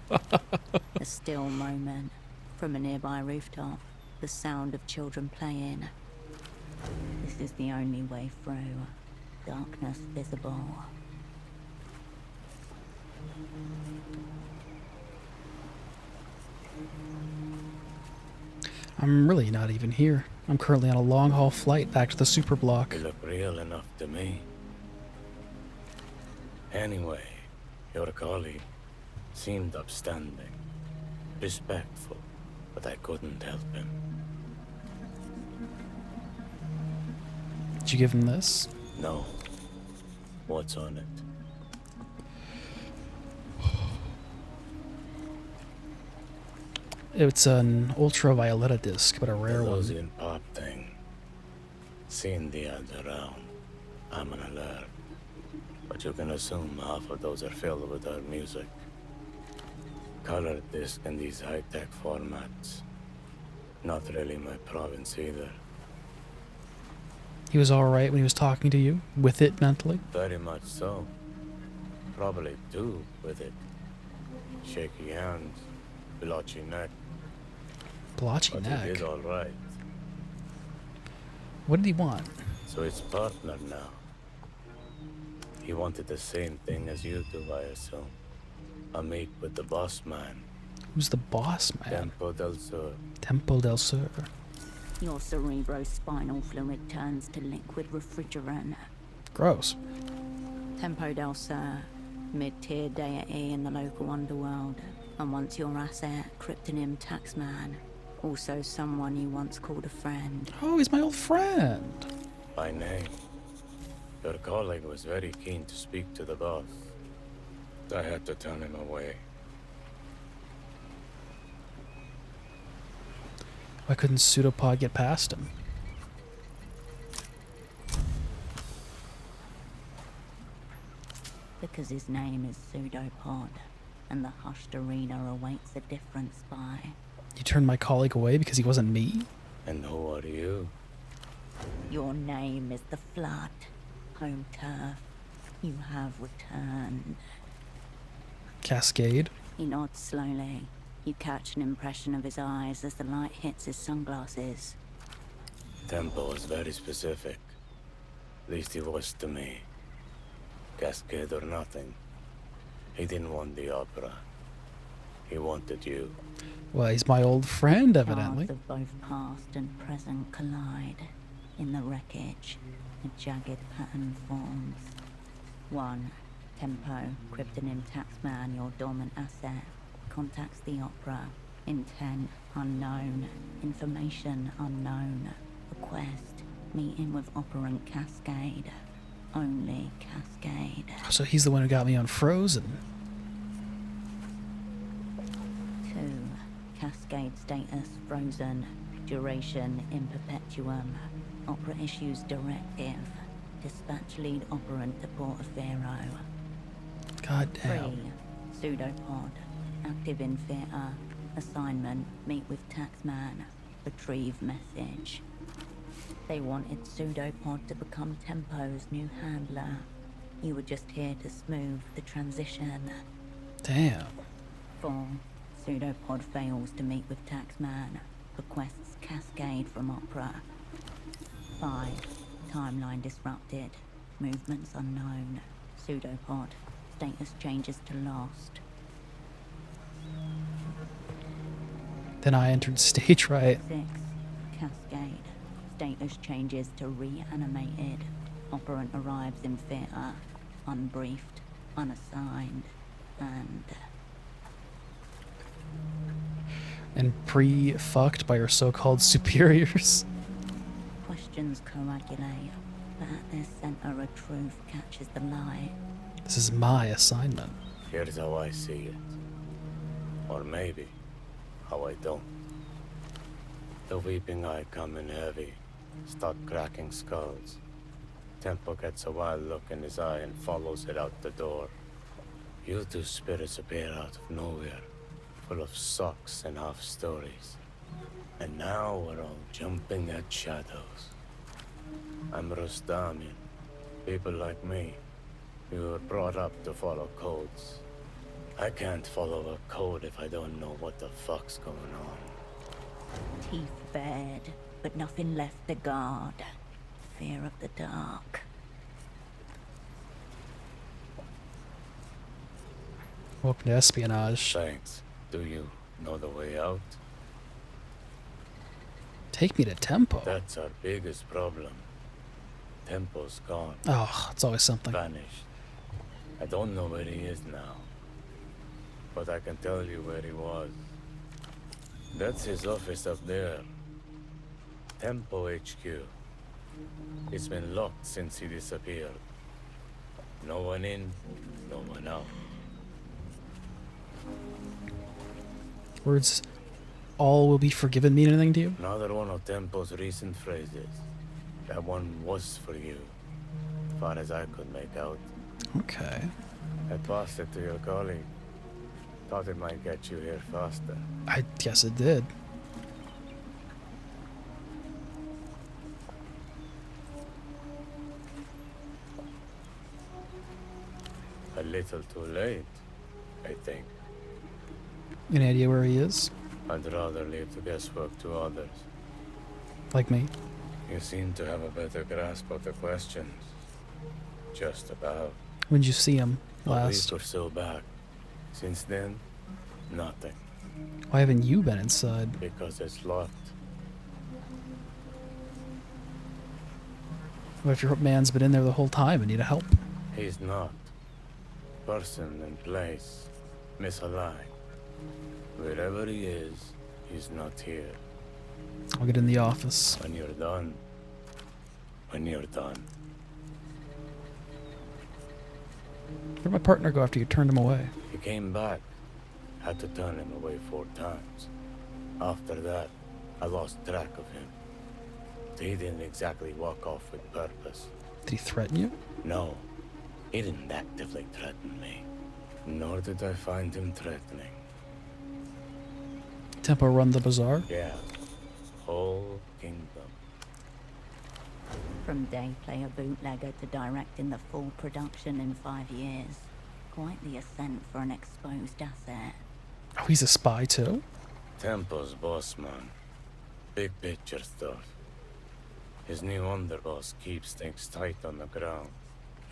A still moment. From a nearby rooftop, the sound of children playing. This is the only way through. Darkness visible. I'm really not even here. I'm currently on a long-haul flight back to the superblock. You look real enough to me. Anyway, your colleague seemed upstanding, respectful, but I couldn't help him. Did you give him this? No. What's on it? It's an ultravioletta disc, but a rare one. Illusion pop thing. Seen the ads around. I'm an alert. But you can assume half of those are filled with our music. Colored disc in these high-tech formats. Not really my province either. He was alright when he was talking to you? With it mentally? Very much so. Probably do with it. Shaky hands. Blotchy neck. Blotchy but neck? He did alright. What did he want? So it's partner now. He wanted the same thing as you do, I assume. A meet with the boss man. Who's the boss man? Tempo del Sur. Tempo del Sur. Your cerebrospinal fluid turns to liquid refrigerant. Gross. Tempo del Sur, mid-tier deity in the local underworld, and once your asset, Cryptonym Taxman, also someone you once called a friend. Oh, he's my old friend. By name. Your colleague was very keen to speak to the boss. I had to turn him away. Why couldn't Pseudopod get past him? Because his name is Pseudopod, and the hushed arena awaits a different spy. You turned my colleague away because he wasn't me? And who are you? Your name is the Flood. Home turf. You have returned. Cascade? He nods slowly. You catch an impression of his eyes as the light hits his sunglasses. Tempo was very specific. At least he was to me. Cascade or nothing. He didn't want the opera. He wanted you. Well, he's my old friend, evidently. Paths of both past and present collide. In the wreckage, a jagged pattern forms. 1. Tempo, Cryptonym Taxman, your dormant asset, contacts the opera. Intent unknown. Information unknown. Request, meeting with operant Cascade. Only Cascade. So he's the one who got me on Frozen. 2. Cascade status frozen. Duration in perpetuum. Opera issues directive. Dispatch lead operant to Portaferro. God damn. 3. Pseudopod. Active in theater. Assignment. Meet with Taxman. Retrieve message. They wanted Pseudopod to become Tempo's new handler. You were just here to smooth the transition. Damn. 4. Pseudopod fails to meet with Taxman. Requests Cascade from Opera. 5. Timeline disrupted. Movements unknown. Pseudopod. Status changes to lost. Then I entered stage right. 6. Cascade. Status changes to reanimated. Operant arrives in theatre. Unbriefed. Unassigned. And pre-fucked by your so-called superiors. Questions coagulate, but at their center a truth catches the light. This is my assignment. Here's how I see it. Or maybe, how I don't. The weeping eye come in heavy, start cracking skulls. Tempo gets a wild look in his eye and follows it out the door. You two spirits appear out of nowhere, full of socks and half stories. And now we're all jumping at shadows. I'm Rustamian. People like me, we were brought up to follow codes. I can't follow a code if I don't know what the fuck's going on. Teeth bared, but nothing left to guard. Fear of the dark. Welcome to espionage. Thanks. Do you know the way out? Take me to Tempo. That's our biggest problem. Tempo's gone. Oh, it's always something. Vanished. I don't know where he is now. But I can tell you where he was. That's his office up there. Tempo HQ. It's been locked since he disappeared. No one in, no one out. Words, all will be forgiven mean anything to you? Another one of Tempo's recent phrases. That one was for you. As far as I could make out. Okay. I passed it to your colleague. Thought it might get you here faster. I guess it did. A little too late, I think. Any idea where he is? I'd rather leave the guesswork to others. Like me? You seem to have a better grasp of the questions. Just about. When did you see him A last? week or so back. Since then, nothing. Why haven't you been inside? Because it's locked. What if your man's been in there the whole time and need help? He's not. Person and place misaligned. Wherever he is, he's not here. I'll get in the office. When you're done. When you're done. Where'd my partner go after you turned him away? He came back. Had to turn him away 4 times. After that, I lost track of him. He didn't exactly walk off with purpose. Did he threaten you? No. He didn't actively threaten me. Nor did I find him threatening. Tempo run the bazaar? Yeah. Whole kingdom. From day player bootlegger to directing the full production in 5 years. Quite the ascent for an exposed asset. Oh, he's a spy too? Tempo's boss man. Big picture stuff. His new underboss keeps things tight on the ground.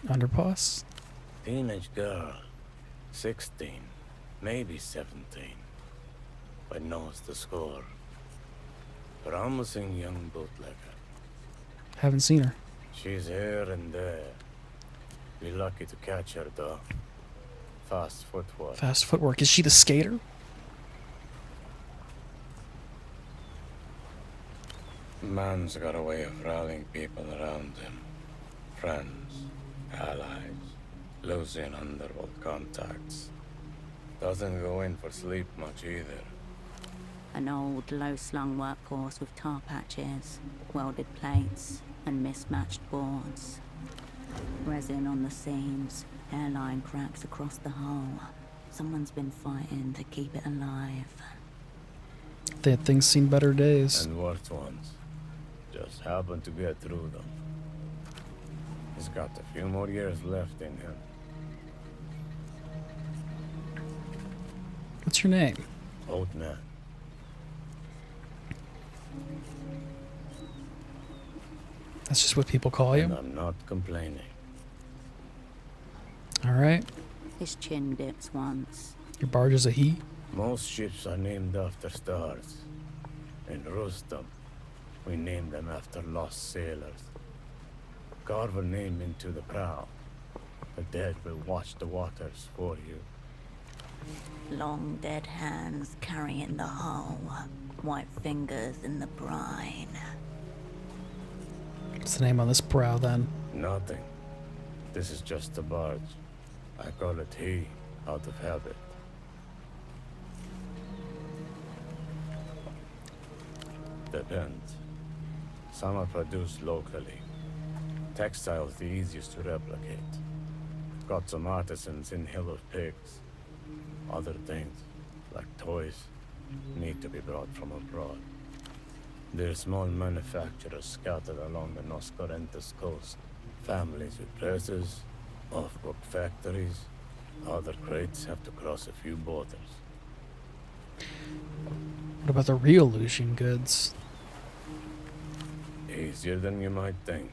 Underboss? Teenage girl. 16. Maybe 17. But knows the score. Promising young bootlegger. Haven't seen her. She's here and there. Be lucky to catch her though. Fast footwork. Fast footwork. Is she the skater? Man's got a way of rallying people around him. Friends, allies, losing underworld contacts. Doesn't go in for sleep much either. An old, low-slung workhorse with tar patches, welded plates, and mismatched boards. Resin on the seams, hairline cracks across the hull. Someone's been fighting to keep it alive. They had things seen better days. And worse ones. Just happened to get through them. He's got a few more years left in him. What's your name? Old man. That's just what people call you? And I'm not complaining. Alright. His chin dips once. Your barge is a he? Most ships are named after stars. In Rustam, we named them after lost sailors. Carve a name into the prow. The dead will watch the waters for you. Long dead hands carrying the hull. White fingers in the brine. What's the name on this brow then? Nothing. This is just a barge. I call it he, out of habit. Depends. Some are produced locally. Textiles the easiest to replicate. Got some artisans in Hill of Pigs. Other things, like toys, need to be brought from abroad. There are small manufacturers scattered along the Nos Corrientes coast. Families with presses, off-book factories. Other crates have to cross a few borders. What about the real Lucian goods? Easier than you might think.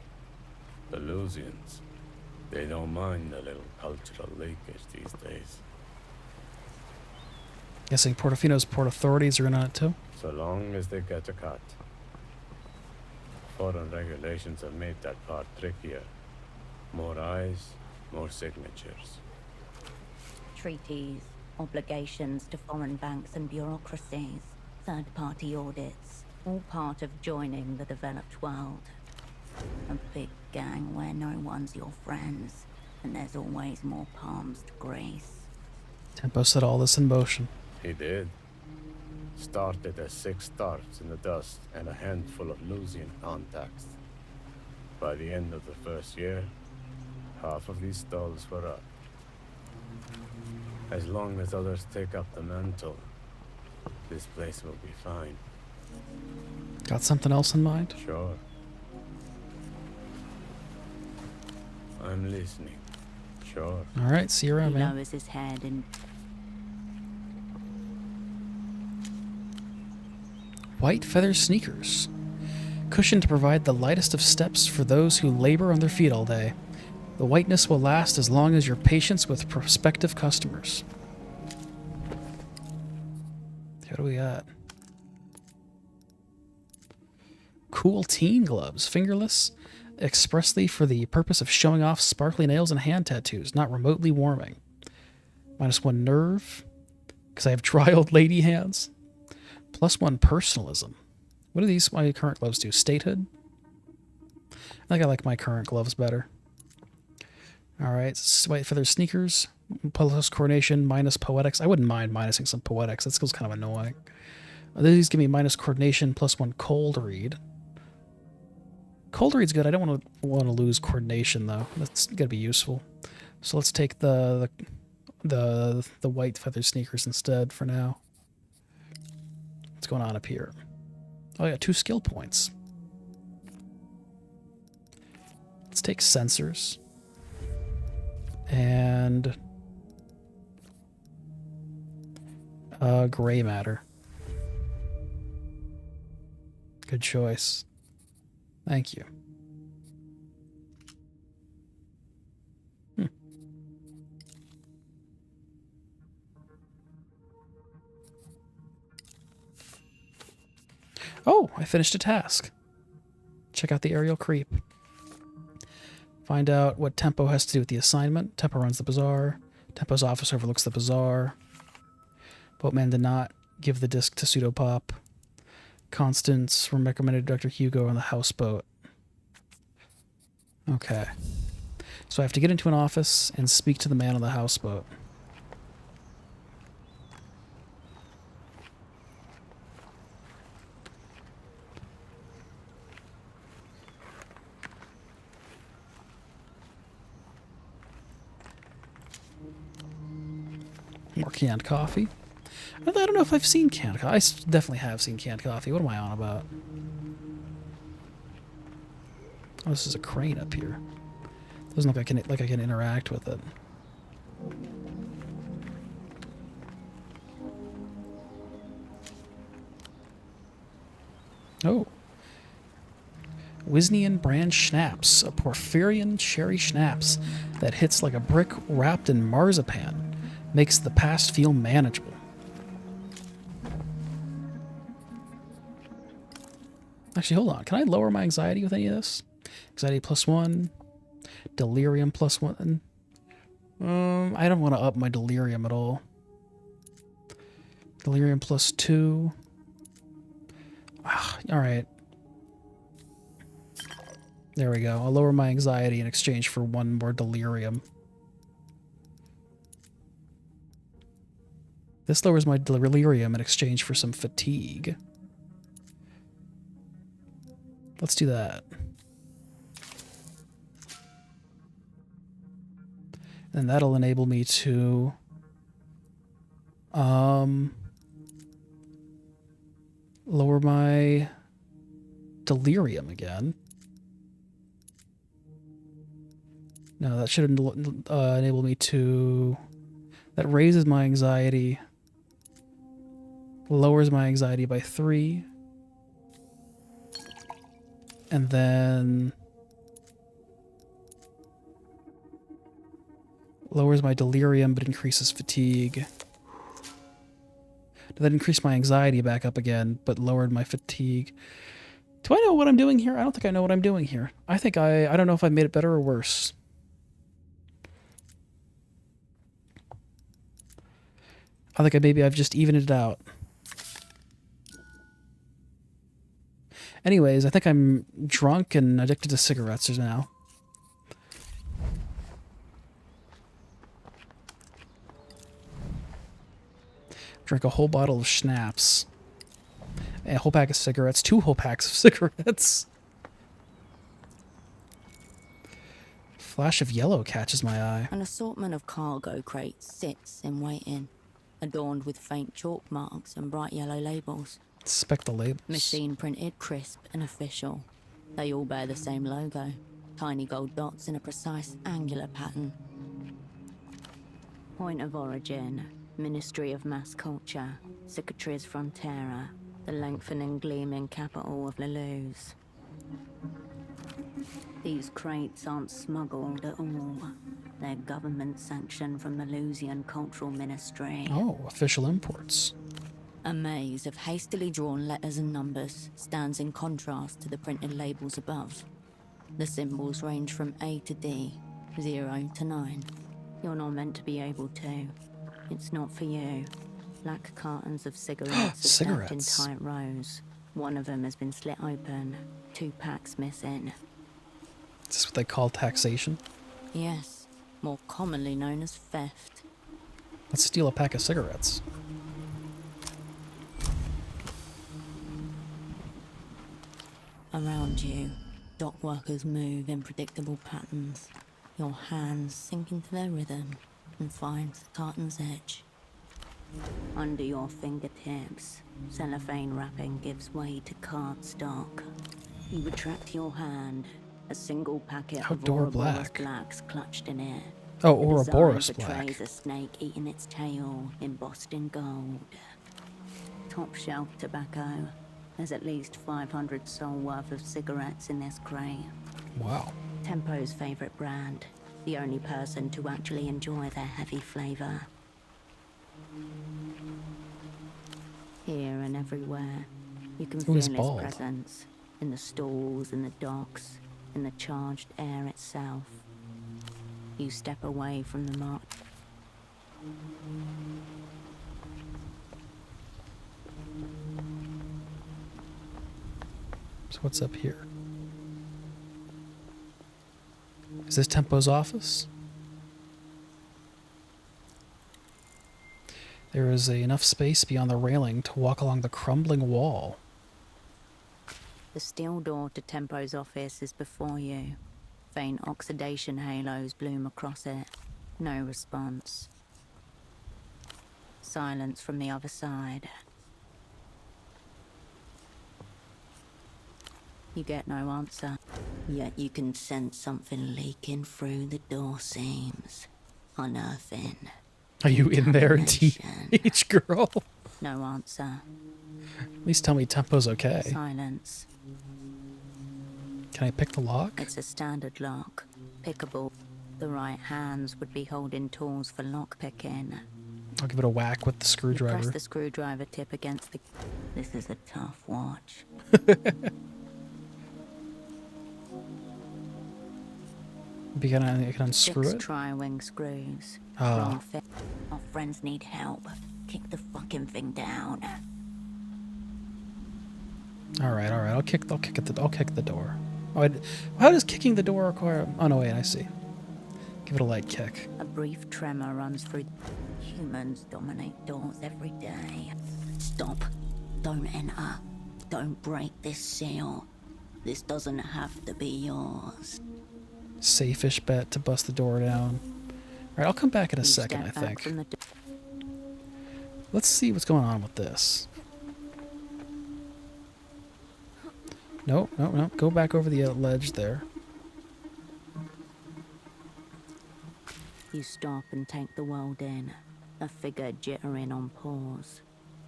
The Lusians, they don't mind a little cultural leakage these days. Guessing Portofino's port authorities are in on it too? So long as they get a cut. Foreign regulations have made that part trickier. More eyes, more signatures. Treaties, obligations to foreign banks and bureaucracies, third-party audits, all part of joining the developed world. A big gang where no one's your friends, and there's always more palms to grace. Tempo set all this in motion. He did. Started as 6 starts in the dust and a handful of Lusian contacts. By the end of the first year, half of these stalls were up. As long as others take up the mantle, this place will be fine. Got something else in mind? Sure. I'm listening. Sure. Alright, see you around, He man. lowers his head and White feather sneakers. Cushioned to provide the lightest of steps for those who labor on their feet all day. The whiteness will last as long as your patience with prospective customers. What do we got? Cool teen gloves. Fingerless. Expressly for the purpose of showing off sparkly nails and hand tattoos, not remotely warming. -1 nerve. Because I have dry old lady hands. +1 personalism. What do these my current gloves do? Statehood? I think I like my current gloves better. Alright, white feather sneakers. Plus coordination, minus poetics. I wouldn't mind minusing some poetics. That skill's kind of annoying. These give me minus coordination, +1 cold read. Cold read's good. I don't want to lose coordination though. That's gotta be useful. So let's take the white feather sneakers instead for now. What's going on up here? Oh, yeah, 2 skill points. Let's take sensors. And gray matter. Good choice. Thank you. Oh, I finished a task. Check out the aerial creep. Find out what Tempo has to do with the assignment. Tempo runs the bazaar. Tempo's office overlooks the bazaar. Boatman did not give the disc to Pseudopop. Constance recommended Dr. Hugo on the houseboat. Okay. So I have to get into an office and speak to the man on the houseboat. More canned coffee. I don't know if I've seen canned coffee. I definitely have seen canned coffee. What am I on about? Oh, this is a crane up here. Doesn't look like I can interact with it. Oh. Wisnian brand schnapps, a Porphyrian sherry schnapps that hits like a brick wrapped in marzipan. Makes the past feel manageable. Actually, hold on. Can I lower my anxiety with any of this? Anxiety +1. Delirium +1. I don't want to up my delirium at all. Delirium +2. Alright. There we go. I'll lower my anxiety in exchange for 1 more delirium. This lowers my delirium in exchange for some fatigue. Let's do that. And that'll enable me to lower my delirium again. No, that should enable me to... That raises my anxiety, lowers my anxiety by 3, and then lowers my delirium but increases fatigue. Did that increase my anxiety back up again, but lowered my fatigue? Do I know what I'm doing here? I don't think I know what I'm doing here. I think I don't know if I made it better or worse. I think maybe I've just evened it out. Anyways, I think I'm drunk and addicted to cigarettes now. Drink a whole bottle of schnapps. A whole pack of cigarettes. 2 whole packs of cigarettes. Flash of yellow catches my eye. An assortment of cargo crates sits in waiting, adorned with faint chalk marks and bright yellow labels. Inspect the labels. Machine printed, crisp and official. They all bear the same logo. Tiny gold dots in a precise angular pattern. Point of origin, Ministry of Mass Culture, Cicatriz Frontera, the lengthening gleaming capital of Lelou's. These crates aren't smuggled at all. They're government sanctioned from the Lusian Cultural Ministry. Oh, official imports. A maze of hastily drawn letters and numbers stands in contrast to the printed labels above. The symbols range from A to D, 0 to 9. You're not meant to be able to. It's not for you. Black cartons of cigarettes are stacked in tight rows. One of them has been slit open. 2 packs missing. Is this what they call taxation? Yes, more commonly known as theft. Let's steal a pack of cigarettes. Around you, dock workers move in predictable patterns. Your hands sink into their rhythm and find the carton's edge. Under your fingertips, cellophane wrapping gives way to cardstock. You retract your hand, a single packet of Ouroboros Blacks clutched in it. Oh, Ouroboros Black. Portrays a snake eating its tail, embossed in gold. Top shelf tobacco. There's at least 500 sol worth of cigarettes in this crate. Wow. Tempo's favorite brand. The only person to actually enjoy their heavy flavor. Here and everywhere, you can feel its presence. In the stalls, in the docks, in the charged air itself. You step away from the mark. So what's up here? Is this Tempo's office? There is enough space beyond the railing to walk along the crumbling wall. The steel door to Tempo's office is before you. Faint oxidation halos bloom across it. No response. Silence from the other side. You get no answer, yet you can sense something leaking through the door seams, unearthing. Are you in there, teenage girl? No answer. At least tell me Tempo's okay. Silence. Can I pick the lock? It's a standard lock, pickable. The right hands would be holding tools for lock picking. I'll give it a whack with the You screwdriver. press the screwdriver tip against the... This is a tough watch. You can unscrew 6 it? tri-wing screws. Oh. Wrong fit. Our friends need help. Kick the fucking thing down. All right. I'll kick the door. Oh, how does kicking the door require? Oh no, wait, I see. Give it a light kick. A brief tremor runs through. Humans dominate doors every day. Stop. Don't enter. Don't break this seal. This doesn't have to be yours. Safe-ish bet to bust the door down. All right, I'll come back in a second, I think. Let's see what's going on with this. Nope. Go back over the ledge there. You stop and take the world in. A figure jittering on paws.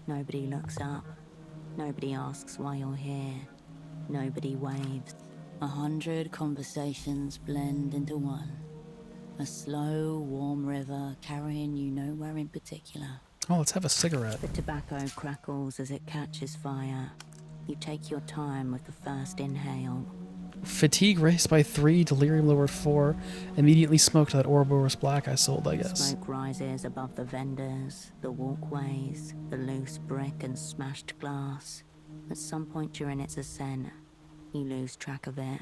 Nobody looks up. Nobody asks why you're here. Nobody waves. 100 conversations blend into one. A slow, warm river carrying you nowhere in particular. Oh, let's have a cigarette. The tobacco crackles as it catches fire. You take your time with the first inhale. Fatigue raised by 3, delirium lowered 4. Immediately smoked that Ouroboros Black I sold, I guess. Smoke rises above the vendors, the walkways, the loose brick and smashed glass. At some point during its ascent, you lose track of it.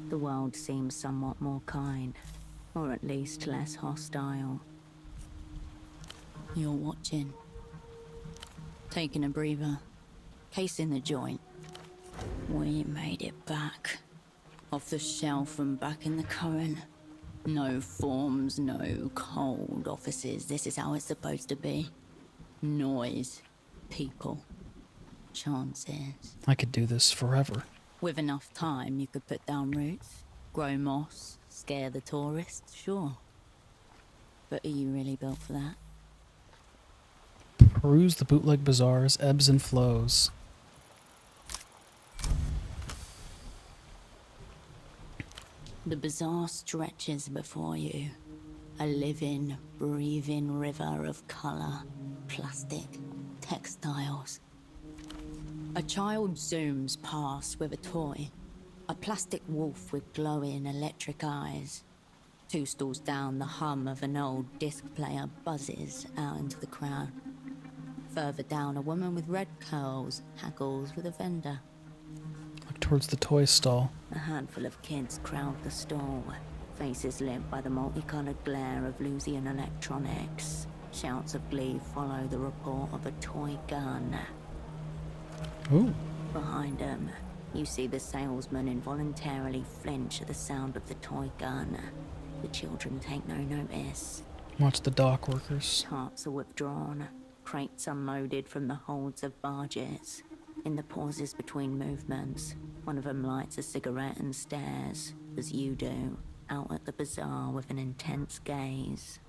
The world seems somewhat more kind, or at least less hostile. You're watching. Taking a breather. Casing the joint. We made it back. Off the shelf and back in the current. No forms, no cold offices. This is how it's supposed to be. Noise. People. Chances. I could do this forever. With enough time, you could put down roots, grow moss, scare the tourists, sure. But are you really built for that? Peruse the bootleg bazaar's ebbs and flows. The bazaar stretches before you. A living, breathing river of color, plastic, textiles. A child zooms past with a toy. A plastic wolf with glowing electric eyes. 2 stalls down, the hum of an old disc player buzzes out into the crowd. Further down, a woman with red curls haggles with a vendor. Look towards the toy stall. A handful of kids crowd the stall, faces lit by the multicolored glare of Lusian electronics. Shouts of glee follow the report of a toy gun. Ooh. Behind them, you see the salesman involuntarily flinch at the sound of the toy gun. The children take no notice. Watch the dock workers. Tarps are withdrawn, crates unloaded from the holds of barges. In the pauses between movements, one of them lights a cigarette and stares, as you do, out at the bazaar with an intense gaze.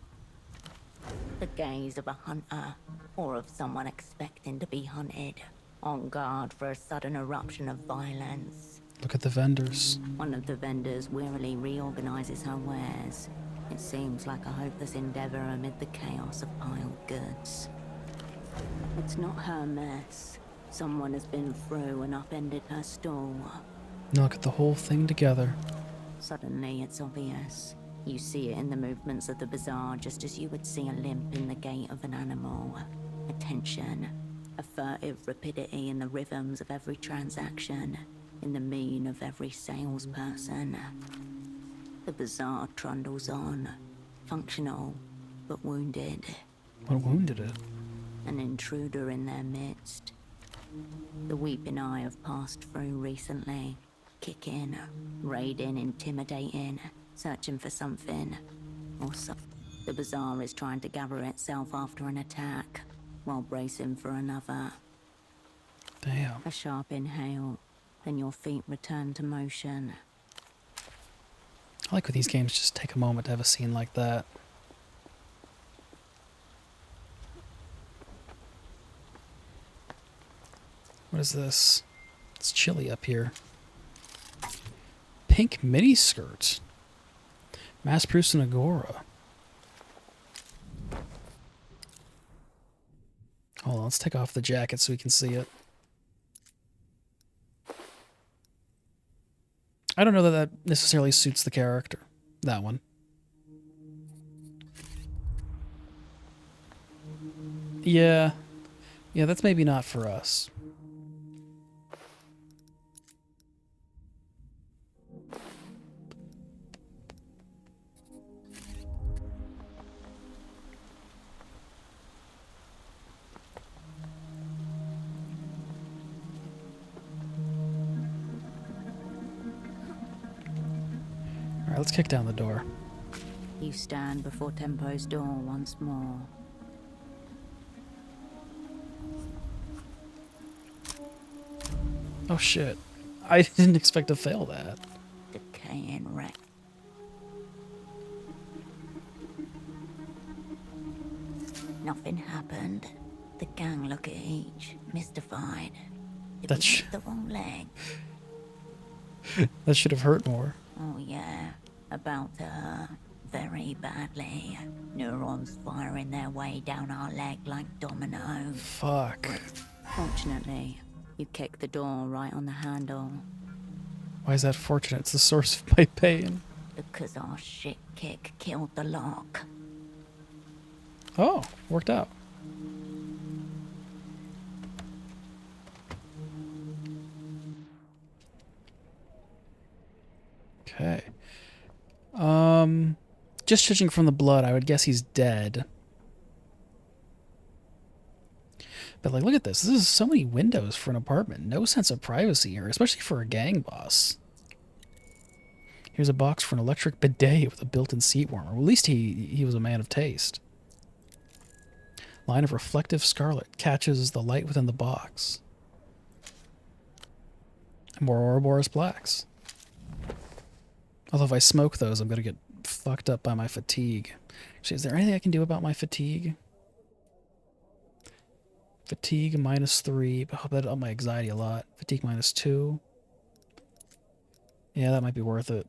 The gaze of a hunter, or of someone expecting to be hunted, on guard for a sudden eruption of violence. Look at the vendors. One of the vendors wearily reorganizes her wares. It seems like a hopeless endeavor amid the chaos of piled goods. It's not her mess. Someone has been through and upended her stall. Now look at the whole thing together. Suddenly, it's obvious. You see it in the movements of the bazaar, just as you would see a limp in the gait of an animal. A tension, a furtive rapidity in the rhythms of every transaction, in the mien of every salesperson. The bazaar trundles on, functional, but wounded. What wounded it? An intruder in their midst. The weeping eye have passed through recently, kicking, raiding, intimidating, searching for something, or something. The bazaar is trying to gather itself after an attack, while bracing for another. Damn. A sharp inhale, then your feet return to motion. I like when these games just take a moment to have a scene like that. What is this? It's chilly up here. pink miniskirt. Mass-produced in Agora. Hold on, let's take off the jacket so we can see it. I don't know that that necessarily suits the character. That one. Yeah. Yeah, that's maybe not for us. Alright, let's kick down the door. You stand before Tempo's door once more. Oh shit. I didn't expect to fail that. Decaying wreck. Nothing happened. The gang look at each, mystified. Did we hit the wrong leg? That should have hurt more. Oh yeah, about to hurt very badly. Neurons firing their way down our leg like dominoes. Fuck. Fortunately, you kicked the door right on the handle. Why is that fortunate? It's the source of my pain. Because our shit kick killed the lock. Oh, worked out. Okay. Just judging from the blood, I would guess he's dead. But like, look at this. This is so many windows for an apartment. No sense of privacy here, especially for a gang boss. Here's a box for an electric bidet with a built-in seat warmer. Well, at least he was a man of taste. Line of reflective scarlet catches the light within the box. And more Ouroboros blacks. Although if I smoke those, I'm going to get fucked up by my fatigue. Actually, is there anything I can do about my fatigue? Fatigue -3, but that'll up my anxiety a lot. Fatigue -2. Yeah, that might be worth it.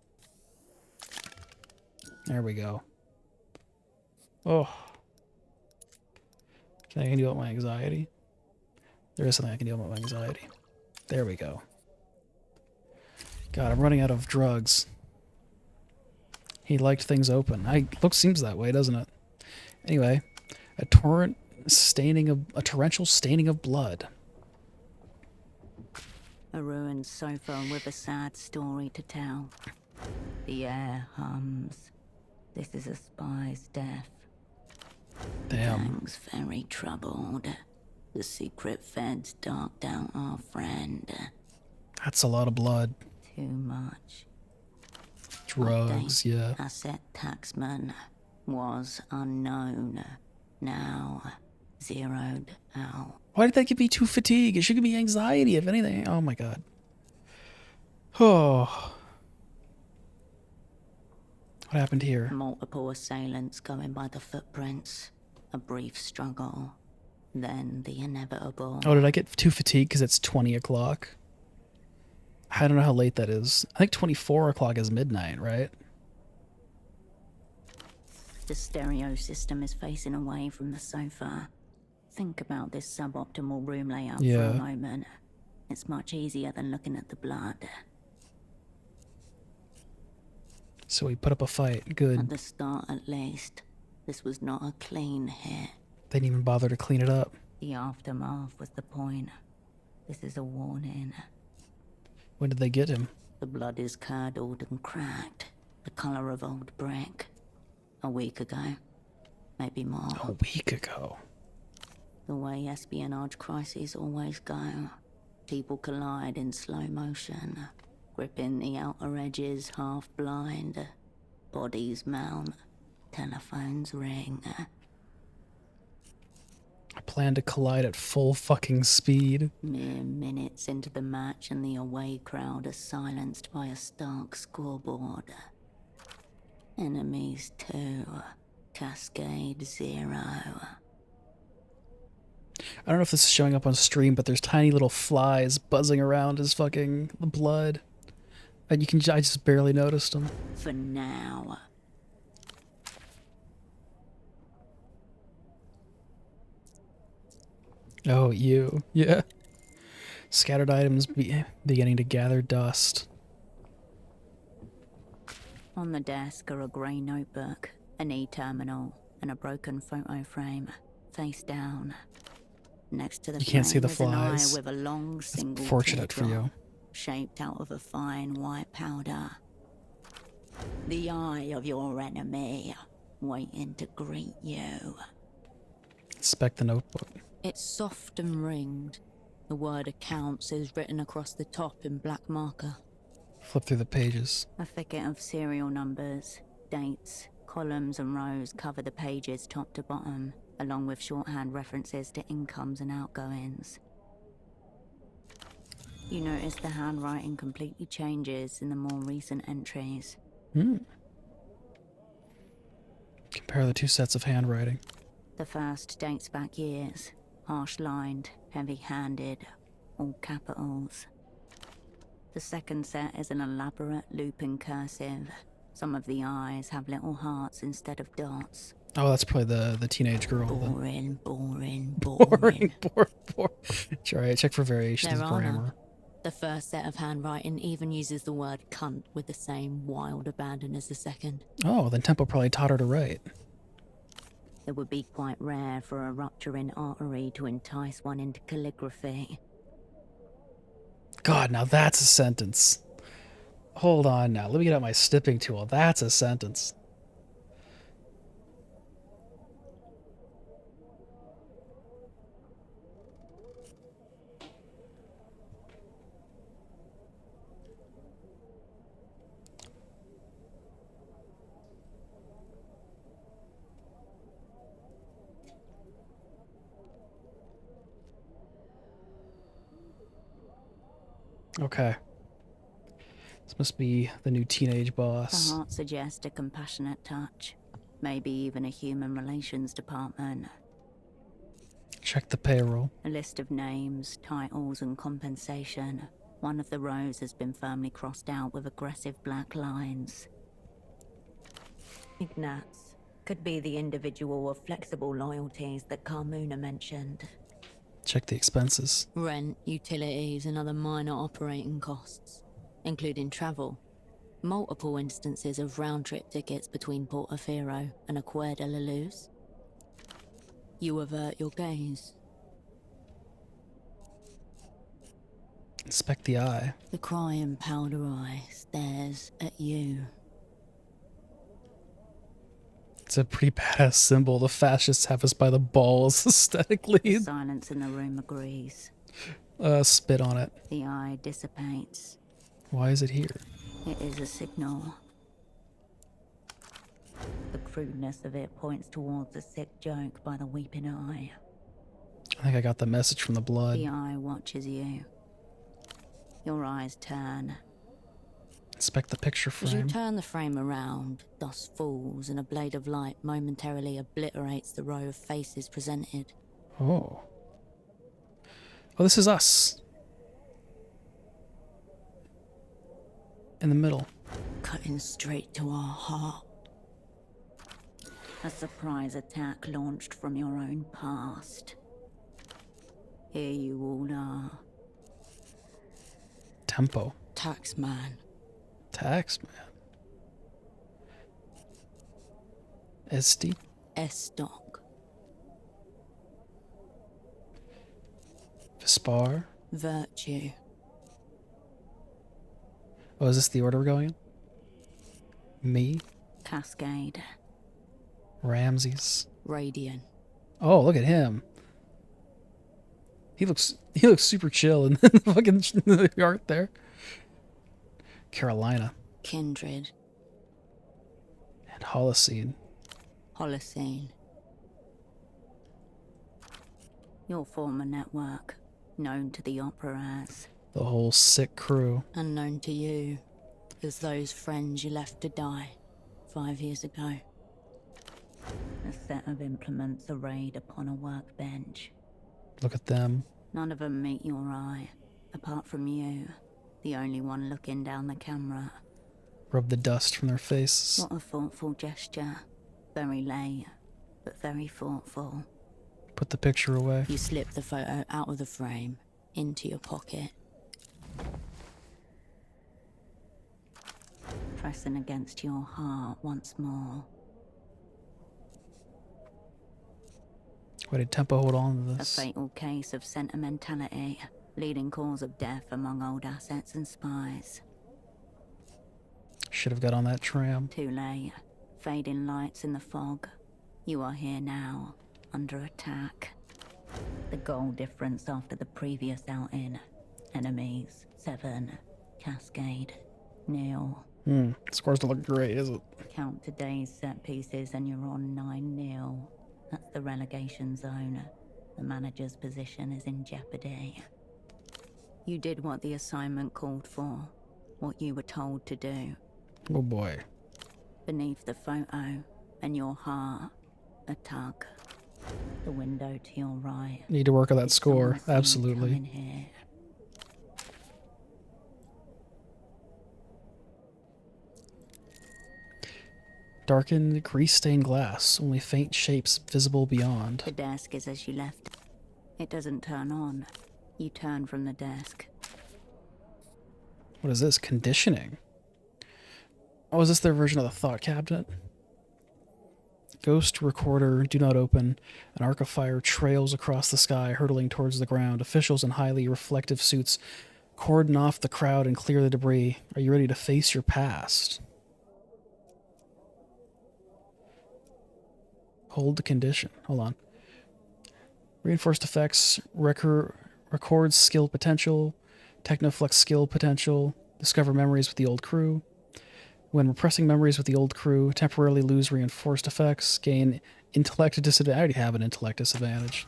There we go. Oh. Something I can do about my anxiety? There is something I can do about my anxiety. There we go. God, I'm running out of drugs. He liked things open. Seems that way, doesn't it? Anyway, a torrential staining of blood. A ruined sofa with a sad story to tell. The air hums. This is a spy's death. Damn. Gang's very troubled. The secret feds dogged out our friend. That's a lot of blood. Too much. Drugs, Update. yeah. Asset taxman was unknown. Now zeroed out. Why did that give me 2 fatigue? It should give me anxiety, if anything. Oh my god. Oh. What happened here? Multiple assailants going by the footprints. A brief struggle. Then the inevitable. Oh, did I get 2 fatigue because it's 20 o'clock? I don't know how late that is. I think 24 o'clock is midnight, right? The stereo system is facing away from the sofa. Think about this suboptimal room layout for a moment. It's much easier than looking at the blood. So we put up a fight. Good. At the start, at least, this was not a clean hit. They didn't even bother to clean it up. The aftermath was the point. This is a warning. When did they get him? The blood is curdled and cracked. The color of old brick. A week ago. Maybe more. A week ago. The way espionage crises always go. People collide in slow motion. Gripping the outer edges, half blind. Bodies mount. Telephones ring. I plan to collide at full fucking speed. Mere minutes into the match and the away crowd are silenced by a stark scoreboard. Enemies 2. Cascade 0. I don't know if this is showing up on stream, but there's tiny little flies buzzing around his fucking blood. And I just barely noticed them. For now. Oh, you. Yeah. Scattered items beginning to gather dust. On the desk are a grey notebook, an e-terminal, and a broken photo frame, face down. Next to the You can't see the frame is an eye flies. with a long It's single fortunate for teardrop, you. shaped out of a fine white powder. The eye of your enemy, waiting to greet you. Inspect the notebook. It's soft and ringed. The word accounts is written across the top in black marker. Flip through the pages. A thicket of serial numbers, dates, columns and rows cover the pages top to bottom, along with shorthand references to incomes and outgoings. You notice the handwriting completely changes in the more recent entries. Compare the two sets of handwriting. The first dates back years, harsh-lined, heavy-handed, all capitals. The second set is an elaborate looping cursive. Some of the eyes have little hearts instead of dots. Oh, that's probably the teenage girl. Boring, boring, boring. Boring. Try check for variations of grammar. None. The first set of handwriting even uses the word cunt with the same wild abandon as the second. Oh, then Tempo probably taught her to write. It would be quite rare for a rupturing artery to entice one into calligraphy. God, now that's a sentence. Hold on now. Let me get out my snipping tool. That's a sentence. Okay. This must be the new teenage boss. The heart suggests a compassionate touch. Maybe even a human relations department. Check the payroll. A list of names, titles, and compensation. One of the rows has been firmly crossed out with aggressive black lines. Ignatz. Could be the individual with flexible loyalties that Carmuna mentioned. Check the expenses. Rent, utilities, and other minor operating costs, including travel. Multiple instances of round-trip tickets between Portofino and Acquair de la Luz. You avert your gaze. Inspect the eye. The crying powder eye stares at you. It's a pretty badass symbol. The fascists have us by the balls aesthetically. Silence in the room agrees. Spit on it. The eye dissipates. Why is it here? It is a signal. The crudeness of it points towards a sick joke by the weeping eye. I think I got the message from the blood. The eye watches you. Your eyes turn. Inspect the picture frame. As you turn the frame around, dust falls and a blade of light momentarily obliterates the row of faces presented. Oh. Oh, this is us. In the middle. Cutting straight to our heart. A surprise attack launched from your own past. Here you all are. Tempo. Taxman. Taxman. Esti. Estoc. Vespar. Virtue. Oh, is this the order we're going in? Me. Cascade. Ramses. Radiant. Oh, look at him. He looks super chill in the fucking art there. Carolina. Kindred. And Holocene. Holocene. Your former network, known to the opera as... The whole sick crew. Unknown to you, as those friends you left to die 5 years ago. A set of implements arrayed upon a workbench. Look at them. None of them meet your eye. Apart from you, the only one looking down the camera. Rub the dust from their faces. What a thoughtful gesture. Very late, but very thoughtful. Put the picture away. You slip the photo out of the frame, into your pocket. Pressing against your heart once more. Why did Tempo hold on to A this? fatal case of sentimentality, leading cause of death among old assets and spies. Should have got on that tram. Too late. Fading lights in the fog. You are here now, under attack. The goal difference after the previous outing. Enemies, 7. Cascade. Nil. Scores don't look great, is it? Count today's set pieces and you're on 9-0. That's the relegation zone. The manager's position is in jeopardy. You did what the assignment called for. What you were told to do. Oh boy. Beneath the photo, and your heart, a tug. The window to your right. Need to work on that Did score. someone see you Absolutely. coming here? Darkened, grease-stained glass. Only faint shapes visible beyond. The desk is as you left it. It doesn't turn on. You turn from the desk. What is this? Conditioning. Oh, is this their version of the thought cabinet? Ghost recorder, do not open. An arc of fire trails across the sky, hurtling towards the ground. Officials in highly reflective suits cordon off the crowd and clear the debris. Are you ready to face your past? Hold the condition. Hold on. Reinforced effects, records skill potential, Technoflex skill potential, discover memories with the old crew. When repressing memories with the old crew, temporarily lose reinforced effects, gain intellect disadvantage. I already have an intellect disadvantage.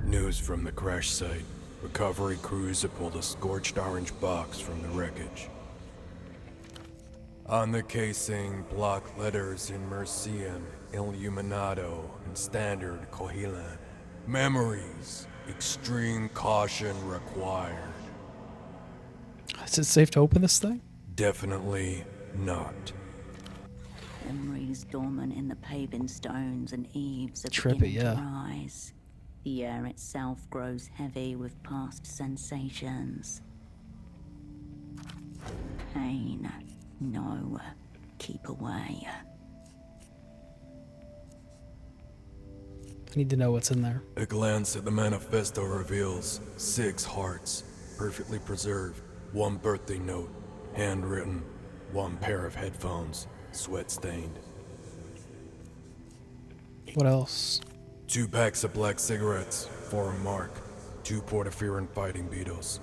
News from the crash site. Recovery crews have pulled a scorched orange box from the wreckage. On the casing, block letters in Mercian, Illuminato, and Standard Cohilan. Memories. Extreme caution required. Is it safe to open this thing? Definitely not. Memories dormant in the paving stones and eaves are Trippy, beginning yeah. to rise. The air itself grows heavy with past sensations. Pain. No. Keep away. I need to know what's in there. A glance at the manifesto reveals 6 hearts, perfectly preserved, 1 birthday note, handwritten, 1 pair of headphones, sweat-stained. What else? 2 packs of black cigarettes, for a mark, 2 portaferin fighting beetles,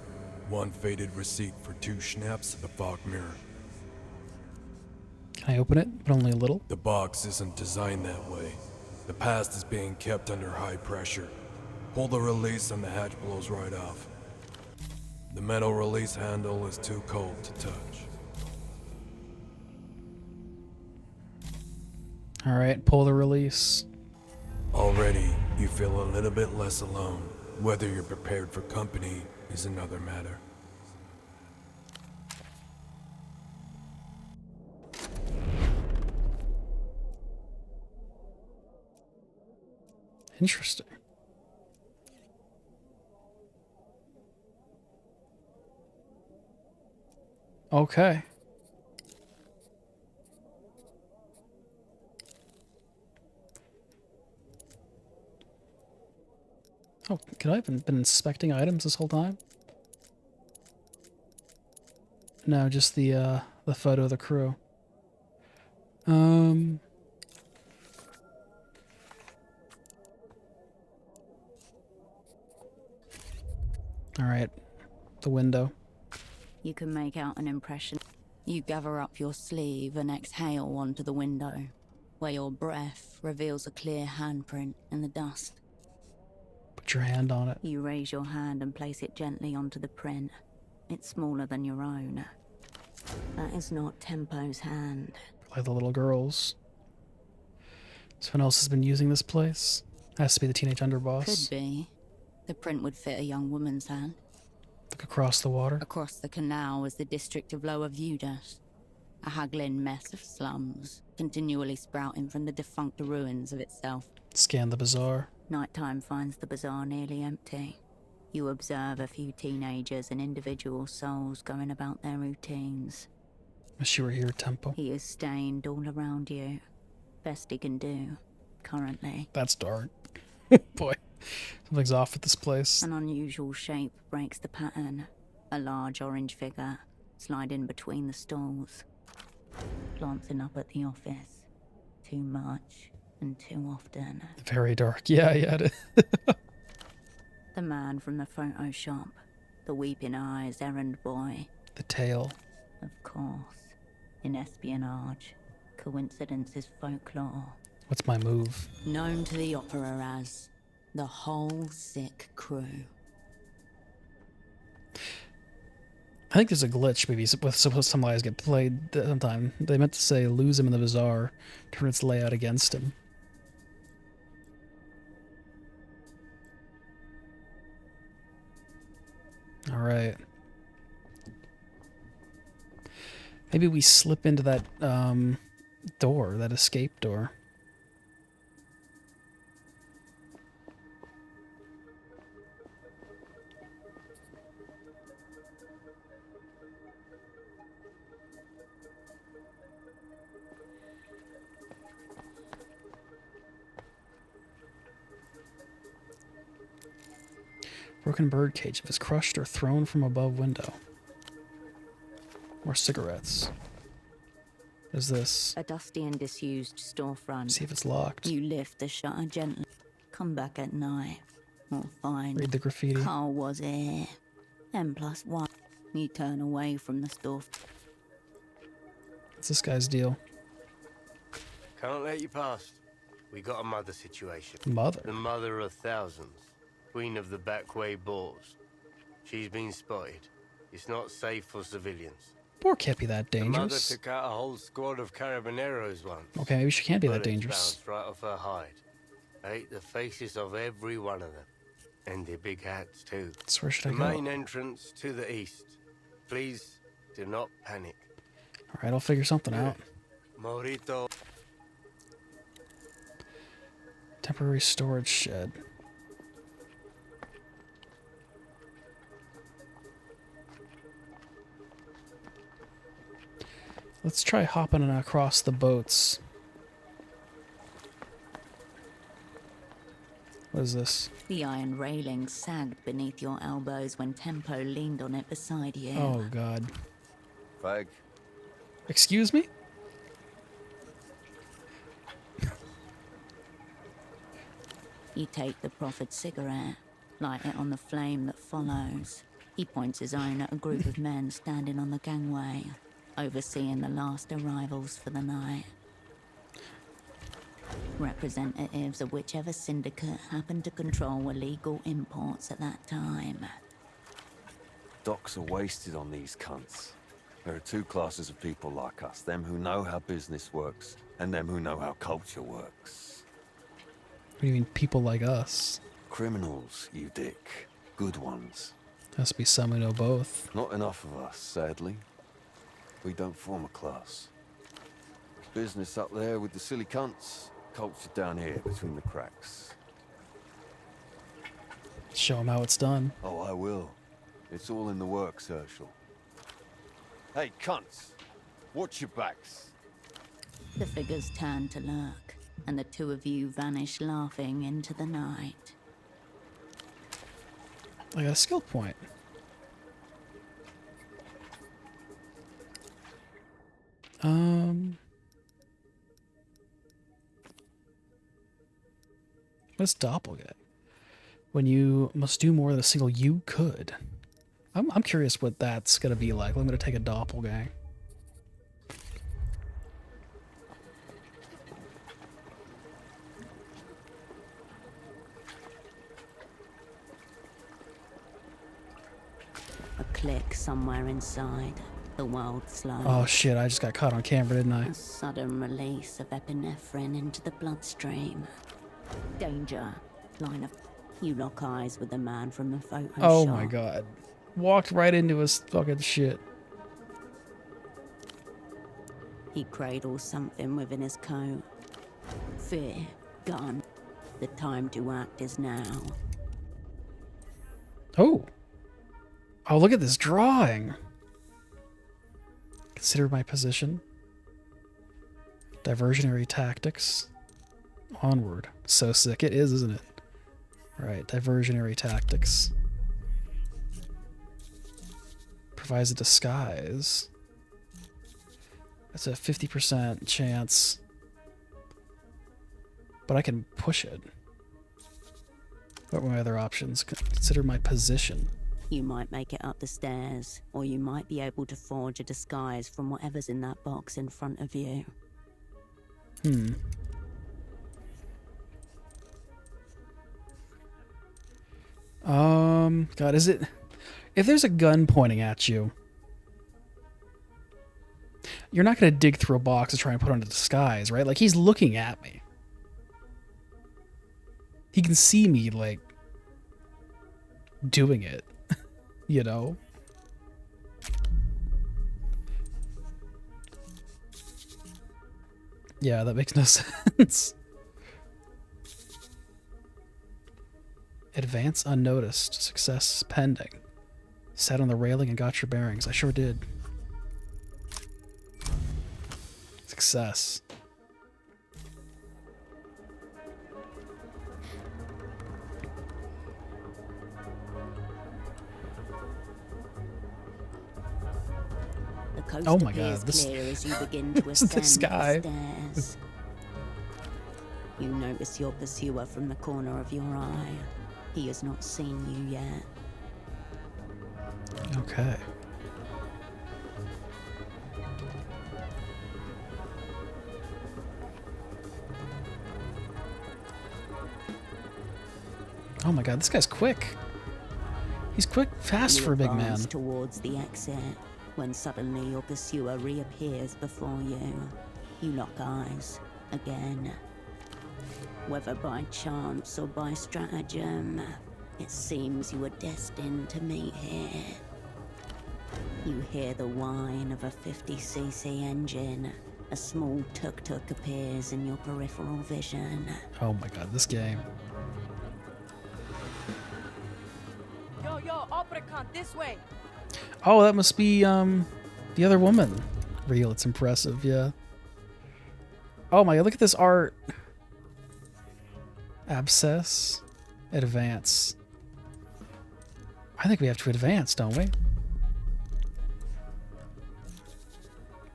1 faded receipt for 2 schnapps of the fog mirror. Can I open it, but only a little? The box isn't designed that way. The past is being kept under high pressure. Pull the release and the hatch blows right off. The metal release handle is too cold to touch. Alright, pull the release. Already, you feel a little bit less alone. Whether you're prepared for company is another matter. Interesting. Okay. Oh, could I have been inspecting items this whole time? No, just the photo of the crew. Alright, the window. You can make out an impression. You gather up your sleeve and exhale onto the window, where your breath reveals a clear handprint in the dust. Put your hand on it. You raise your hand and place it gently onto the print. It's smaller than your own. That is not Tempo's hand. Like the little girls. Someone else has been using this place? Has to be the teenage underboss. Could be. The print would fit a young woman's hand. Look across the water. Across the canal is the district of Lower Vudas, a haggling mess of slums, continually sprouting from the defunct ruins of itself. Scan the bazaar. Nighttime finds the bazaar nearly empty. You observe a few teenagers and individual souls going about their routines. Wish you were here, Tempo. He is stained all around you. Best he can do, currently. That's dark. Boy, something's off with this place. An unusual shape breaks the pattern. A large orange figure sliding between the stalls. Glancing up at the office. Too much and too often. Very dark. Yeah, it is. The man from the photo shop. The weeping eyes errand boy. The tail. Of course. In espionage, coincidence is folklore. What's my move? Known to the opera as the whole sick crew. I think there's a glitch maybe with some lies get played sometime. They meant to say lose him in the bazaar, turn its layout against him. Alright. Maybe we slip into that door, that escape door. Broken bird cage. If it's crushed or thrown from above window. More cigarettes. What is this? A dusty and disused storefront. See if it's locked. You lift the shutter gently. Come back at night. Or find. Read the graffiti. Carl was here. N+1. You turn away from the store. What's this guy's deal? Can't let you past. We got a mother situation. Mother? The mother of thousands. Queen of the backway boars. She's been spotted. It's not safe for civilians. Boar can't be that The mother dangerous. took out a whole squad of carabineros once. Okay, maybe she can't be that Bullets dangerous. bounced right off her hide. Ate the faces of every one of them. And their big hats too. So where should I the go? main entrance to the east. Please do not panic. Alright, I'll figure something out. Morito. Temporary storage shed. Let's try hopping across the boats. What is this? The iron railing sagged beneath your elbows when Tempo leaned on it beside you. Oh, God. Fag. Excuse me? You take the proffered cigarette, light it on the flame that follows. He points his own at a group of men standing on the gangway, overseeing the last arrivals for the night. Representatives of whichever syndicate happened to control illegal imports at that time. Docks are wasted on these cunts. There are two classes of people like us. Them who know how business works, and them who know how culture works. What do you mean, people like us? Criminals, you dick. Good ones. Has to be some who know both. Not enough of us, sadly. We don't form a class. Business up there with the silly cunts. Culture down here between the cracks. Show them how it's done. Oh, I will. It's all in the works, Herschel. Hey, cunts! Watch your backs. The figures turn to look, and the two of you vanish laughing into the night. I got a skill point. What's doppelganger? When you must do more than a single you could. I'm curious what that's gonna be like. I'm gonna take a doppelganger. A click somewhere inside. The world slows. Oh shit, I just got caught on camera, didn't I? A sudden release of epinephrine into the bloodstream. Danger. Line of... You lock eyes with the man from the photo Oh shop. my god. Walked right into his fucking shit. He cradles something within his coat. Fear, gone. The time to act is now. Oh. Oh, look at this drawing. Consider my position. Diversionary tactics. Onward. So sick. It is, isn't it? Right. Diversionary tactics. Provides a disguise. That's a 50% chance. But I can push it. What were my other options? Consider my position. You might make it up the stairs, or you might be able to forge a disguise from whatever's in that box in front of you. God, is it... If there's a gun pointing at you, you're not going to dig through a box to try and put on a disguise, right? Like, he's looking at me. He can see me, like, doing it, you know? Yeah, that makes no sense. Advance unnoticed. Success pending. Sat on the railing and got your bearings. I sure did. Success. The coast Oh my appears God, this- clear as you begin to this ascend guy. the stairs. You notice your pursuer from the corner of your eye. He has not seen you yet. Okay. Oh my God, this guy's quick. He's quick, fast You for a big man. advance towards the exit when suddenly your pursuer reappears before you. You lock eyes again. Whether by chance or by stratagem, it seems you were destined to meet here. You hear the whine of a 50cc engine. A small tuk-tuk appears in your peripheral vision. Oh my God, this game. Yo, Opricon, this way. Oh, that must be the other woman. Real, it's impressive, yeah. Oh my God, look at this art. Abscess. Advance. I think we have to advance, don't we?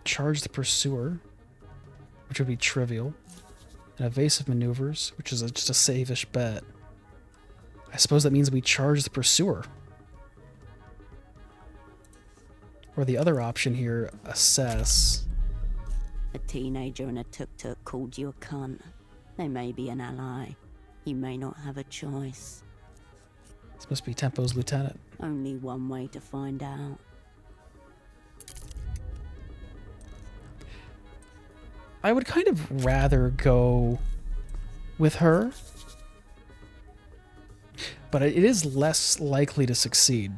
Charge the pursuer, which would be trivial. And evasive maneuvers, which is just a safe-ish bet. I suppose that means we charge the pursuer. Or the other option here, assess. A teenager in a tuk-tuk called you a cunt. They may be an ally. You may not have a choice. This must be Tempo's lieutenant. Only one way to find out. I would kind of rather go with her, but it is less likely to succeed.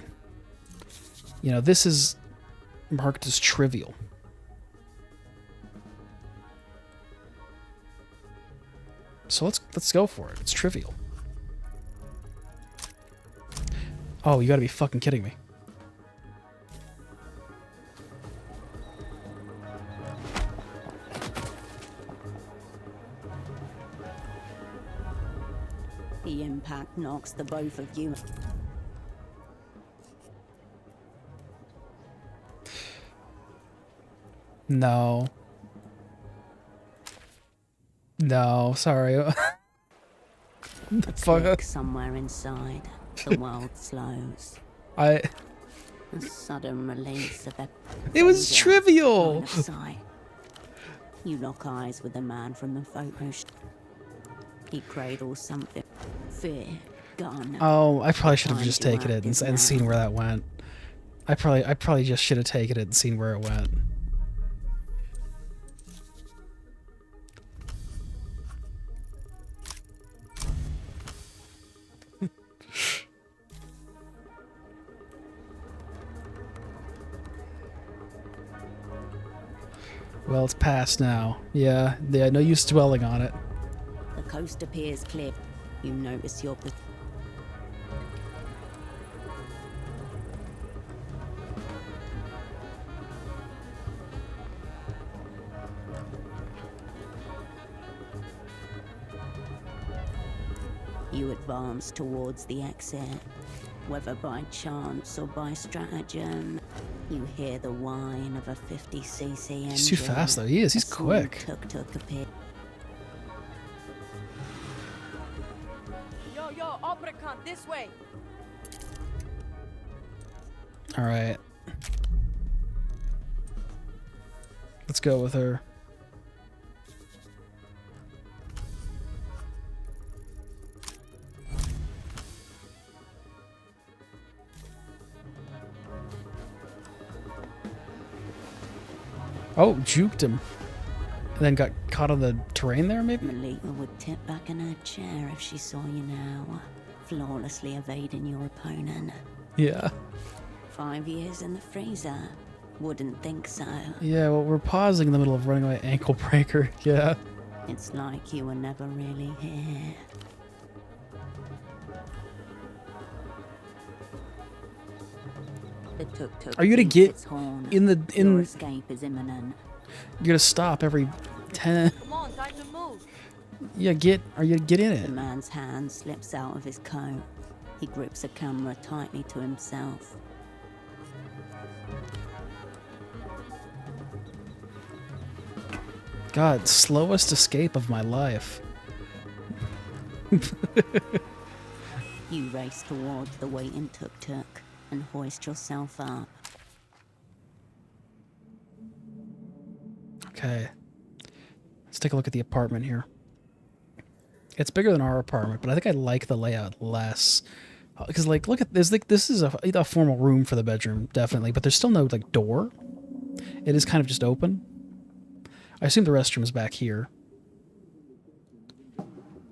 You know, this is marked as trivial. So let's go for it. It's trivial. Oh, you gotta be fucking kidding me. The impact knocks the both of you. No. No, sorry. The fuck? Somewhere inside, the world slows. I. A sudden release of a. It was danger, trivial. line of sight. You lock eyes with the man from the photo. He cradles something. Fear, gone. Oh, I probably should have Time just to taken act it is and now. seen where that went. I probably just should have taken it and seen where it went. Well, it's past now. Yeah, no use dwelling on it. The coast appears clear. You notice your... You advance towards the exit. Whether by chance or by stratagem, you hear the whine of a 50cc engine. He's too fast, though. He is. He's quick. Tuk-tuk appears. Yo, Obricon, this way. All right. Let's go with her. Oh, juked him. And then got caught on the terrain there, maybe? Malika would tip back in her chair if she saw you now, flawlessly evading your opponent. Yeah. 5 years in the freezer. Wouldn't think so. Yeah, well, we're pausing in the middle of running away ankle breaker. Yeah. It's like you were never really here. The tuk-tuk Are you gonna beats get its horn. in the Your escape is imminent. You're gonna stop every 10. Come on, time to move. Yeah, get in The it. man's hand slips out of his coat. He grips a camera tightly to himself. God, slowest escape of my life. You race towards the waiting tuk-tuk and hoist yourself up. Okay. Let's take a look at the apartment here. It's bigger than our apartment, but I think I like the layout less. Because, like, look at this. Like, this is a formal room for the bedroom, definitely, but there's still no, like, door. It is kind of just open. I assume the restroom is back here.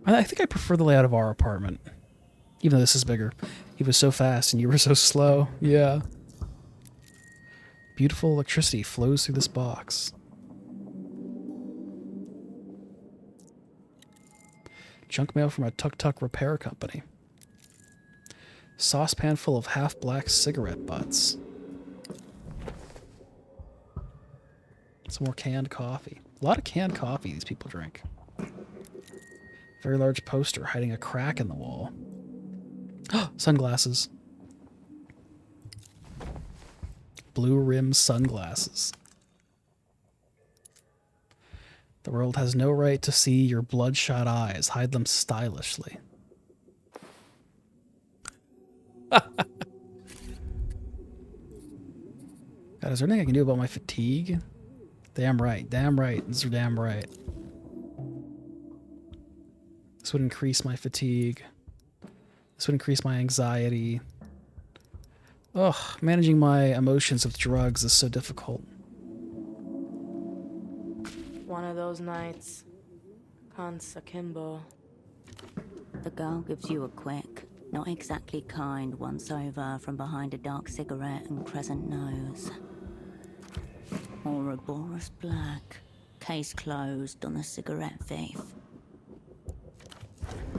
I think I prefer the layout of our apartment, even though this is bigger. He was so fast and you were so slow. Yeah. Beautiful electricity flows through this box. Junk mail from a tuk-tuk repair company. Saucepan full of half-black cigarette butts. Some more canned coffee. A lot of canned coffee these people drink. Very large poster hiding a crack in the wall. Sunglasses. Blue rim sunglasses. The world has no right to see your bloodshot eyes. Hide them stylishly. God, is there anything I can do about my fatigue? Damn right. Damn right. This is damn right. This would increase my fatigue. This would increase my anxiety. Ugh, managing my emotions with drugs is so difficult. One of those nights. Hans akimbo. The girl gives you a quick, not exactly kind once over from behind a dark cigarette and crescent nose. Ouroboros black, case closed on the cigarette thief.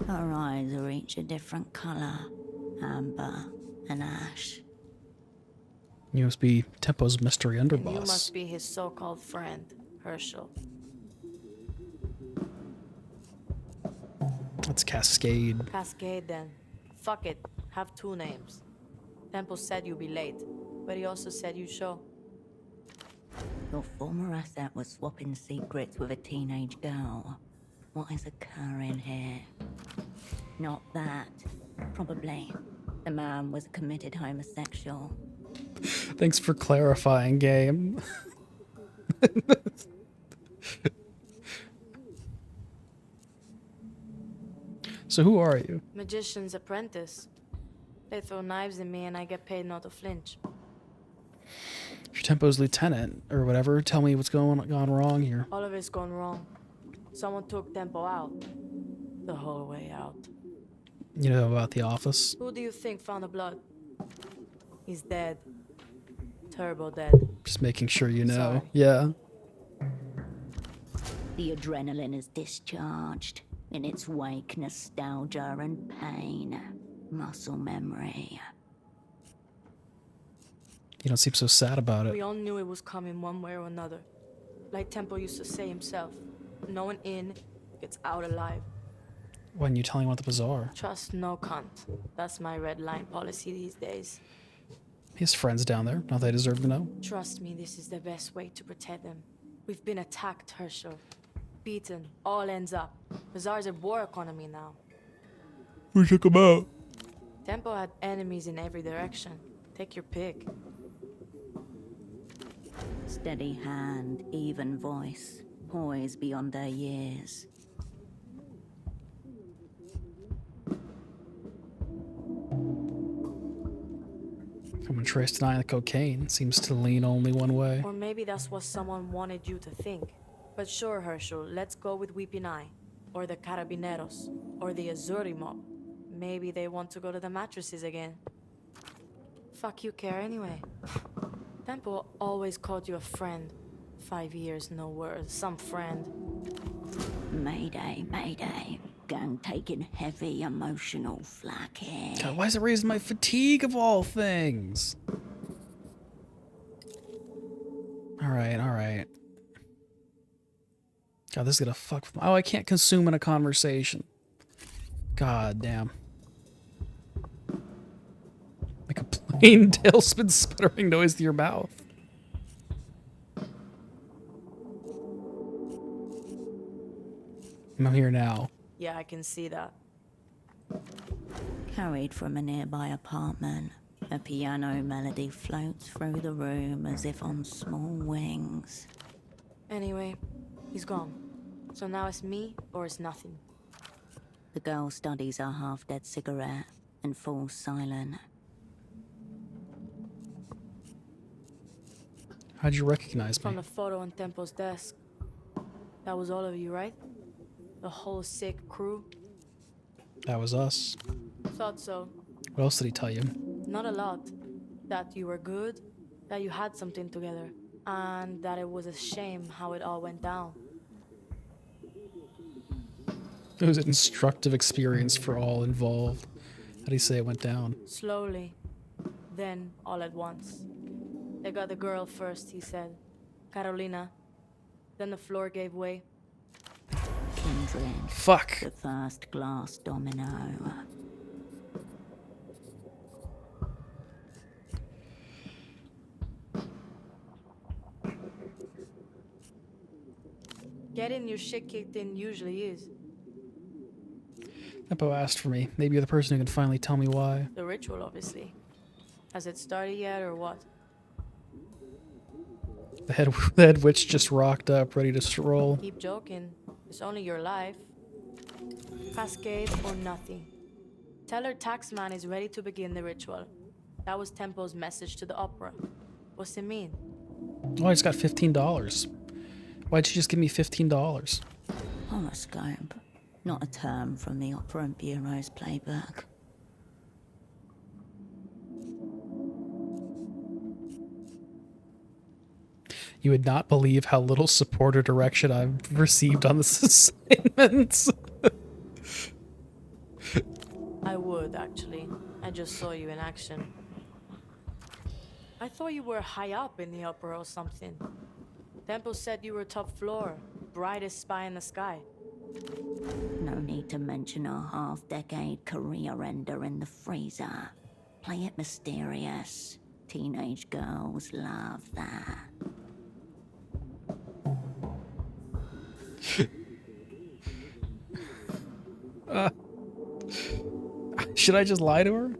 Her eyes are each a different color, amber and ash. You must be Tempo's mystery And you underboss. must be his so-called friend, Herschel. That's Cascade. Cascade then. Fuck it. Have two names. Tempo said you'd be late, but he also said you'd show. Your former asset was swapping secrets with a teenage girl. What is occurring here? Not that. Probably. The man was a committed homosexual. Thanks for clarifying, game. So who are you? Magician's apprentice. They throw knives at me and I get paid not to flinch. You're Tempo's lieutenant, or whatever. Tell me what's gone wrong here. All of it's gone wrong. Someone took Tempo out. The whole way out. You know about the office? Who do you think found the blood? He's dead. Turbo dead. Just making sure you know. Sorry. Yeah. The adrenaline is discharged. In its wake, nostalgia and pain. Muscle memory. You don't seem so sad about it. We all knew it was coming one way or another. Like Tempo used to say himself, no one in gets out alive. Why didn't you tell me what the bazaar? Trust no cunt. That's my red line policy these days. He has friends down there. Not they deserve to know. Trust me, this is the best way to protect them. We've been attacked, Herschel. Beaten. All ends up. Bazaar's a war economy now. We took him out. Tempo had enemies in every direction. Take your pick. Steady hand, even voice. Poise beyond their years. When Trace denying the cocaine seems to lean only one way. Or maybe that's what someone wanted you to think. But sure, Herschel, let's go with Weeping Eye. Or the Carabineros. Or the Azuri mob. Maybe they want to go to the mattresses again. Fuck you care anyway. Tempo always called you a friend. 5 years, no words. Some friend. Mayday, mayday. Gang taking heavy emotional flak here. God, why is it raising my fatigue of all things? Alright, alright. God, this is gonna fuck with my... Oh, I can't consume in a conversation. God damn. Like a plain tailspin sputtering noise to your mouth. I'm here now. Yeah, I can see that. Carried from a nearby apartment, a piano melody floats through the room as if on small wings. Anyway, he's gone. So now it's me or it's nothing. The girl studies a half-dead cigarette and falls silent. How'd you recognize From me? the photo on Tempo's desk. That was all of you, right? The whole sick crew? That was us. Thought so. What else did he tell you? Not a lot. That you were good, that you had something together, and that it was a shame how it all went down. It was an instructive experience for all involved. How do you say it went down? Slowly. Then, all at once. They got the girl first, he said. Carolina. Then the floor gave way. Kindred. Fuck. The first glass domino. Getting your shit kicked in usually is. Tempo asked for me. Maybe you're the person who can finally tell me why. The ritual, obviously. Has it started yet, or what? The head witch just rocked up, ready to stroll. Keep joking. It's only your life. Cascade or nothing. Tell her Taxman is ready to begin the ritual. That was Tempo's message to the opera. What's it mean? Oh, I just got $15. Why'd you just give me $15? Horoscope. Not a term from the Opera Bureau's playbook. You would not believe how little support or direction I've received on this assignment. I would, actually. I just saw you in action. I thought you were high up in the opera or something. Tempo said you were top floor, brightest spy in the sky. No need to mention a half-decade career ender in the freezer. Play it mysterious. Teenage girls love that. Should I just lie to her?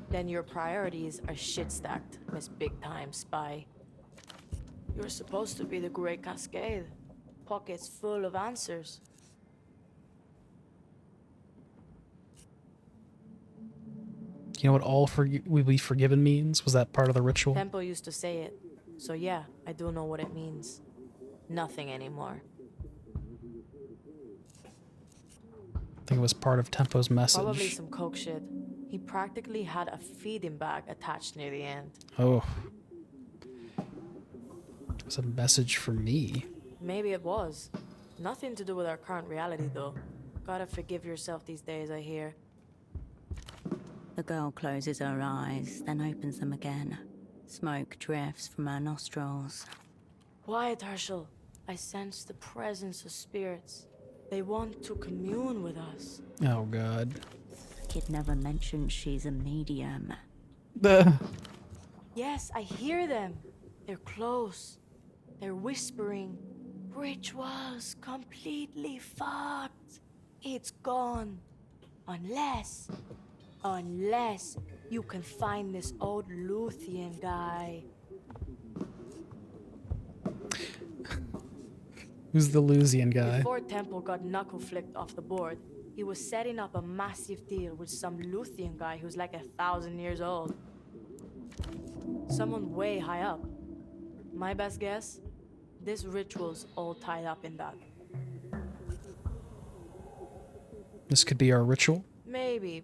Then your priorities are shit-stacked, Miss Big-Time Spy. You're supposed to be the Great Cascade. Pockets full of answers. You know what all will be forgiven means? Was that part of the ritual? Tempo used to say it. So yeah, I do know what it means. Nothing anymore. I think it was part of Tempo's message. Probably some coke shit. He practically had a feeding bag attached near the end. Oh. It's a message for me. Maybe it was. Nothing to do with our current reality, though. Gotta forgive yourself these days, I hear. The girl closes her eyes, then opens them again. Smoke drifts from her nostrils. Quiet, Herschel. I sense the presence of spirits. They want to commune with us. Oh, God. Kid never mentioned she's a medium. Yes, I hear them. They're close. They're whispering. Ritual's completely fucked. It's gone. Unless you can find this old Luthien guy. Who's the Lusian guy? Before Temple got knuckle flicked off the board, he was setting up a massive deal with some Luthien guy who's like 1,000 years old. Someone way high up. My best guess? This ritual's all tied up in that. This could be our ritual? Maybe,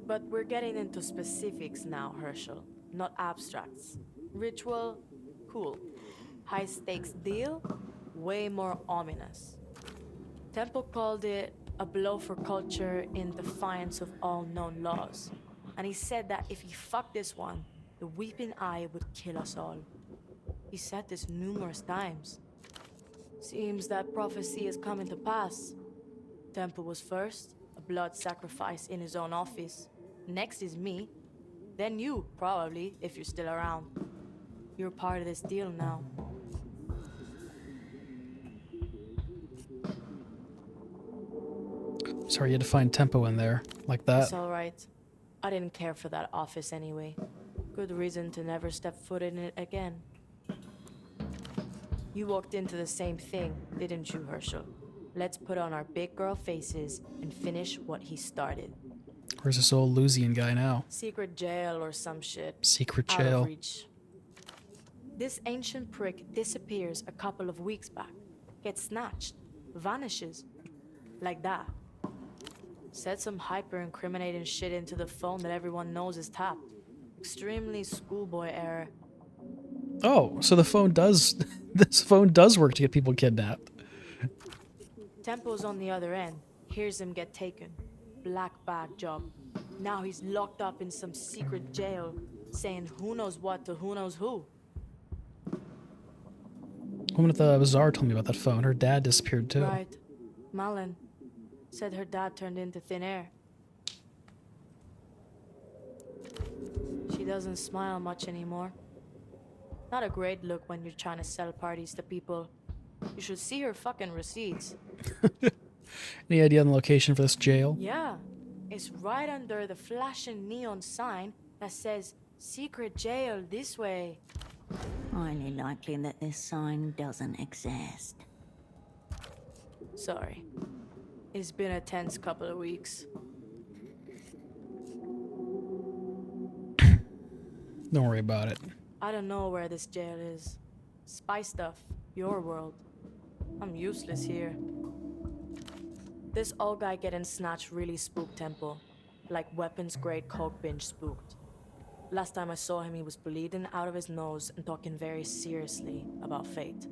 but we're getting into specifics now, Herschel, not abstracts. Ritual, cool. High stakes deal, way more ominous. Temple called it a blow for culture in defiance of all known laws. And he said that if he fucked this one, the Weeping Eye would kill us all. He said this numerous times. Seems that prophecy is coming to pass. Temple was first, a blood sacrifice in his own office. Next is me. Then you, probably, if you're still around. You're part of this deal now. Sorry, you had to find tempo in there, like that. It's alright. I didn't care for that office anyway. Good reason to never step foot in it again. You walked into the same thing, didn't you, Herschel? Let's put on our big girl faces and finish what he started. Where's this old Lusian guy now? Secret jail or some shit. Secret Out jail. of reach. This ancient prick disappears a couple of weeks back. Gets snatched. Vanishes. Like that. Said some hyper-incriminating shit into the phone that everyone knows is tapped. Extremely schoolboy error. Oh, so the phone does... this phone does work to get people kidnapped. Tempo's on the other end. Hears him get taken. Black bag job. Now he's locked up in some secret jail, saying who knows what to who knows who. Woman at the bazaar told me about that phone. Her dad disappeared too. Right. Malin. Said her dad turned into thin air. She doesn't smile much anymore. Not a great look when you're trying to sell parties to people. You should see her fucking receipts. Any idea on the location for this jail? Yeah. It's right under the flashing neon sign that says, secret jail this way. Highly likely that this sign doesn't exist. Sorry. It's been a tense couple of weeks. Don't worry about it. I don't know where this jail is. Spy stuff. Your world. I'm useless here. This old guy getting snatched really spooked Temple. Like weapons-grade coke binge spooked. Last time I saw him, he was bleeding out of his nose and talking very seriously about fate.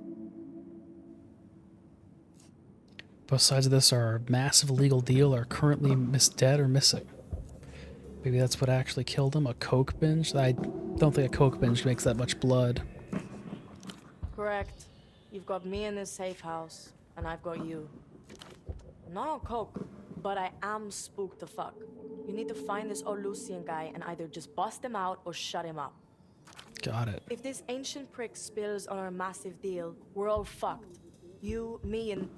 Both sides of this are a massive legal deal, are currently dead or missing. Maybe that's what actually killed him, a coke binge? I don't think a coke binge makes that much blood. Correct. You've got me in this safe house, and I've got you. I'm not on coke, but I am spooked to fuck. You need to find this old Lucian guy and either just bust him out or shut him up. Got it. If this ancient prick spills on our massive deal, we're all fucked. You, me, and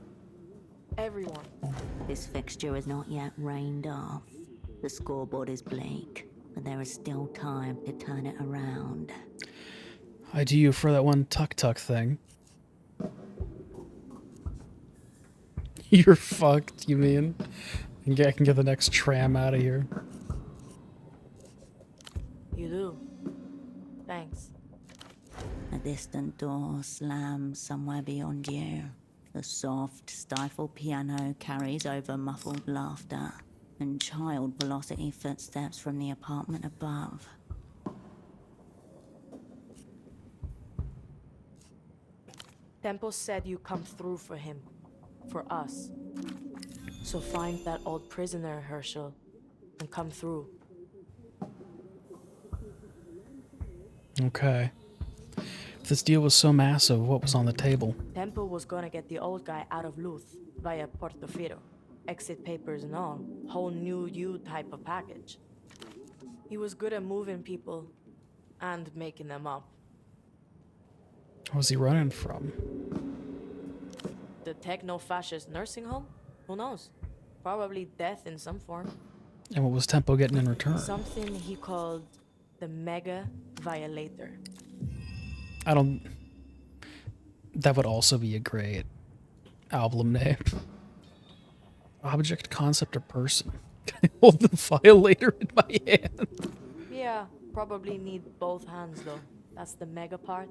everyone. This fixture is not yet rained off. The scoreboard is bleak, but there is still time to turn it around. I do you for that one tuk-tuk thing. You're fucked, you mean? I can get the next tram out of here. You do. Thanks. A distant door slams somewhere beyond you. The soft, stifled piano carries over muffled laughter. and child velocity footsteps from the apartment above. Tempo said you come through for him. For us. So find that old prisoner, Herschel, and come through. Okay. If this deal was so massive, what was on the table? Tempo was gonna get the old guy out of Luth via Portofino. Exit papers and all. Whole new you type of package. He was good at moving people and making them up. What was he running from? The techno-fascist nursing home? Who knows? Probably death in some form. And what was Tempo getting in return? Something he called the Mega Violator. I don't... That would also be a great album name. Object, concept, or person? I hold the violator in my hand. Yeah, probably need both hands though. That's the mega part.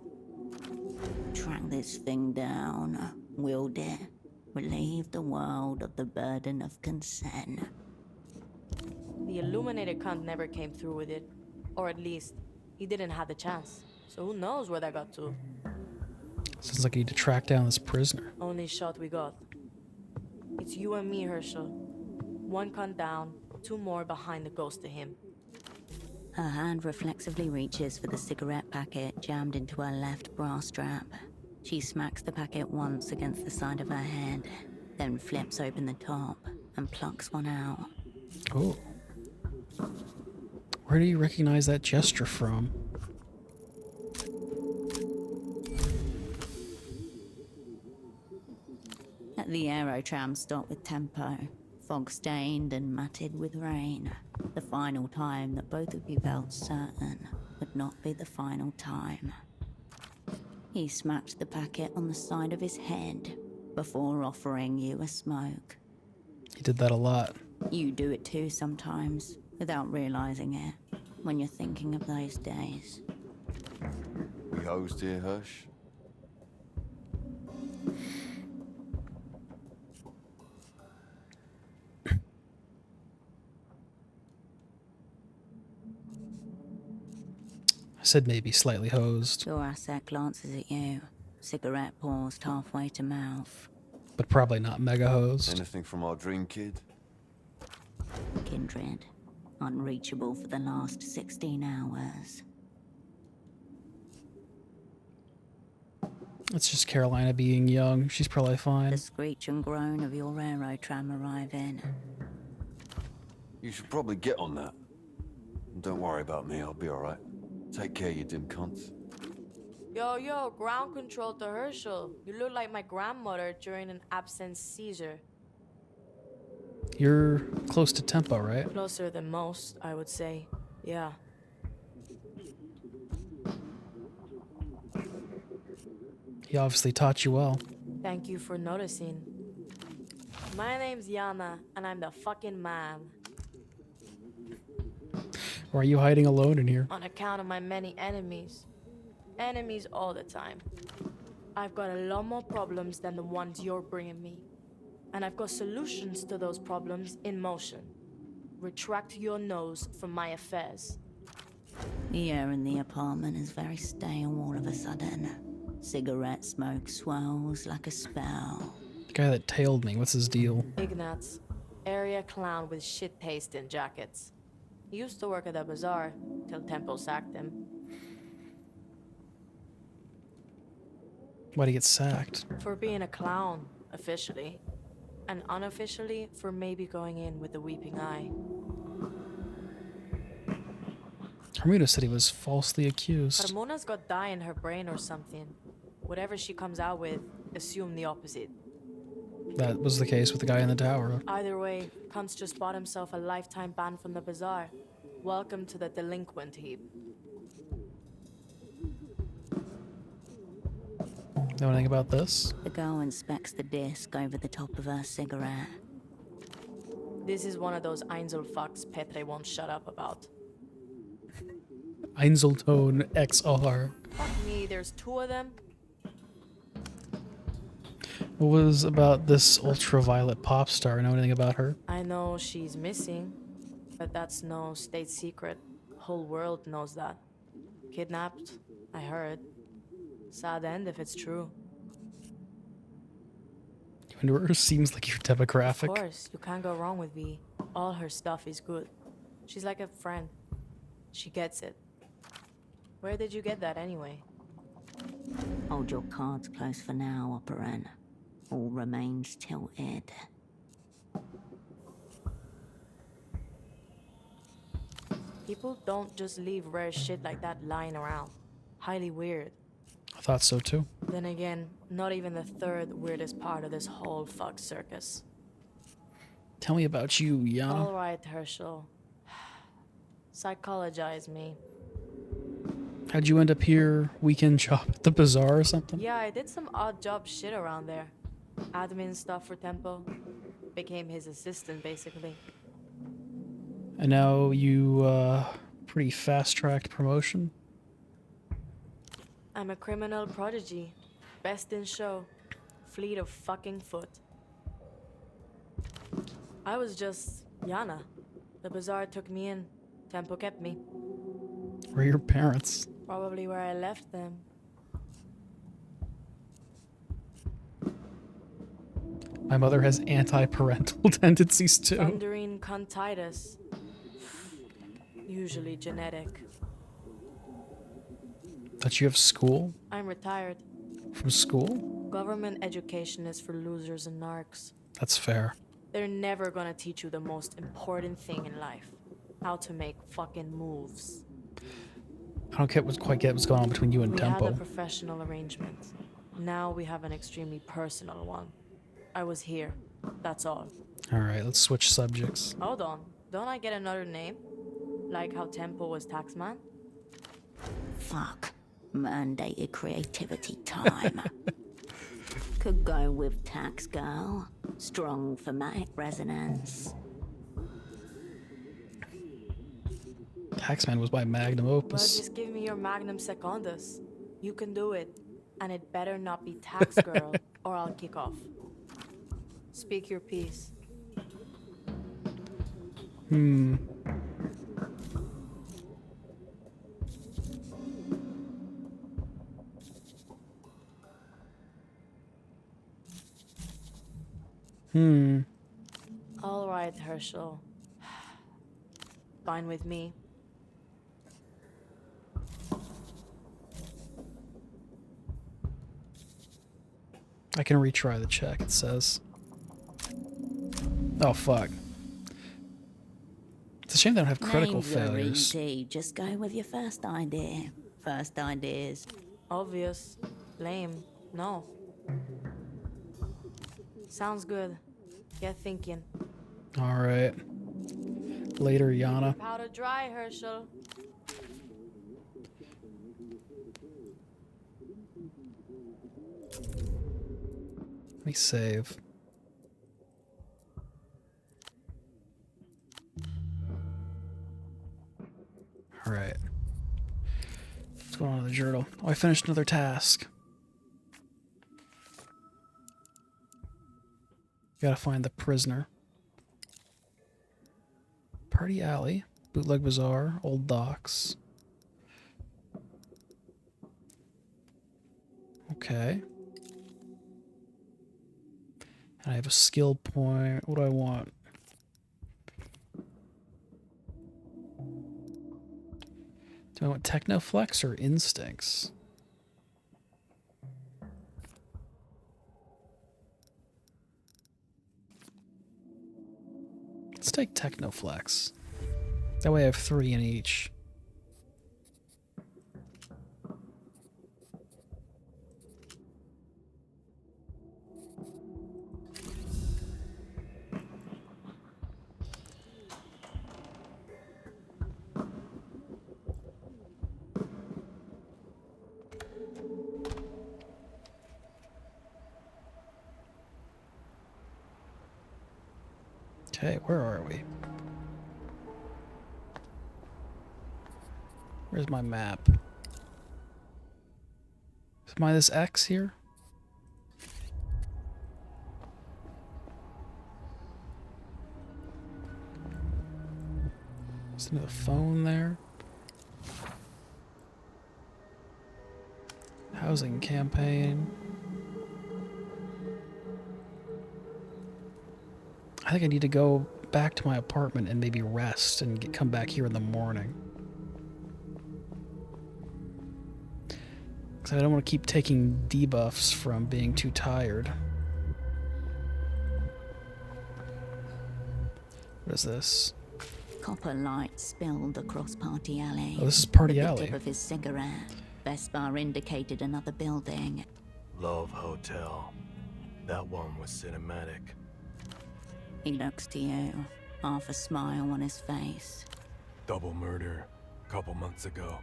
Track this thing down, wield it, relieve the world of the burden of consent. The illuminated cunt never came through with it. Or at least, he didn't have the chance. So who knows where that got to? Sounds like I need to track down this prisoner. Only shot we got. It's you and me, Herschel. One cunt down, two more behind the ghost of him. Her hand reflexively reaches for the cigarette packet jammed into her left bra strap. She smacks the packet once against the side of her head, then flips open the top and plucks one out. Oh. Where do you recognize that gesture from? At the aerotram stop with Tempo, fog-stained and matted with rain. The final time that both of you felt certain would not be the final time. He smacked the packet on the side of his head before offering you a smoke. He did that a lot. You do it too sometimes, without realizing it, when you're thinking of those days. We hosed here, Hirsch? I said maybe slightly hosed. Your asset glances at you, cigarette paused halfway to mouth. But probably not mega hosed. Anything from our dream kid? Kindred, unreachable for the last 16 hours. It's just Carolina being young. She's probably fine. The screech and groan of your aerotram arriving. You should probably get on that. Don't worry about me, I'll be alright. Take care, you dim cunts. Yo, ground control to Herschel. You look like my grandmother during an absence seizure. You're close to Tempo, right? Closer than most, I would say. Yeah. He obviously taught you well. Thank you for noticing. My name's Yana, and I'm the fucking man. Or are you hiding alone in here? On account of my many enemies. Enemies all the time. I've got a lot more problems than the ones you're bringing me. And I've got solutions to those problems in motion. Retract your nose from my affairs. The air in the apartment is very stale all of a sudden. Cigarette smoke swirls like a spell. The guy that tailed me, what's his deal? Ignatz, area clown with shit taste in jackets. He used to work at the bazaar till Tempo sacked him. Why'd he get sacked? For being a clown, officially. And unofficially, for maybe going in with the weeping eye. Hermina said he was falsely accused. Carmona's got dye in her brain or something. Whatever she comes out with, assume the opposite. That was the case with the guy in the tower. Either way, Kuntz just bought himself a lifetime ban from the bazaar. Welcome to the delinquent heap. Know anything about this? The girl inspects the disc over the top of her cigarette. This is one of those Einzelfucks Petre won't shut up about. Einzelton XR. Fuck me, there's two of them. What was about this ultraviolet pop star? Know anything about her? I know she's missing, but that's no state secret. Whole world knows that. Kidnapped, I heard. Sad end if it's true. Wanderer seems like your Of demographic. course, you can't go wrong with V. All her stuff is good. She's like a friend. She gets it. Where did you get that anyway? Hold your cards close for now, Operan. All remains tilted. People don't just leave rare shit like that lying around. Highly weird. I thought so too. Then again, not even the third weirdest part of this whole fuck circus. Tell me about you, Yana. All right, Herschel. Psychologize me. How'd you end up here? Weekend job at the bazaar or something? Yeah, I did some odd job shit around there. Admin stuff for Tempo. Became his assistant, basically. And now you, pretty fast-tracked promotion? I'm a criminal prodigy. Best in show. Fleet of fucking foot. I was just Yana. The bazaar took me in. Tempo kept me. Where are your parents? Probably where I left them. My mother has anti-parental tendencies too. Thundering contitis. Usually genetic. That you have school? I'm retired. From school? Government education is for losers and narcs. That's fair. They're never gonna teach you the most important thing in life. How to make fucking moves. I don't quite get what's going on between you and We Tempo. had a professional arrangement. Now we have an extremely personal one. I was here. That's all. Alright, let's switch subjects. Hold on. Don't I get another name? Like how Tempo was Taxman? Fuck. Mandated creativity time. Could go with Tax Girl. Strong thematic resonance. Taxman was my magnum Well, opus. just give me your magnum secundus. You can do it. And it better not be Tax Girl, or I'll kick off. Speak your piece. All right, Herschel. Fine with me. I can retry the check, it says. Oh, fuck. It's a shame they don't have critical Names are failures. easy. Just go with your first idea. First ideas. Obvious. Lame. No. Sounds good. Get thinking. Alright. Later, Yana. Powder dry, Herschel. Let me save. Alright. What's going on in the journal? Oh, I finished another task. Gotta find the prisoner. Party Alley. Bootleg Bazaar. Old Docks. Okay. And I have a skill point. What do I want? Do I want Technoflex or Instincts? Let's take Technoflex. That way I have 3 in each. Okay, where are we? Where's my map? Am I this X here? Is there a phone there? Housing campaign. I think I need to go back to my apartment and maybe rest and come back here in the morning. Because I don't want to keep taking debuffs from being too tired. What is this? Copper light spilled across Party Alley. Oh, this is Party With Alley. the tip of his cigarette, Vespar indicated another building. Love Hotel. That one was cinematic. He looks to you, half a smile on his face. Double murder. A couple months ago.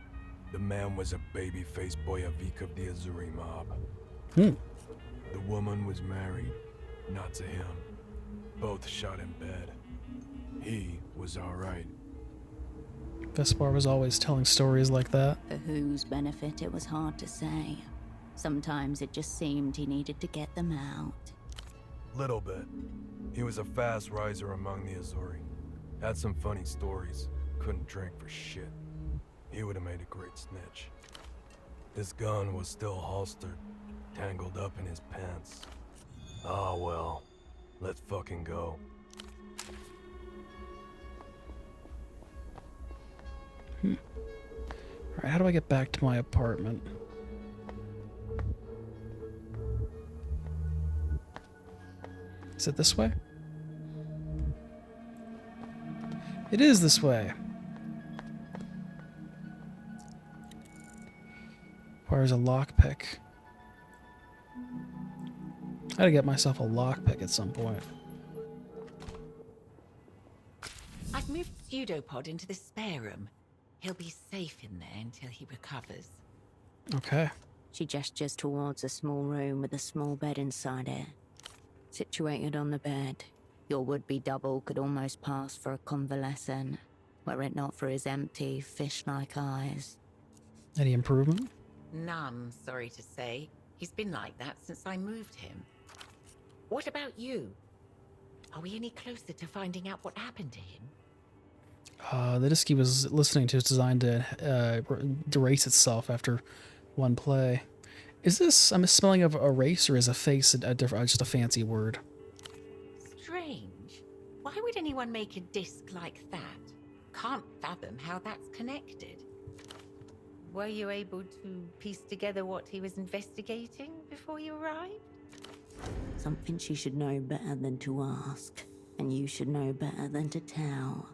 The man was a baby-faced boyavik of the Azuri mob. The woman was married, not to him. Both shot in bed. He was alright. Vespar was always telling stories like that. For whose benefit, it was hard to say. Sometimes it just seemed he needed to get them out. Little bit. He was a fast riser among the Azuri. Had some funny stories. Couldn't drink for shit. He would have made a great snitch. His gun was still holstered, tangled up in his pants. Ah well, let's fucking go. Alright, how do I get back to my apartment? Is it this way? It is this way. Requires a lockpick. I gotta get myself a lockpick at some point. I've moved Pseudopod into the spare room. He'll be safe in there until he recovers. Okay. She gestures towards a small room with a small bed inside it. Situated on the bed, your would-be double could almost pass for a convalescent, were it not for his empty, fish-like eyes. Any improvement? None, sorry to say. He's been like that since I moved him. What about you? Are we any closer to finding out what happened to him? The disc he was listening to is designed to erase itself after one play. Is this a misspelling of erase, or is a face just a fancy word? Strange. Why would anyone make a disc like that? Can't fathom how that's connected. Were you able to piece together what he was investigating before you arrived? Something she should know better than to ask, and you should know better than to tell.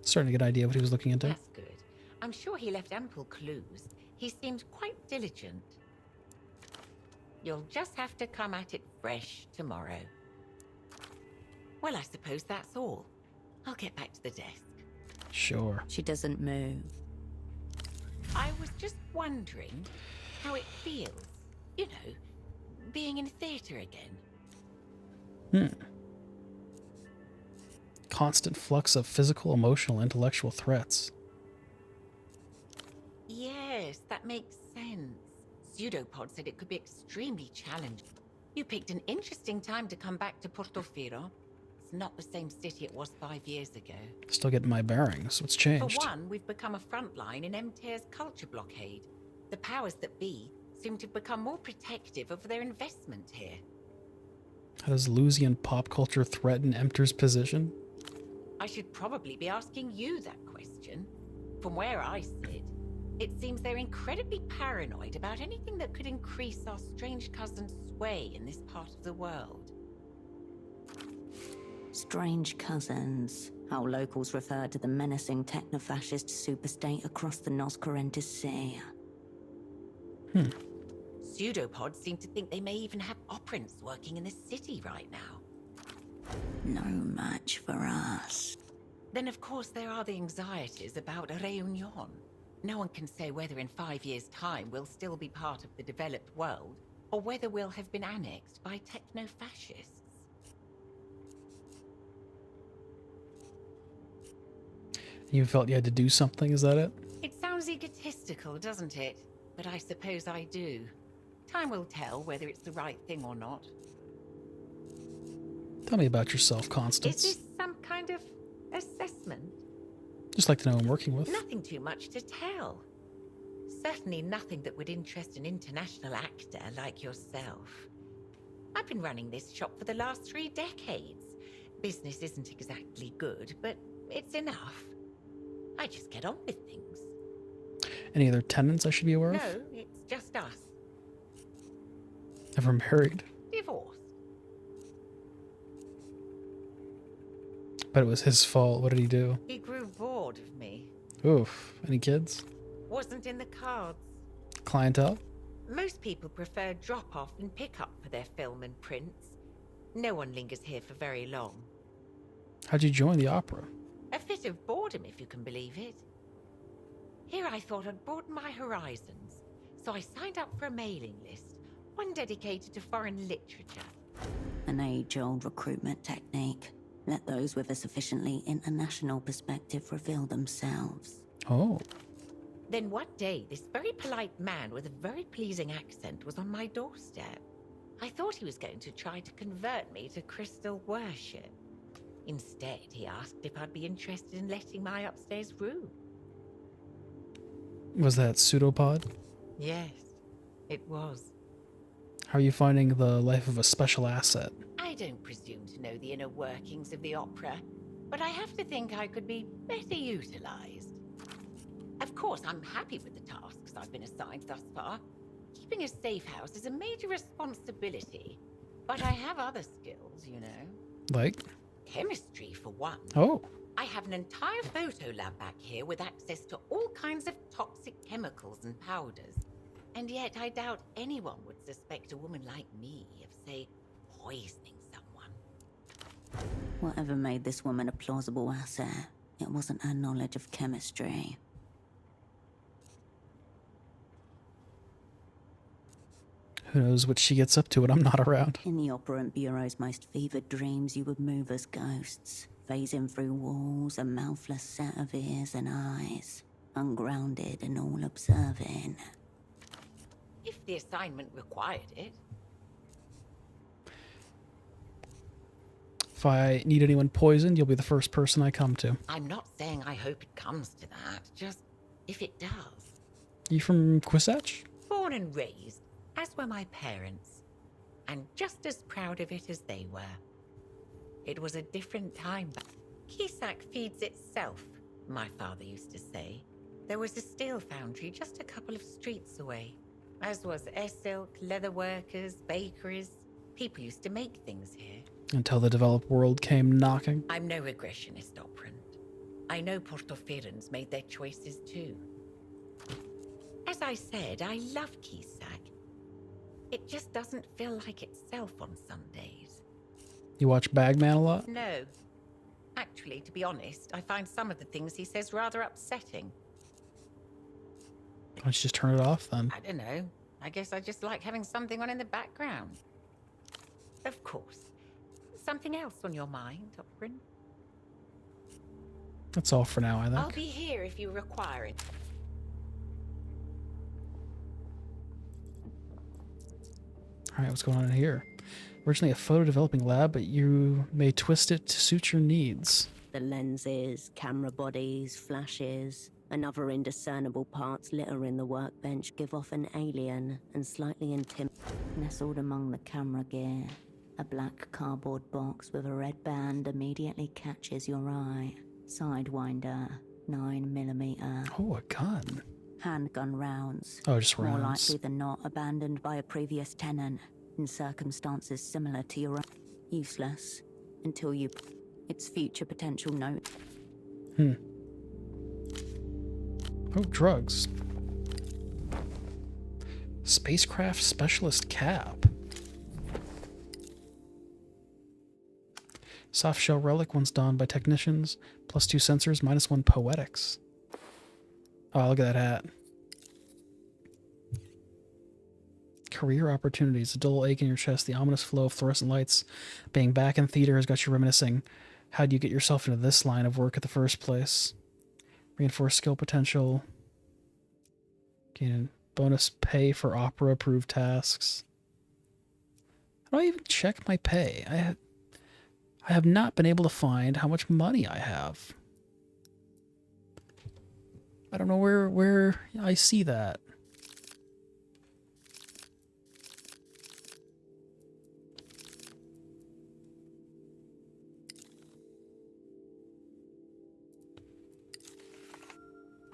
Starting to get an idea what he was looking into. That's good. I'm sure he left ample clues. He seemed quite diligent. You'll just have to come at it fresh tomorrow. Well, I suppose that's all. I'll get back to the desk. Sure. She doesn't move. I was just wondering how it feels, you know, being in theatre again. Constant flux of physical, emotional, intellectual threats. Yes, that makes sense. Pseudopod said it could be extremely challenging. You picked an interesting time to come back to Portofino. It's not the same city it was 5 years ago. Still getting my bearings. What's changed? For one, we've become a front line in MTR's culture blockade. The powers that be seem to have become more protective of their investment here. How does Lusian pop culture threaten MTR's position? I should probably be asking you that question. From where I sit, it seems they're incredibly paranoid about anything that could increase our strange cousin's sway in this part of the world. Strange cousins, how locals refer to the menacing techno-fascist superstate across the Noscarentis Sea. Pseudopods seem to think they may even have operants working in the city right now. No match for us. Then of course there are the anxieties about Reunion. No one can say whether in 5 years' time we'll still be part of the developed world, or whether we'll have been annexed by techno-fascists. You felt you had to do something, is that it? It sounds egotistical. cynical, doesn't it? But I suppose I do. Time will tell whether it's the right thing or not. Tell me about yourself, Is Constance. this some kind of assessment? Just like to know who I'm working with. Nothing too much to tell. Certainly nothing that would interest an international actor like yourself. I've been running this shop for the last 3 decades. Business isn't exactly good, but it's enough. I just get on with things. Any other tenants I should be aware of? No, it's just us. Ever married? Divorced. But it was his fault. What did he do? He grew bored of me. Oof. Any kids? Wasn't in the cards. Clientele? Most people prefer drop-off and pick-up for their film and prints. No one lingers here for very long. How'd you join the opera? A fit of boredom, if you can believe it. Here I thought I'd broaden my horizons, so I signed up for a mailing list, one dedicated to foreign literature. An age-old recruitment technique. Let those with a sufficiently international perspective reveal themselves. Oh. Then one day, this very polite man with a very pleasing accent was on my doorstep. I thought he was going to try to convert me to crystal worship. Instead, he asked if I'd be interested in letting my upstairs room. Was that pseudopod? Yes, it was. How are you finding the life of a special asset? I don't presume to know the inner workings of the opera, but I have to think I could be better utilized. Of course, I'm happy with the tasks I've been assigned thus far. Keeping a safe house is a major responsibility, but I have other skills, you know. Like? Chemistry, for one. Oh. I have an entire photo lab back here with access to all kinds of toxic chemicals and powders. And yet I doubt anyone would suspect a woman like me of, say, poisoning someone. Whatever made this woman a plausible asset, it wasn't her knowledge of chemistry. Who knows what she gets up to when I'm not around? In the Operant Bureau's most fevered dreams, you would move as ghosts, phasing through walls, a mouthless set of ears and eyes, ungrounded and all-observing. If the assignment required it. If I need anyone poisoned, you'll be the first person I come to. I'm not saying I hope it comes to that, just if it does. You from Quisatch? Born and raised, as were my parents, and just as proud of it as they were. It was a different time. Kisak feeds itself, my father used to say. There was a steel foundry just a couple of streets away, as was Essilk, leather workers, bakeries. People used to make things here. Until the developed world came knocking. I'm no regressionist, Operant. I know Portofirans made their choices too. As I said, I love Kisak. It just doesn't feel like itself on some days. You watch Bagman a lot? No. Actually, to be honest, I find some of the things he says rather upsetting. Why don't you just turn it off then? I don't know. I guess I just like having something on in the background. Of course. Something else on your mind, Operant? That's all for now, I think. I'll be here if you require it. Alright, what's going on in here? Originally a photo developing lab, but you may twist it to suit your needs. The lenses, camera bodies, flashes, and other indiscernible parts littering the workbench give off an alien and slightly intimidating. Nestled among the camera gear, a black cardboard box with a red band immediately catches your eye. Sidewinder, 9mm. Oh, a gun. Handgun rounds. Oh, just More rounds. likely than not abandoned by a previous tenant in circumstances similar to your own. Useless until you... its future potential note. Oh, drugs. Spacecraft Specialist Cap. Soft shell relic once donned by technicians. +2 sensors, -1 poetics. Oh, look at that hat. Career opportunities. A dull ache in your chest. The ominous flow of fluorescent lights. Being back in theater has got you reminiscing. How do you get yourself into this line of work at the first place? Reinforced skill potential. Gain bonus pay for opera approved tasks. How do I even check my pay? I have not been able to find how much money I have. I don't know where I see that.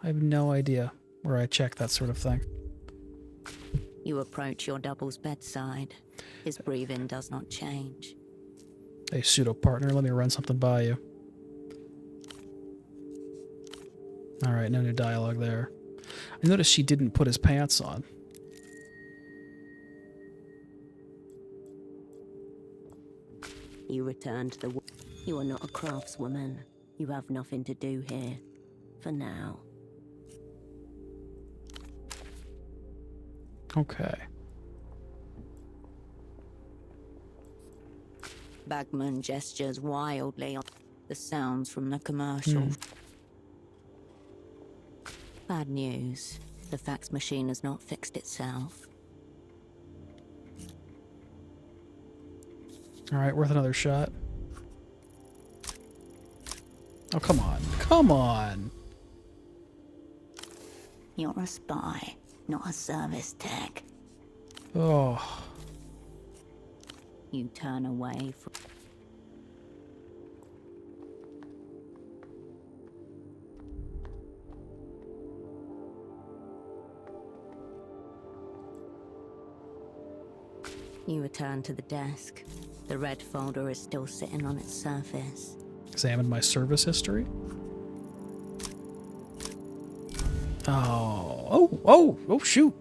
I have no idea where I check that sort of thing. You approach your double's bedside. His breathing does not change. Hey, pseudo-partner, let me run something by you. Alright, no new dialogue there. I noticed she didn't put his pants on. You return to the... You are not a craftswoman. You have nothing to do here. For now. Okay. Bagman gestures wildly on the sounds from the commercial. Bad news. The fax machine has not fixed itself. Alright, worth another shot. Oh, come on. Come on! You're a spy, not a service tech. Oh. You turn away from... You return to the desk. The red folder is still sitting on its surface. Examine my service history. Oh, shoot.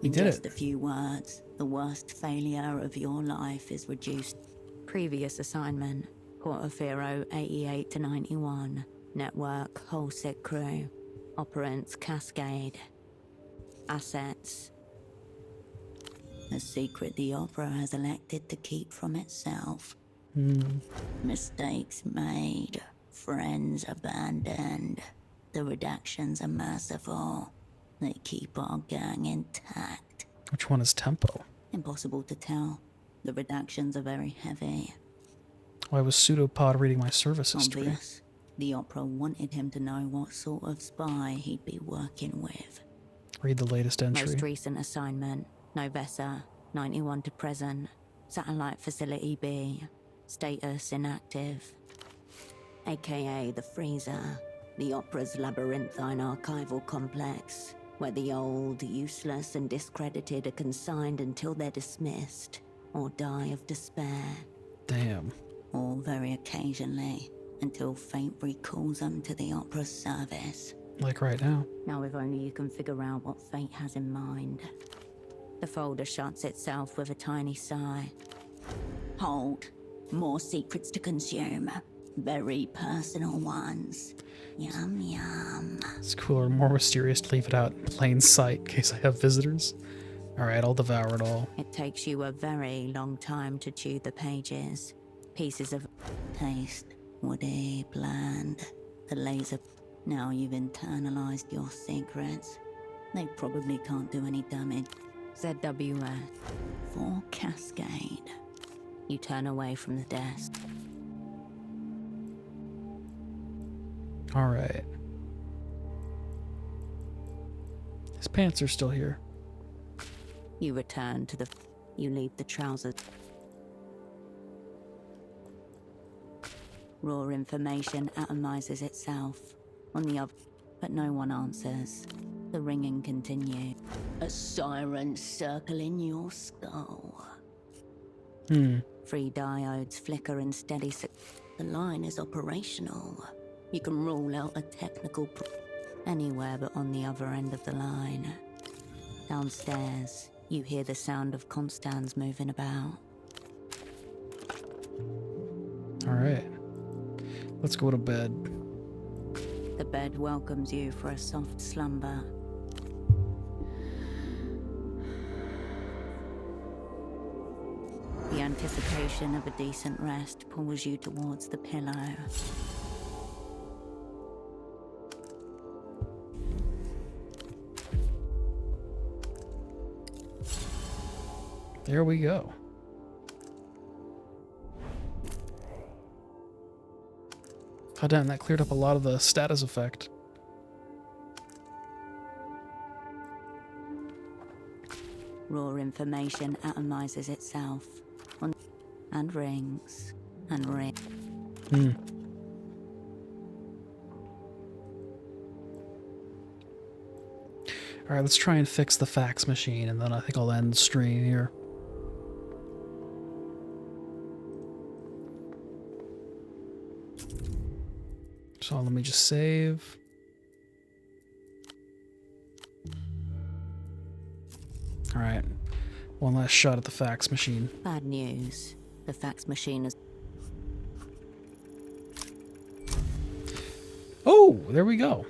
He did Just it. a few words. The worst failure of your life is reduced. Previous assignment. Portofino 88 to 91. Network, whole sick crew. Operants, Cascade. Assets. A secret the Opera has elected to keep from itself. Mistakes made. Friends abandoned. The redactions are merciful. They keep our gang intact. Which one is Tempo? Impossible to tell. The redactions are very heavy. Why was Pseudopod reading my service history? Obvious. The Opera wanted him to know what sort of spy he'd be working with. Read the latest entry. Most recent assignment. Novessa, 91 to present. Satellite Facility B. Status inactive. AKA the Freezer. The Opera's labyrinthine archival complex, where the old, useless, and discredited are consigned until they're dismissed, or die of despair. Damn. Or very occasionally, until fate recalls them to the Opera's service. Like right now. Now if only you can figure out what fate has in mind. The folder shuts itself with a tiny sigh. Hold. More secrets to consume. Very personal ones. Yum yum. It's cooler, more mysterious to leave it out in plain sight in case I have visitors. Alright, I'll devour it all. It takes you a very long time to chew the pages. Pieces of taste, woody, bland. The laser. Now you've internalized your secrets. They probably can't do any damage. ZWS. For Cascade. You turn away from the desk. Alright. His pants are still here. You return to the... You leave the trousers. Raw information atomizes itself. On the other... But no one answers. The ringing continues. A siren circling your skull. Three diodes flicker in steady... The line is operational. You can rule out a technical... Anywhere but on the other end of the line. Downstairs, you hear the sound of Constans moving about. Alright. Let's go to bed. The bed welcomes you for a soft slumber. The anticipation of a decent rest pulls you towards the pillow. There we go. Oh damn, that cleared up a lot of the status effect. Raw information atomizes itself and rings and rings. Alright, let's try and fix the fax machine, and then I think I'll end the stream here. So let me just save. Alright, one last shot at the fax machine. Bad news. The fax machine is... Oh, there we go.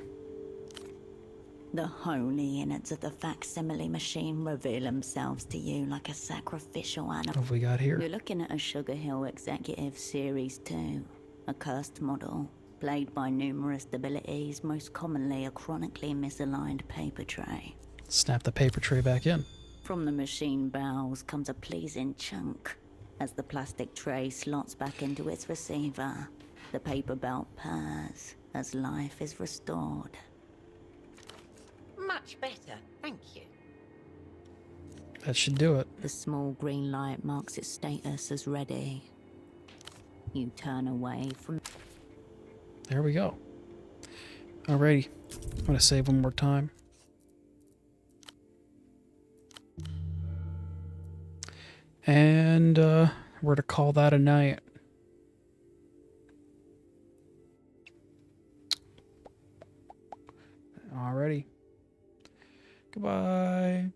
The holy innards of the facsimile machine reveal themselves to you like a sacrificial animal. What have we got here? You're looking at a Sugar Hill Executive Series 2, a cursed model, plagued by numerous debilities, most commonly a chronically misaligned paper tray. Snap the paper tray back in. From the machine bowels comes a pleasing chunk. As the plastic tray slots back into its receiver, the paper belt purrs as life is restored. Much better, thank you. That should do it. The small green light marks its status as ready. You turn away from... There we go. Alrighty. I'm gonna save one more time. And we're to call that a night. Alrighty. Goodbye.